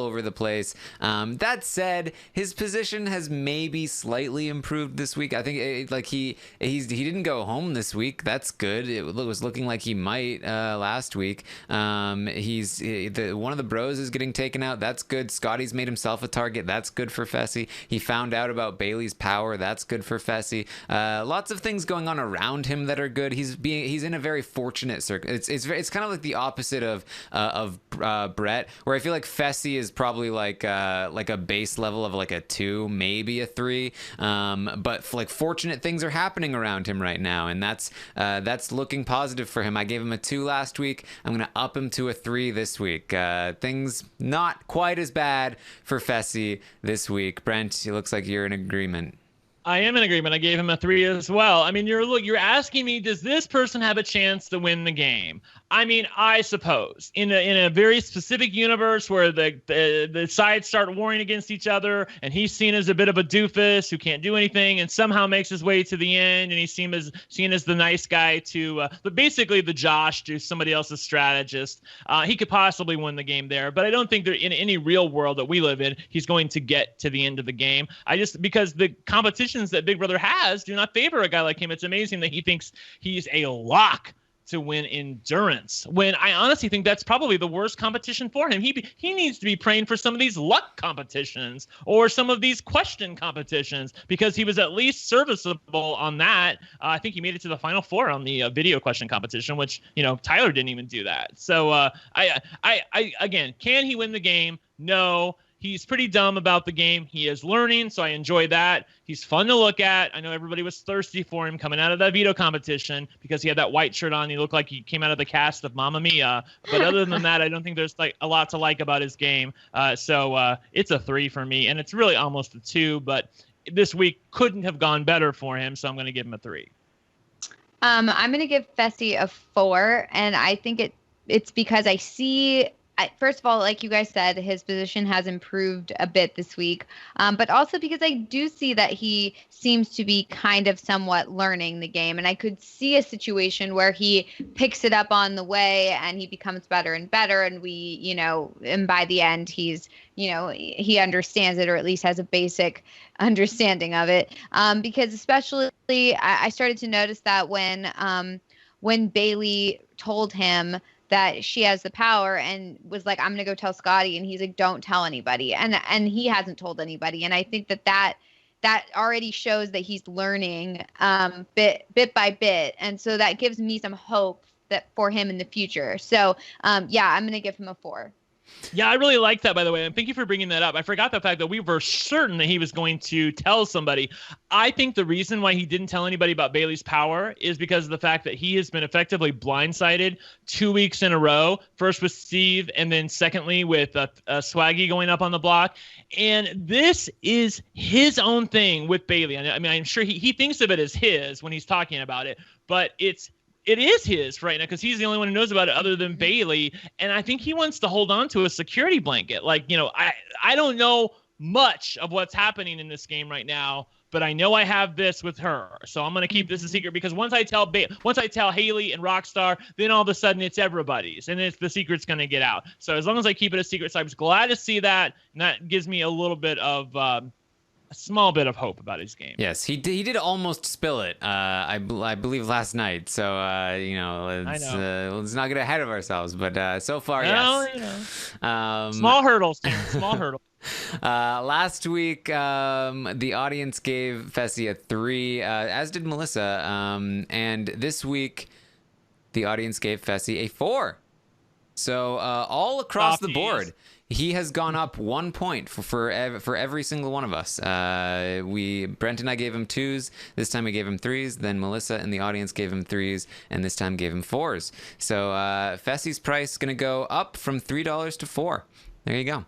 S1: over the place. That said, his position has maybe slightly improved this week. I think he didn't go home this week. That's good. It was looking like he might last week. One of the bros is getting taken out. That's good. Scottie's made himself a target. That's good for Fessy. He found out about Bayleigh's power. That's good for Fessy. Lots of things going on around him that are good. He's in a very fortunate circle. It's kind of like the opposite of Brett, where I feel like Fessy is probably like a base level of like a 2, maybe a 3. But like fortunate things are happening around him right now, and that's looking positive for him. I gave him a 2 last week. I'm going to up him to a 3 this week. Things not quite as bad for Fessy this week. Brent, it looks like you're in agreement.
S3: I am in agreement. I gave him a 3 as well. I mean, you're asking me, does this person have a chance to win the game? I mean, I suppose in a very specific universe where the sides start warring against each other, and he's seen as a bit of a doofus who can't do anything, and somehow makes his way to the end, and he's seen as the nice guy but basically the Josh to somebody else's strategist. He could possibly win the game there, but I don't think in any real world that we live in, he's going to get to the end of the game. Because the competitions that Big Brother has do not favor a guy like him. It's amazing that he thinks he's a lock to win endurance, when I honestly think that's probably the worst competition for him. He needs to be praying for some of these luck competitions or some of these question competitions, because he was at least serviceable on that. I think he made it to the final 4 on the video question competition, which, Tyler didn't even do that. So again, can he win the game? No. He's pretty dumb about the game. He is learning, so I enjoy that. He's fun to look at. I know everybody was thirsty for him coming out of that veto competition because he had that white shirt on. He looked like he came out of the cast of Mamma Mia. But other than that, I don't think there's like a lot to like about his game. So it's a 3 for me, and it's really almost a 2. But this week couldn't have gone better for him, so I'm going to give him a 3.
S2: I'm going to give Fessy a 4, and I think it's because I see. First of all, like you guys said, his position has improved a bit this week, but also because I do see that he seems to be kind of somewhat learning the game, and I could see a situation where he picks it up on the way and he becomes better and better, and and by the end he's, he understands it, or at least has a basic understanding of it, because especially I started to notice that when Bayleigh told him that she has the power and was like, I'm going to go tell Scottie. And he's like, don't tell anybody. And he hasn't told anybody. And I think that that already shows that he's learning bit by bit. And so that gives me some hope that for him in the future. So, yeah, I'm going to give him a 4.
S3: Yeah, I really like that, by the way. And thank you for bringing that up. I forgot the fact that we were certain that he was going to tell somebody. I think the reason why he didn't tell anybody about Bayleigh's power is because of the fact that he has been effectively blindsided 2 weeks in a row. First with Steve, and then secondly with Swaggy going up on the block. And this is his own thing with Bayleigh. I mean, I'm sure he thinks of it as his when he's talking about it, but it is his right now because he's the only one who knows about it other than Bayleigh. And I think he wants to hold on to a security blanket. Like, I don't know much of what's happening in this game right now, but I know I have this with her. So I'm going to keep this a secret because once I tell Haleigh and Rockstar, then all of a sudden it's everybody's and the secret's going to get out. So as long as I keep it a secret, so I was glad to see that. And that gives me a little bit of, a small bit of hope about his game.
S1: Yes, he did almost spill it. I believe last night. So let's not get ahead of ourselves. But so far, yes.
S3: Small hurdles, Tim. Small hurdles.
S1: Last week, the audience gave Fessy a 3, as did Melissa. And this week, the audience gave Fessy a 4. So all across the board. He has gone up 1 point for every single one of us. Brent and I gave him 2s. This time we gave him 3s. Then Melissa and the audience gave him 3s, and this time gave him 4s. So Fessy's price is going to go up from $3 to $4. There you go.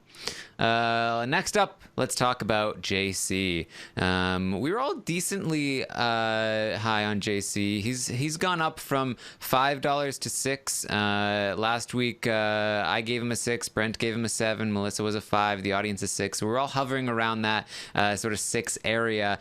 S1: Next up, let's talk about JC. We were all decently high on JC. He's gone up from $5 to $6. Last week, I gave him a 6. Brent gave him a 7. Melissa was a 5. The audience a 6. So we're all hovering around that sort of 6 area.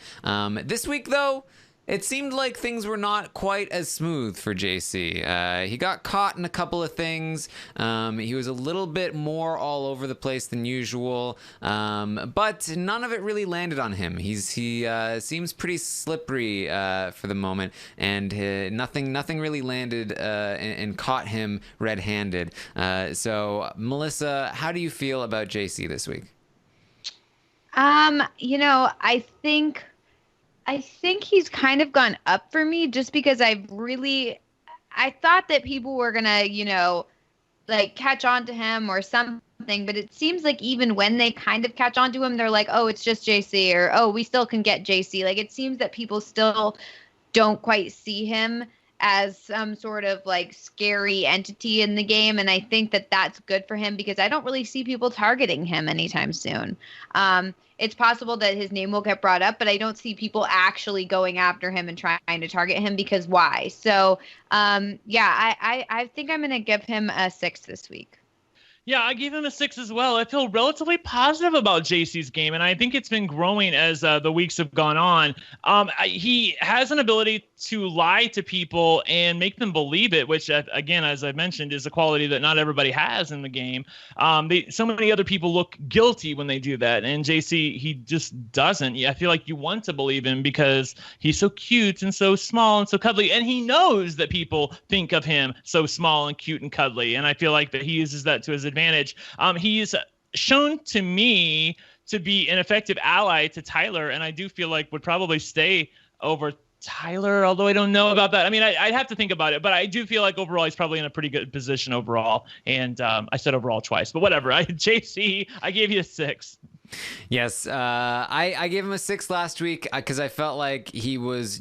S1: This week, though, it seemed like things were not quite as smooth for JC. He got caught in a couple of things. He was a little bit more all over the place than usual, but none of it really landed on him. He seems pretty slippery for the moment, and nothing really landed and caught him red-handed. So, Melissa, how do you feel about JC this week?
S2: I think he's kind of gone up for me just because I thought that people were going to, like catch on to him or something, but it seems like even when they kind of catch on to him, they're like, oh, it's just JC, or, oh, we still can get JC. Like, it seems that people still don't quite see him as some sort of like scary entity in the game. And I think that that's good for him because I don't really see people targeting him anytime soon. It's possible that his name will get brought up, but I don't see people actually going after him and trying to target him because why? So, I think I'm going to give him a 6 this week.
S3: Yeah, I gave him a 6 as well. I feel relatively positive about JC's game, and I think it's been growing as the weeks have gone on. He has an ability to lie to people and make them believe it, which, again, as I mentioned, is a quality that not everybody has in the game. So many other people look guilty when they do that, and JC, he just doesn't. I feel like you want to believe him because he's so cute and so small and so cuddly, and he knows that people think of him so small and cute and cuddly, and I feel like that he uses that to his advantage. He's shown to me to be an effective ally to Tyler, and I do feel like would probably stay over Tyler, although I don't know about that. I mean, I'd have to think about it, but I do feel like overall he's probably in a pretty good position overall. And I said overall twice, but whatever. JC, I gave you a 6.
S1: Yes, I gave him a 6 last week because I felt like what he was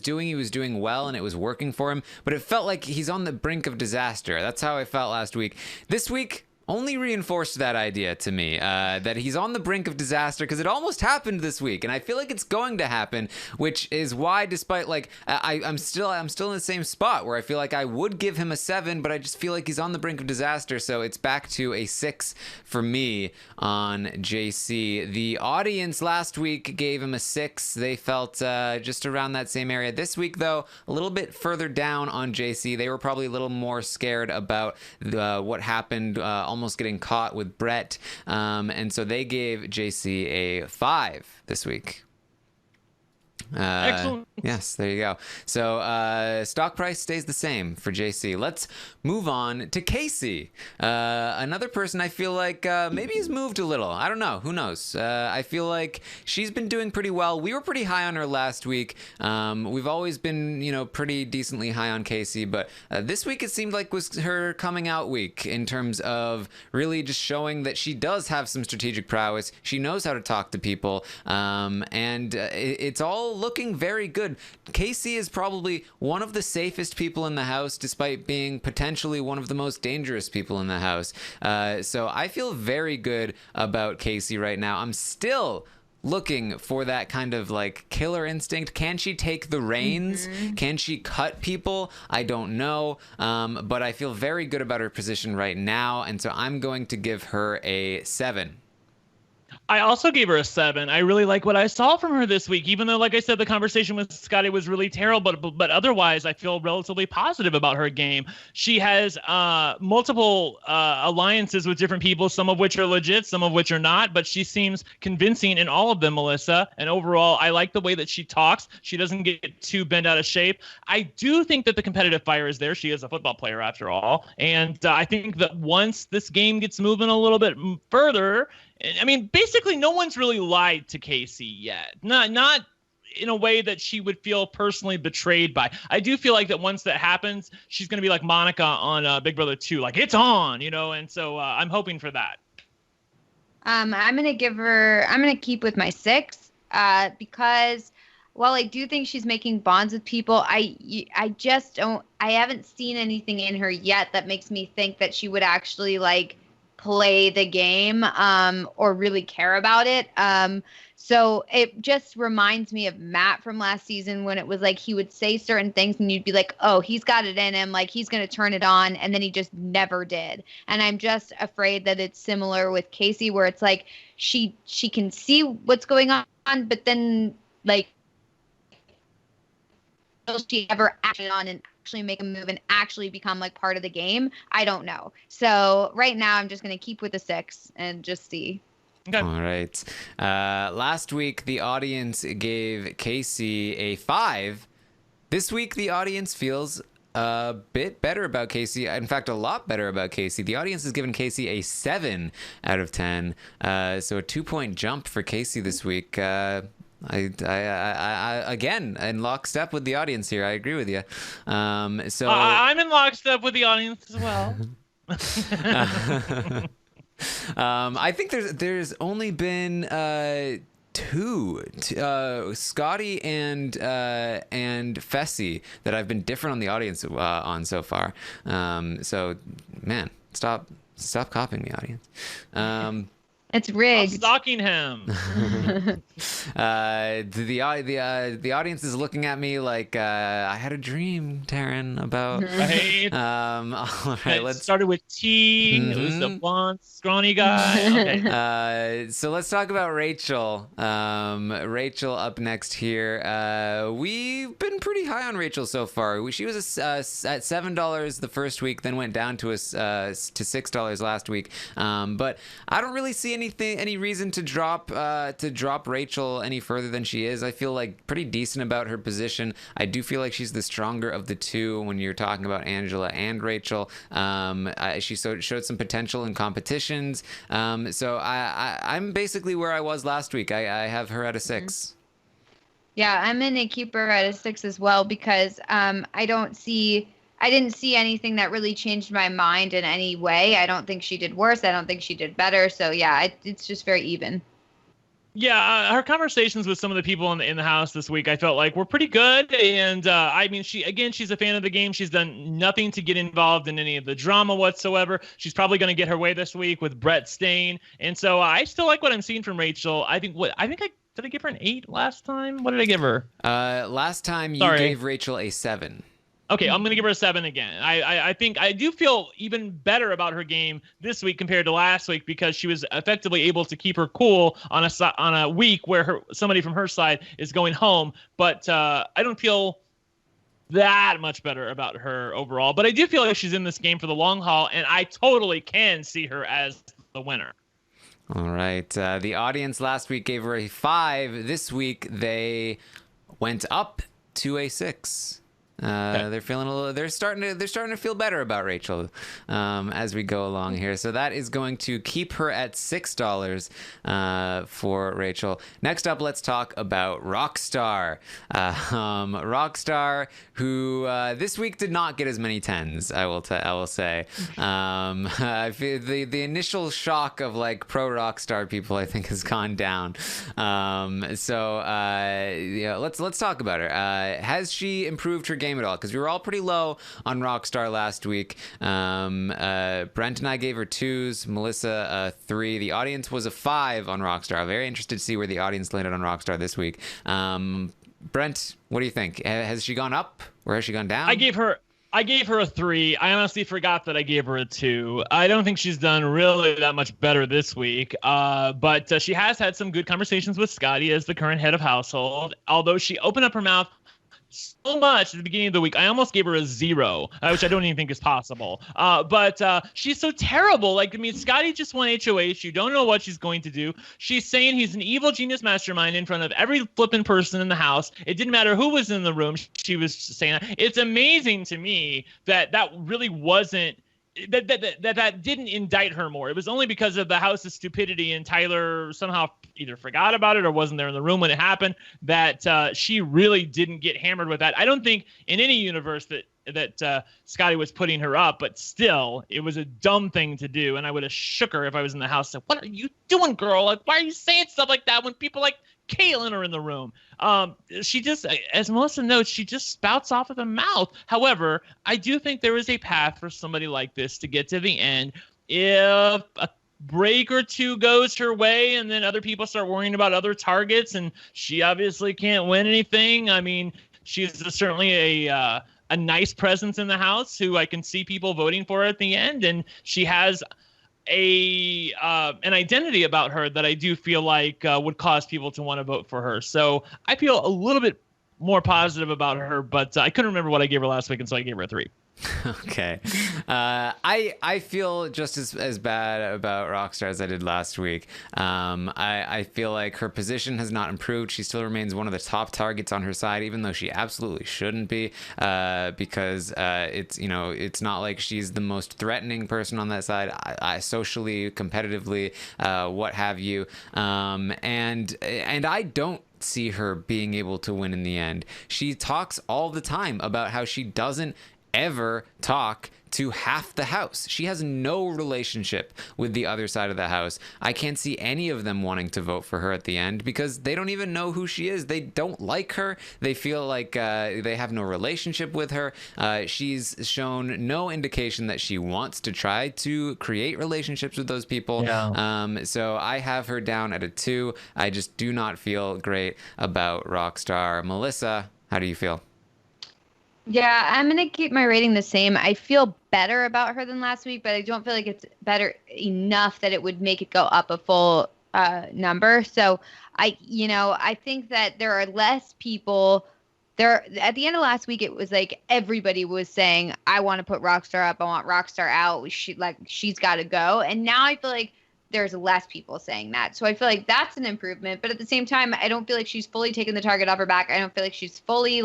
S1: doing well, and it was working for him. But it felt like he's on the brink of disaster. That's how I felt last week. This week only reinforced that idea to me, that he's on the brink of disaster because it almost happened this week, and I feel like it's going to happen, which is why, despite like I'm still in the same spot where I feel like I would give him a 7, but I just feel like he's on the brink of disaster, so it's back to a 6 for me on JC. The audience last week gave him a 6. They felt just around that same area. This week, though, a little bit further down on JC. They were probably a little more scared about what happened, almost getting caught with Brett, and so they gave JC a 5 this week.
S3: Excellent.
S1: Yes, there you go. So stock price stays the same for JC. Let's move on to Kaycee. Another person I feel like maybe has moved a little. I don't know. Who knows? I feel like she's been doing pretty well. We were pretty high on her last week. We've always been, pretty decently high on Kaycee, but this week it seemed like was her coming out week in terms of really just showing that she does have some strategic prowess. She knows how to talk to people, and it's all looking very good. Kaycee is probably one of the safest people in the house, despite being potentially one of the most dangerous people in the house. So I feel very good about Kaycee right now. I'm still looking for that kind of like killer instinct. Can she take the reins? Can she cut people? I don't know. But I feel very good about her position right now. And so I'm going to give her a 7.
S3: I also gave her a 7. I really like what I saw from her this week, even though, like I said, the conversation with Scottie was really terrible. But otherwise, I feel relatively positive about her game. She has multiple alliances with different people, some of which are legit, some of which are not. But she seems convincing in all of them, Melissa. And overall, I like the way that she talks. She doesn't get too bent out of shape. I do think that the competitive fire is there. She is a football player after all. And I think that once this game gets moving a little bit further, I mean, basically, no one's really lied to Kaycee yet. Not in a way that she would feel personally betrayed by. I do feel like that once that happens, she's going to be like Monica on Big Brother 2, like it's on, and so I'm hoping for that.
S2: I'm going to keep with my 6 because while I do think she's making bonds with people, I haven't seen anything in her yet that makes me think that she would actually like play the game or really care about it. So it just reminds me of Matt from last season when it was like he would say certain things and you'd be like, oh, he's got it in him, like he's going to turn it on, and then he just never did. And I'm just afraid that it's similar with Kaycee, where it's like she can see what's going on, but then like will she ever act on and actually make a move and actually become like part of the game? I don't know. So right now I'm just going to keep with the 6 and just see.
S3: Okay.
S1: All right. Last week, the audience gave Kaycee a 5. This week, the audience feels a bit better about Kaycee. In fact, a lot better about Kaycee. The audience has given Kaycee a 7 out of 10. So a 2-point jump for Kaycee this week. I again in lockstep with the audience here. I agree with you. So
S3: I'm in lockstep with the audience as well.
S1: I think there's only been 2, Scottie and Fessy, that I've been different on the audience on so far. So man, stop copying the audience.
S2: It's rigged.
S3: I'm stalking him.
S1: The audience is looking at me like I had a dream, Taran, about.
S3: Right.
S1: All right.
S3: It started with T. It was the blonde, scrawny guy. Okay.
S1: So let's talk about Rachel. Rachel up next here. We've been pretty high on Rachel so far. She was at $7 the first week, then went down to $6 last week. But I don't really see any reason to drop Rachel any further than she is. I feel like pretty decent about her position. I do feel like she's the stronger of the two when you're talking about Angela and Rachel. She showed some potential in competitions. So I'm basically where I was last week. I have her at a 6.
S2: Yeah, I'm going to keep her at a 6 as well because I didn't see anything that really changed my mind in any way. I don't think she did worse. I don't think she did better. So yeah, it's just very even.
S3: Yeah, her conversations with some of the people in the house this week, I felt like were pretty good. And I mean, she's a fan of the game. She's done nothing to get involved in any of the drama whatsoever. She's probably going to get her way this week with Brett staying. And so I still like what I'm seeing from Rachel. Did I give her an 8 last time? What did I give her?
S1: Last time you gave Rachel a 7.
S3: Okay, I'm going to give her a 7 again. I think I do feel even better about her game this week compared to last week because she was effectively able to keep her cool on a week where somebody from her side is going home. But I don't feel that much better about her overall. But I do feel like she's in this game for the long haul, and I totally can see her as the winner.
S1: All right. The audience last week gave her a 5. This week they went up to a 6. They're feeling a little. They're starting to feel better about Rachel as we go along here. So that is going to keep her at $6 for Rachel. Next up, let's talk about Rockstar. Rockstar, who this week did not get as many 10s. I will say. I feel the initial shock of like pro Rockstar people, I think, has gone down. So let's talk about her. Has she improved her game at all? Because we were all pretty low on Rockstar last week. Brent and I gave her 2s, Melissa a 3. The audience was a 5 on Rockstar. I'm very interested to see where the audience landed on Rockstar this week. Brent, what do you think? Has she gone up or has she gone down?
S3: I gave her a 3. I honestly forgot that I gave her a 2. I don't think she's done really that much better this week. But she has had some good conversations with Scottie as the current head of household. Although she opened up her mouth so much at the beginning of the week, I almost gave her a 0, which I don't even think is possible. But she's so terrible. Like, I mean, Scottie just won HOH. You don't know what she's going to do. She's saying he's an evil genius mastermind in front of every flipping person in the house. It didn't matter who was in the room. She was saying that. It's amazing to me that really wasn't that didn't indict her more. It was only because of the house's stupidity and Tyler somehow either forgot about it or wasn't there in the room when it happened that she really didn't get hammered with that. I don't think in any universe that Scottie was putting her up, but still, it was a dumb thing to do, and I would have shook her if I was in the house. Said, "What are you doing, girl? Like, why are you saying stuff like that when people like Kaitlyn are in the room?" She just, as Melissa notes, she just spouts off of the mouth. However, I do think there is a path for somebody like this to get to the end. If a break or two goes her way and then other people start worrying about other targets and she obviously can't win anything. I mean, she's certainly a nice presence in the house who I can see people voting for at the end. And she has an identity about her that I do feel like would cause people to want to vote for her. So I feel a little bit more positive about her, but I couldn't remember what I gave her last week, and so I gave her a 3.
S1: Okay. I feel just as bad about Rockstar as I did last week. I feel like her position has not improved. She still remains one of the top targets on her side, even though she absolutely shouldn't be, because it's not like she's the most threatening person on that side. I socially, competitively, what have you. And I don't see her being able to win in the end. She talks all the time about how she doesn't ever talk to half the house. She has no relationship with the other side of the house. I can't see any of them wanting to vote for her at the end because they don't even know who she is. They don't like her. They feel like they have no relationship with her. She's shown no indication that she wants to try to create relationships with those people. Yeah. So I have her down at a 2. I just do not feel great about Rockstar. Melissa, how do you feel?
S2: Yeah, I'm going to keep my rating the same. I feel better about her than last week, but I don't feel like it's better enough that it would make it go up a full number. So I think that there are less people there. At the end of last week, it was like everybody was saying, I want to put Rockstar up. I want Rockstar out. She's got to go. And now I feel like there's less people saying that. So I feel like that's an improvement. But at the same time, I don't feel like she's fully taken the target off her back. I don't feel like she's fully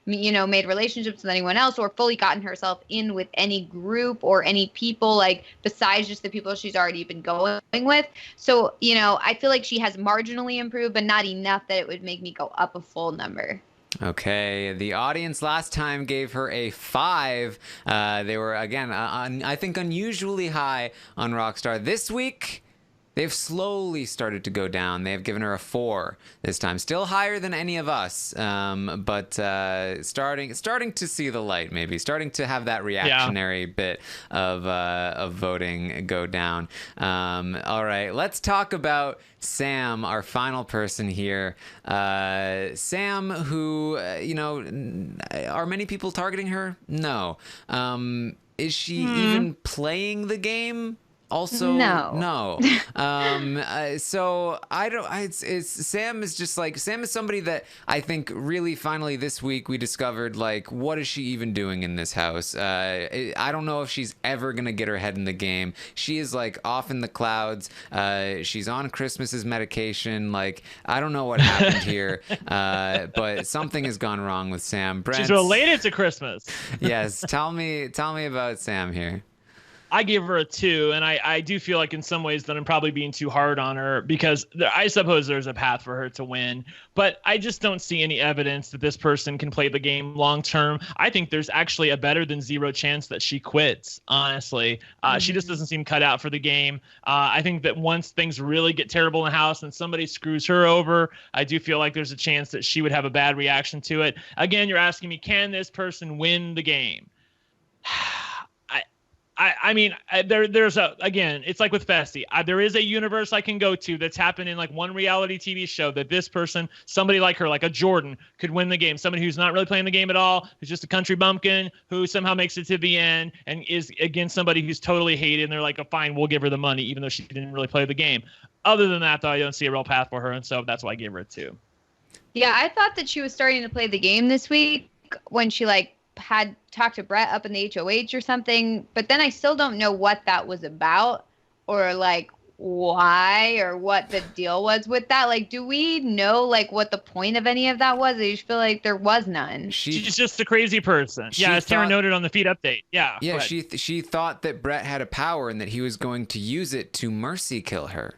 S2: made relationships with anyone else or fully gotten herself in with any group or any people besides just the people she's already been going with. So, I feel like she has marginally improved, but not enough that it would make me go up a full number.
S1: Okay, the audience last time gave her a 5. They were, again, I think unusually high on Rockstar. This week, they've slowly started to go down. They have given her a 4 this time. Still higher than any of us, but starting to see the light, maybe. Starting to have that reactionary bit of voting go down. All right, let's talk about Sam, our final person here. Sam, who, are many people targeting her? No. Is she even playing the game Also,
S2: No.
S1: So I don't. Sam is just like Sam is somebody that I think really finally this week we discovered like what is she even doing in this house? I don't know if she's ever gonna get her head in the game. She is like off in the clouds. She's on Christmas's medication. Like I don't know what happened here, but something has gone wrong with Sam. Brent,
S3: she's related to Christmas.
S1: Yes, tell me about Sam here.
S3: I give her a 2, and I do feel like in some ways that I'm probably being too hard on her because I suppose there's a path for her to win, but I just don't see any evidence that this person can play the game long term. I think there's actually a better than 0 chance that she quits, honestly. She just doesn't seem cut out for the game. I think that once things really get terrible in the house and somebody screws her over, I do feel like there's a chance that she would have a bad reaction to it. Again, you're asking me, can this person win the game? I mean, there's again, it's like with Festi. There is a universe I can go to that's happened in like one reality TV show that this person, somebody like her, like a Jordan, could win the game. Somebody who's not really playing the game at all, who's just a country bumpkin, who somehow makes it to the end and is against somebody who's totally hated. And they're like, oh, fine, we'll give her the money, even though she didn't really play the game. Other than that, though, I don't see a real path for her. And so that's why I gave her a 2.
S2: Yeah, I thought that she was starting to play the game this week when she had talked to Brett up in the HOH or something, but then I still don't know what that was about or why or what the deal was with that. Do we know what the point of any of that was? I just feel like there was none.
S3: She's just a crazy person. Yeah, as Taran noted on the feed update. Yeah.
S1: Yeah, she thought that Brett had a power and that he was going to use it to mercy kill her.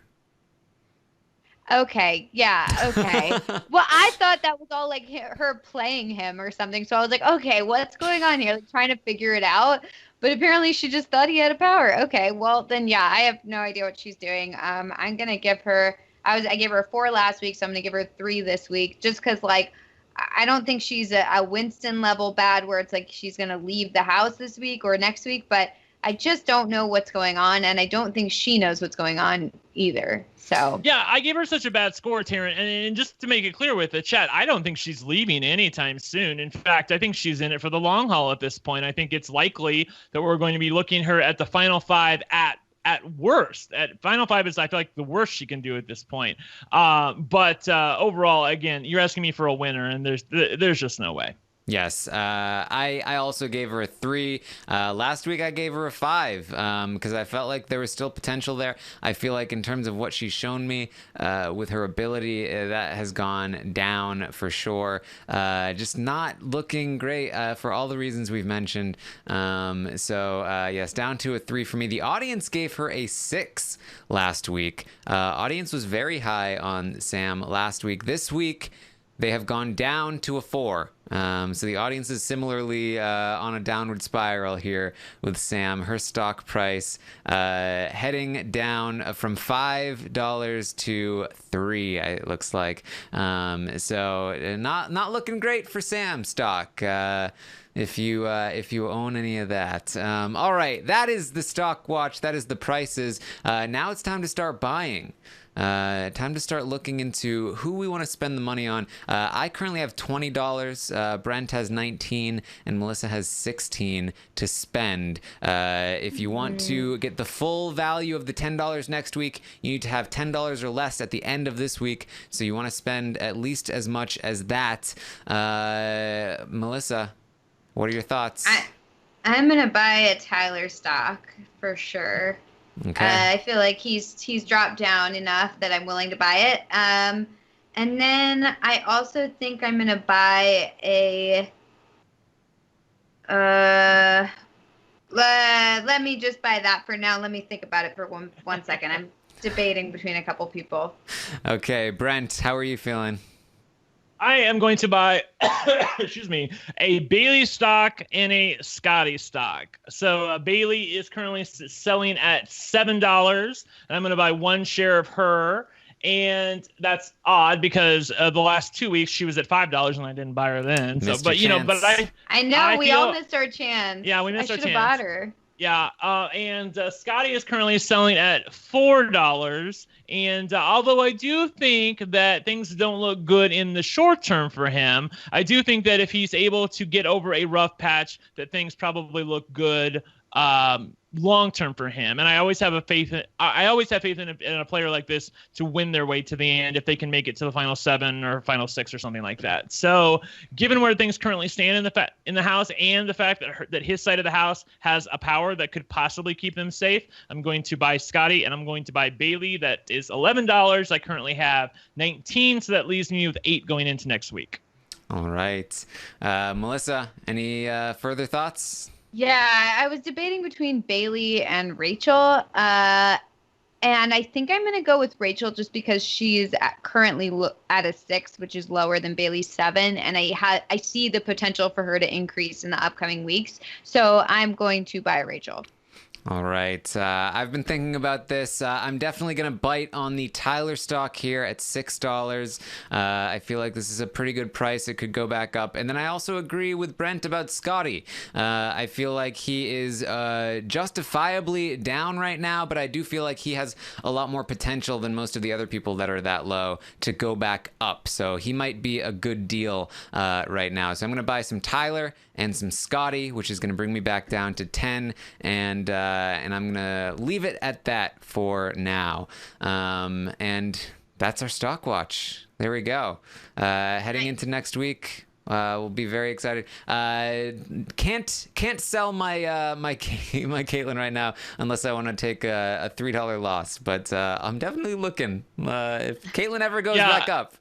S2: Okay, yeah, okay. Well, I thought that was all her playing him or something. So I was like, okay, what's going on here? Trying to figure it out. But apparently she just thought he had a power. Okay, well then, yeah, I have no idea what she's doing. I'm gonna give her. I gave her a 4 last week, so I'm gonna give her a 3 this week, just because I don't think she's a Winston level bad where it's she's gonna leave the house this week or next week, but I just don't know what's going on, and I don't think she knows what's going on either. So
S3: yeah, I gave her such a bad score, Taran, and just to make it clear with the chat, I don't think she's leaving anytime soon. In fact, I think she's in it for the long haul at this point. I think it's likely that we're going to be looking her at the final 5 at worst. At final 5 is, I feel like, the worst she can do at this point. But overall, again, you're asking me for a winner, and there's just no way.
S1: Yes, I also gave her a 3. Last week I gave her a 5 because I felt like there was still potential there. I feel like in terms of what she's shown me with her ability, that has gone down for sure. Just not looking great for all the reasons we've mentioned. So yes, down to a 3 for me. The audience gave her a 6 last week. Audience was very high on Sam last week. This week, they have gone down to a 4. So the audience is similarly on a downward spiral here with Sam. Her stock price heading down from $5 to $3. It looks like. So not looking great for Sam stock. If you own any of that. All right, that is the stock watch. That is the prices. Now it's time to start buying. Time to start looking into who we want to spend the money on. I currently have $20. Brent has 19 and Melissa has 16 to spend. If you want to get the full value of the $10 next week, you need to have $10 or less at the end of this week. So you want to spend at least as much as that. Melissa, what are your thoughts?
S2: I'm gonna buy a Tyler stock for sure.
S1: Okay.
S2: I feel like he's dropped down enough that I'm willing to buy it. And then I also think I'm gonna buy a. Let me just buy that for now. Let me think about it for one second. I'm debating between a couple people.
S1: Okay, Brent, how are you feeling?
S3: I am going to buy, excuse me, a Bayleigh stock and a Scottie stock. So Bayleigh is currently selling at $7, and I'm going to buy 1 share of her. And that's odd because the last 2 weeks she was at $5 and I didn't buy her then. So, but you know, but
S2: I know we all missed our chance.
S3: Yeah, we missed our chance.
S2: I should have bought her.
S3: Yeah, and Scottie is currently selling at $4. And although I do think that things don't look good in the short term for him, I do think that if he's able to get over a rough patch, that things probably look good long term for him. And I always have faith in a player like this to win their way to the end if they can make it to the final 7 or final 6 or something like that. So given where things currently stand in the house and the fact that his side of the house has a power that could possibly keep them safe, I'm going to buy Scottie and I'm going to buy Bayleigh. That is $11. I currently have 19, so that leaves me with 8 going into next week.
S1: All right. Melissa, any further thoughts?
S2: Yeah, I was debating between Bayleigh and Rachel. And I think I'm going to go with Rachel just because she's currently at a 6, which is lower than Bayleigh's 7. And I see the potential for her to increase in the upcoming weeks. So I'm going to buy Rachel.
S1: All right. I've been thinking about this. I'm definitely going to bite on the Tyler stock here at $6. I feel like this is a pretty good price. It could go back up. And then I also agree with Brent about Scottie. I feel like he is justifiably down right now, but I do feel like he has a lot more potential than most of the other people that are that low to go back up. So he might be a good deal right now. So I'm going to buy some Tyler and some Scottie, which is going to bring me back down to 10, and I'm going to leave it at that for now. And that's our stock watch. There we go. Heading into next week, we'll be very excited. Can't sell my my Kaitlyn right now unless I want to take a $3 loss, but I'm definitely looking. If Kaitlyn ever goes back up.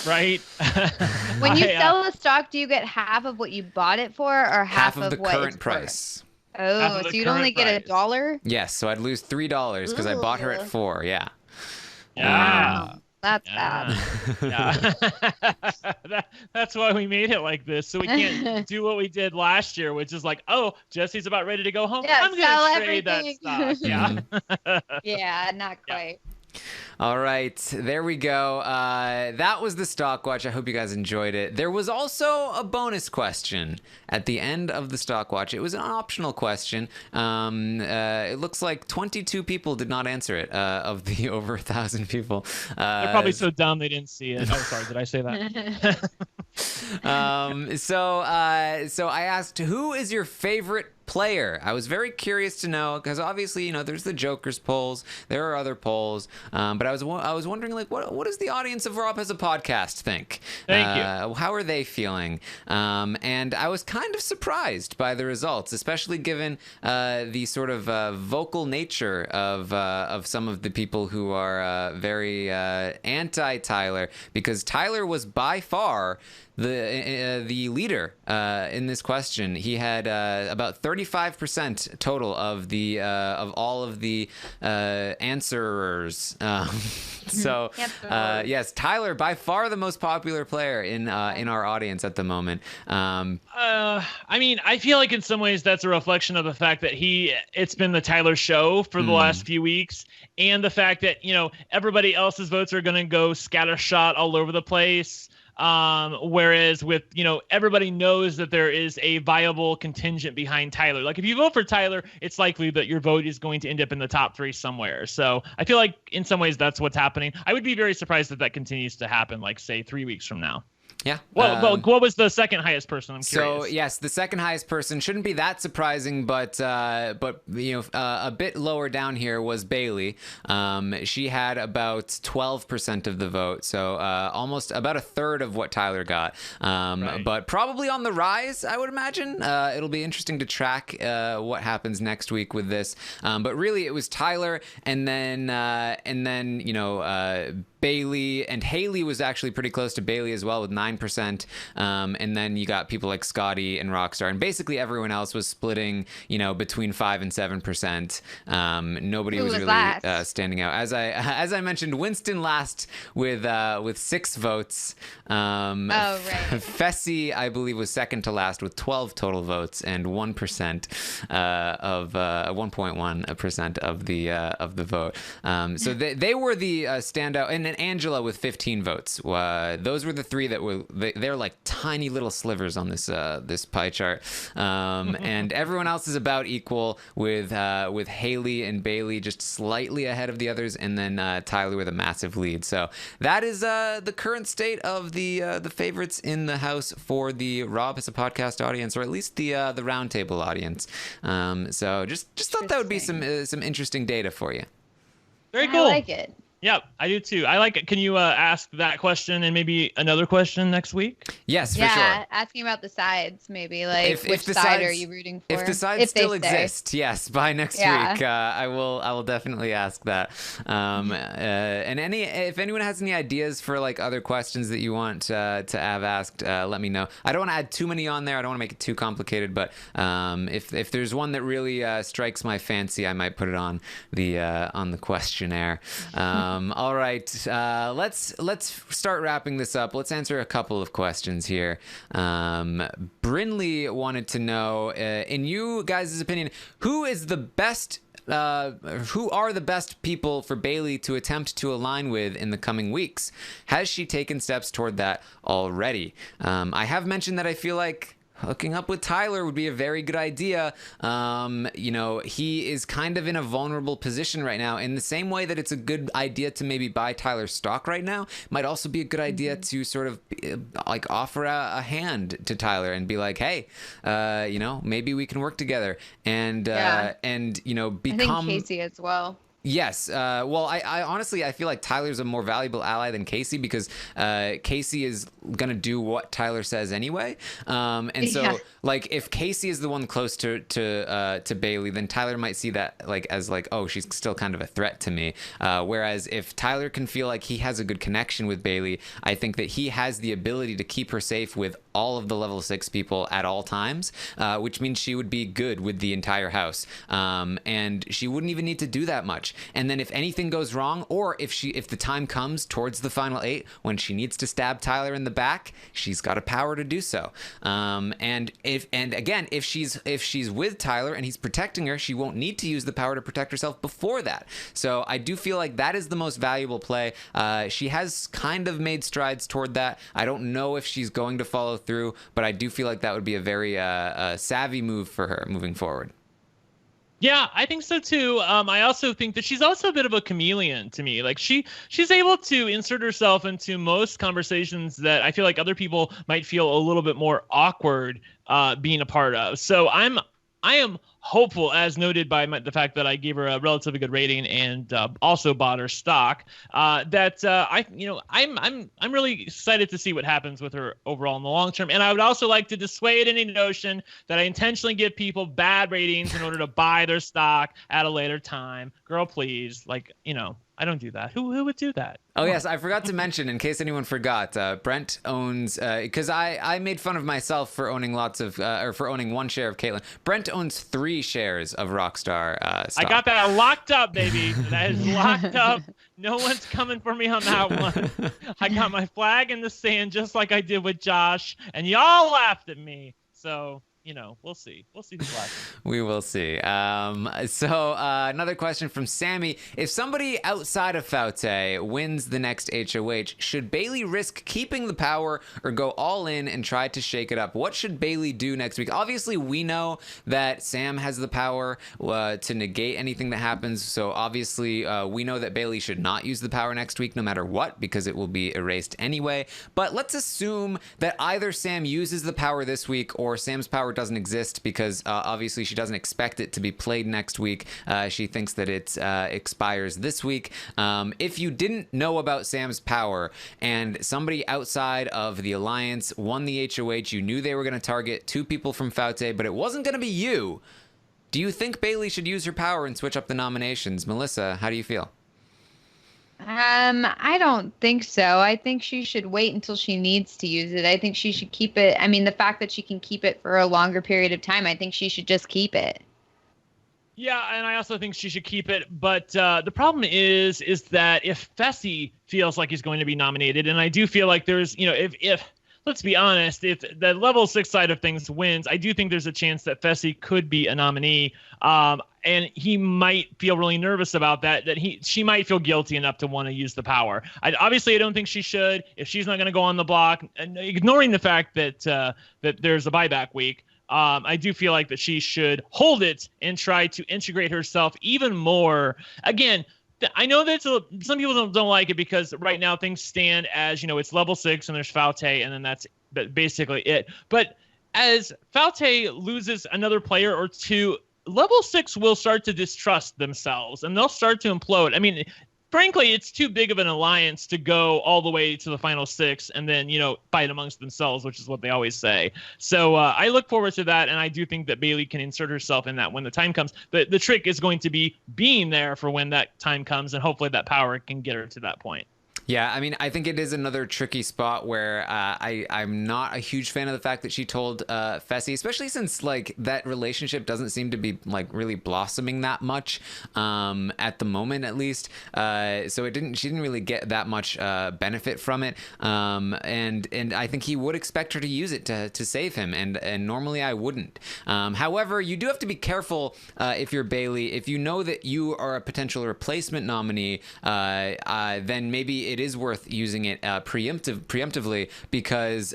S3: Right.
S2: When you sell a stock, do you get half of what you bought it for, or half of
S1: the
S2: what
S1: current
S2: it's
S1: price?
S2: Oh, so you'd only get $1?
S1: Yes, so I'd lose $3 because I bought her at 4. Yeah.
S3: Yeah.
S2: That's bad.
S3: Yeah. That's why we made it like this, so we can't do what we did last year, which is like, oh, Jesse's about ready to go home.
S2: Yeah,
S3: I'm gonna trade that stock. Yeah.
S2: Yeah, not quite.
S1: All right, there we go. That was the stock watch. I hope you guys enjoyed it. There was also a bonus question at the end of the stock watch. It was an optional question. It looks like 22 people did not answer it of the over 1,000 people.
S3: They're probably so dumb they didn't see it. Oh, sorry, did I say that?
S1: So I asked, who is your favorite player? I was very curious to know because obviously, there's the Jokers polls, there are other polls, but I was wondering, like, what does the audience of Rob Has a Podcast think?
S3: Thank you.
S1: How are they feeling? And I was kind of surprised by the results, especially given the sort of vocal nature of some of the people who are very anti-Tyler, because Tyler was by far the leader in this question. He had about 35% total of the of all of the answerers. So yes, Tyler by far the most popular player in our audience at the moment.
S3: I mean, I feel like in some ways that's a reflection of the fact that it's been the Tyler show for the last few weeks, and the fact that everybody else's votes are going to go scattershot all over the place. Whereas with, everybody knows that there is a viable contingent behind Tyler. Like if you vote for Tyler, it's likely that your vote is going to end up in the top 3 somewhere. So I feel like in some ways that's what's happening. I would be very surprised if that continues to happen, like say 3 weeks from now.
S1: Yeah.
S3: Well, what was the second highest person? I'm curious.
S1: So yes, the second highest person shouldn't be that surprising, but a bit lower down here was Bayleigh. She had about 12% of the vote, so almost about a third of what Tyler got. Right. But probably on the rise, I would imagine. It'll be interesting to track what happens next week with this. But really, it was Tyler, and then Bayleigh, and Haleigh was actually pretty close to Bayleigh as well with 9%. And then you got people like Scottie and Rockstar, and basically everyone else was splitting, between 5 and 7%. Nobody was really standing out. As I mentioned, Winston last with 6 votes.
S2: Right.
S1: Fessy, I believe, was second to last with 12 total votes and 1% of 1.1% of the vote. So they were the standout, and Angela with 15 votes. Those were the 3 that were they're like tiny little slivers on this pie chart, and everyone else is about equal with Haleigh and Bayleigh just slightly ahead of the others, and then Tyler with a massive lead. So that is the current state of the favorites in the house for the Rob as a podcast audience, or at least the Roundtable audience. So just thought that would be some interesting data for you.
S3: Very cool.
S2: I like it.
S3: Yeah, I do too. I like it. Can you ask that question and maybe another question next week?
S1: Yes, for sure.
S2: Yeah, asking about the sides, maybe which
S1: the
S2: side
S1: sides,
S2: are you rooting for?
S1: If the sides still exist, yes, by next week, I will definitely ask that. And if anyone has any ideas for like other questions that you want to have asked, let me know. I don't want to add too many on there. I don't want to make it too complicated, but if there's one that really strikes my fancy, I might put it on the questionnaire. All right, let's start wrapping this up. Let's answer a couple of questions here. Brinley wanted to know, in you guys' opinion, who are the best people for Bayleigh to attempt to align with in the coming weeks? Has she taken steps toward that already? I have mentioned that I feel like hooking up with Tyler would be a very good idea. He is kind of in a vulnerable position right now. In the same way that it's a good idea to maybe buy Tyler's stock right now, might also be a good idea to sort of like offer a hand to Tyler and be like, hey, maybe we can work together and become.
S2: I think Kaycee as well.
S1: Yes. Well, I honestly, I feel like Tyler's a more valuable ally than Kaycee, because Kaycee is going to do what Tyler says anyway. And so like if Kaycee is the one close to Bayleigh, then Tyler might see that like as like, oh, she's still kind of a threat to me. Whereas if Tyler can feel like he has a good connection with Bayleigh, I think that he has the ability to keep her safe with all of the level 6 people at all times, which means she would be good with the entire house. And she wouldn't even need to do that much. And then if anything goes wrong, or if the time comes towards the final 8 when she needs to stab Tyler in the back, she's got a power to do so. And if she's with Tyler and he's protecting her, she won't need to use the power to protect herself before that. So I do feel like that is the most valuable play. She has kind of made strides toward that. I don't know if she's going to follow through, but I do feel like that would be a very savvy move for her moving forward.
S3: Yeah, I think so too. I also think that she's also a bit of a chameleon to me. Like she's able to insert herself into most conversations that I feel like other people might feel a little bit more awkward being a part of. So I am hopeful, as noted by the fact that I gave her a relatively good rating and also bought her stock. I'm really excited to see what happens with her overall in the long term. And I would also like to dissuade any notion that I intentionally give people bad ratings in order to buy their stock at a later time. Girl, please, I don't do that. Who would do that?
S1: Oh, yes. I forgot to mention, in case anyone forgot, Brent owns, because I made fun of myself for owning for owning one share of Kaitlyn. Brent owns 3 shares of Rockstar stock.
S3: I got that locked up, baby. That is locked up. No one's coming for me on that one. I got my flag in the sand just like I did with Josh, and y'all laughed at me. So... we'll see. We'll see who's laughing.
S1: We will see. So another question from Sammy. If somebody outside of Faute wins the next HOH, should Bayleigh risk keeping the power or go all in and try to shake it up? What should Bayleigh do next week? Obviously, we know that Sam has the power to negate anything that happens. So obviously, we know that Bayleigh should not use the power next week, no matter what, because it will be erased anyway. But let's assume that either Sam uses the power this week or Sam's power doesn't exist, because obviously she doesn't expect it to be played next week. She thinks that it expires this week. If you didn't know about Sam's power and somebody outside of the Alliance won the HOH, you knew they were going to target 2 people from Faute, but it wasn't going to be you. Do you think Bayleigh should use her power and switch up the nominations? Melissa, how do you feel?
S2: I don't think so. I think she should wait until she needs to use it. I think she should keep it. I mean, the fact that she can keep it for a longer period of time, I think she should just keep it.
S3: Yeah, and I also think she should keep it. But the problem is that if Fessy feels like he's going to be nominated, and I do feel like there's, if let's be honest, if the level 6 side of things wins, I do think there's a chance that Fessy could be a nominee. And he might feel really nervous about that she might feel guilty enough to want to use the power. Obviously, I don't think she should. If she's not going to go on the block, and ignoring the fact that there's a buyback week, I do feel like that she should hold it and try to integrate herself even more. Again, I know that some people don't like it because right now things stand as, it's level 6 and there's Faute, and then that's basically it. But as Faute loses another player or two, level 6 will start to distrust themselves and they'll start to implode. I mean, frankly, it's too big of an alliance to go all the way to the final 6 and then, fight amongst themselves, which is what they always say. So I look forward to that, and I do think that Bayleigh can insert herself in that when the time comes. But the trick is going to be being there for when that time comes, and hopefully that power can get her to that point.
S1: Yeah, I mean, I think it is another tricky spot where I'm not a huge fan of the fact that she told Fessy, especially since like that relationship doesn't seem to be like really blossoming that much at the moment, at least. So she didn't really get that much benefit from it. And I think he would expect her to use it to save him, and normally I wouldn't. However, you do have to be careful if you're Bayleigh. If you know that you are a potential replacement nominee, then maybe it is worth using it preemptively, because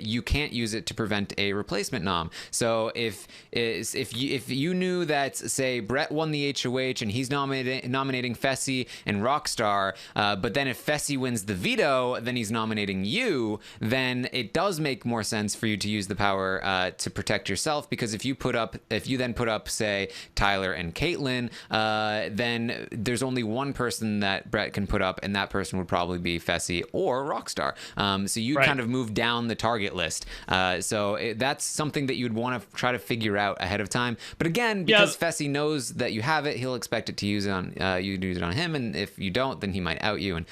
S1: you can't use it to prevent a replacement nom. So if you knew that, say, Brett won the HOH and he's nominating Fessy and Rockstar, but then if Fessy wins the veto, then he's nominating you, then it does make more sense for you to use the power to protect yourself, because if you then put up, say, Tyler and Kaitlyn, then there's only one person that Brett can put up, and that person would probably be Fessy or Rockstar. So you kind of move down the target list. So that's something that you'd want to try to figure out ahead of time. But again, because Fessy knows that you have it, he'll expect it to use it on you to use it on him, and if you don't, then he might out you. And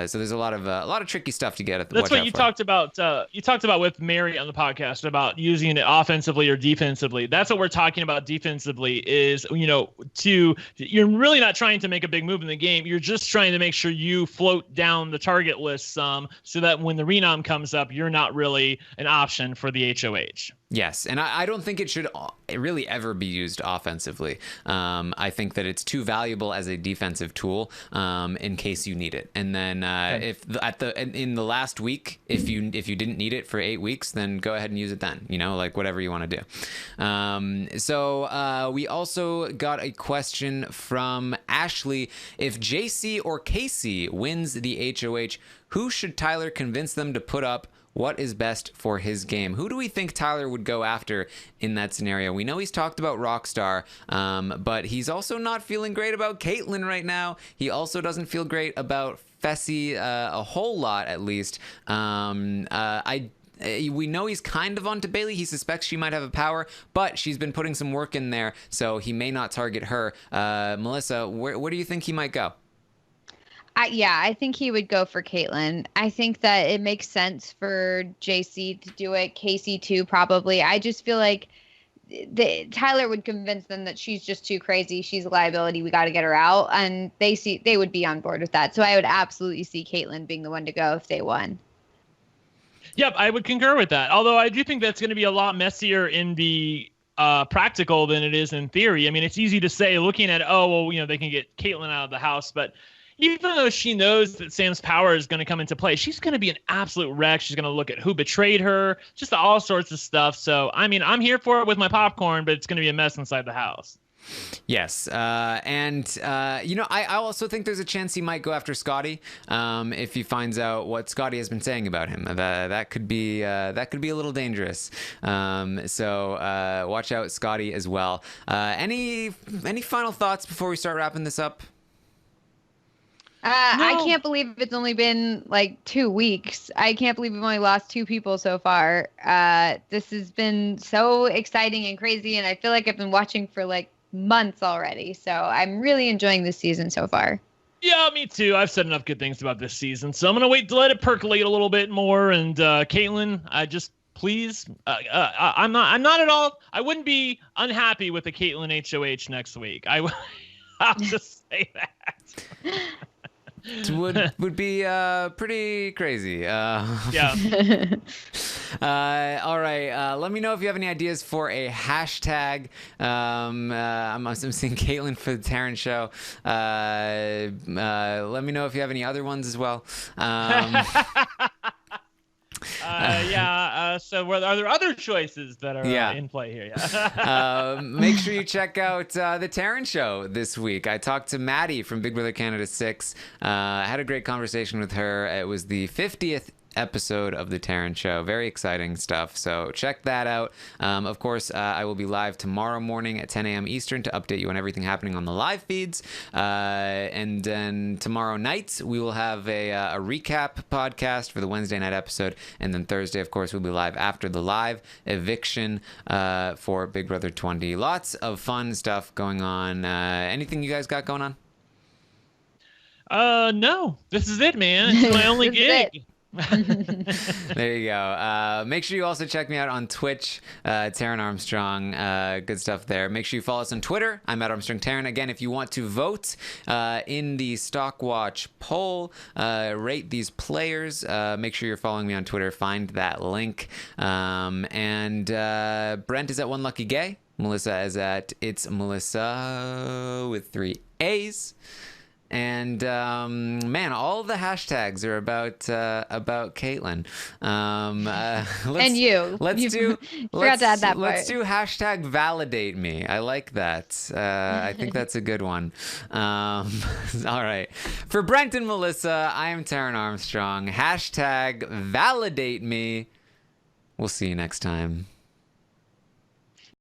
S1: so there's a lot of tricky stuff to get at.
S3: That's what you talked about. You talked about with Mary on the podcast about using it offensively or defensively. That's what we're talking about defensively. Is you're really not trying to make a big move in the game. You're just trying to make sure you float down the target list some, so that when the renom comes up, you're not really an option for the HOH.
S1: Yes, and I don't think it should really ever be used offensively. I think that it's too valuable as a defensive tool in case you need it. And then in the last week, if you didn't need it for 8 weeks, then go ahead and use it then. Like whatever you want to do. So we also got a question from Ashley: if JC or Kaycee wins the HOH, who should Tyler convince them to put up? What is best for his game? Who do we think Tyler would go after in that scenario? We know he's talked about Rockstar, but he's also not feeling great about Kaitlyn right now. He also doesn't feel great about Fessy a whole lot, at least. We know he's kind of onto Bayleigh. He suspects she might have a power, but she's been putting some work in there, so he may not target her. Melissa, where do you think he might go?
S2: I think he would go for Kaitlyn. I think that it makes sense for JC to do it. Kaycee too, probably. I just feel like Tyler would convince them that she's just too crazy. She's a liability. We got to get her out, and they would be on board with that. So I would absolutely see Kaitlyn being the one to go if they won.
S3: Yep, I would concur with that. Although I do think that's going to be a lot messier in the practical than it is in theory. I mean, it's easy to say looking at they can get Kaitlyn out of the house, but even though she knows that Sam's power is going to come into play, she's going to be an absolute wreck. She's going to look at who betrayed her, just all sorts of stuff. So, I mean, I'm here for it with my popcorn, but it's going to be a mess inside the house.
S1: Yes, I also think there's a chance he might go after Scottie if he finds out what Scottie has been saying about him. That could be a little dangerous. So watch out, Scottie, as well. Any final thoughts before we start wrapping this up?
S2: No. I can't believe it's only been like 2 weeks. I can't believe we've only lost 2 people so far. This has been so exciting and crazy, and I feel like I've been watching for like months already. So I'm really enjoying this season so far.
S3: Yeah, me too. I've said enough good things about this season, so I'm gonna wait to let it percolate a little bit more. And Kaitlyn, please, I'm not at all. I wouldn't be unhappy with the Kaitlyn HOH next week. I'll just say that.
S1: would be pretty crazy.
S3: Yeah.
S1: All right. Let me know if you have any ideas for a hashtag. I'm seeing Kaitlyn for the Taran show. Let me know if you have any other ones as well.
S3: So are there other choices that are in play here? Yeah.
S1: Make sure you check out the Taran show this week. I talked to Maddie from Big Brother Canada 6. I had a great conversation with her. It was the 50th episode of the Taran show. Very exciting stuff. So check that out. Of course, I will be live tomorrow morning at 10 a.m. Eastern to update you on everything happening on the live feeds. And then tomorrow night, we will have a recap podcast for the Wednesday night episode. And then Thursday, of course, we'll be live after the live eviction for Big Brother 20. Lots of fun stuff going on. Anything you guys got going on?
S3: No. This is it, man. It's my only gig.
S1: There you go. Make sure you also check me out on Twitch, Taran Armstrong. Good stuff there. Make sure you follow us on Twitter. I'm at Armstrong Taran. Again, if you want to vote in the Stockwatch poll, rate these players, make sure you're following me on Twitter. Find that link. And Brent is at One Lucky Gay. Melissa is at It's Melissa with 3 A's. And man, all the hashtags are about Kaitlyn.
S2: And you.
S1: Let's
S2: forgot to add that part.
S1: Let's do hashtag validate me. I like that. I think that's a good one. All right. For Brent and Melissa, I am Taran Armstrong. Hashtag validate me. We'll see you next time.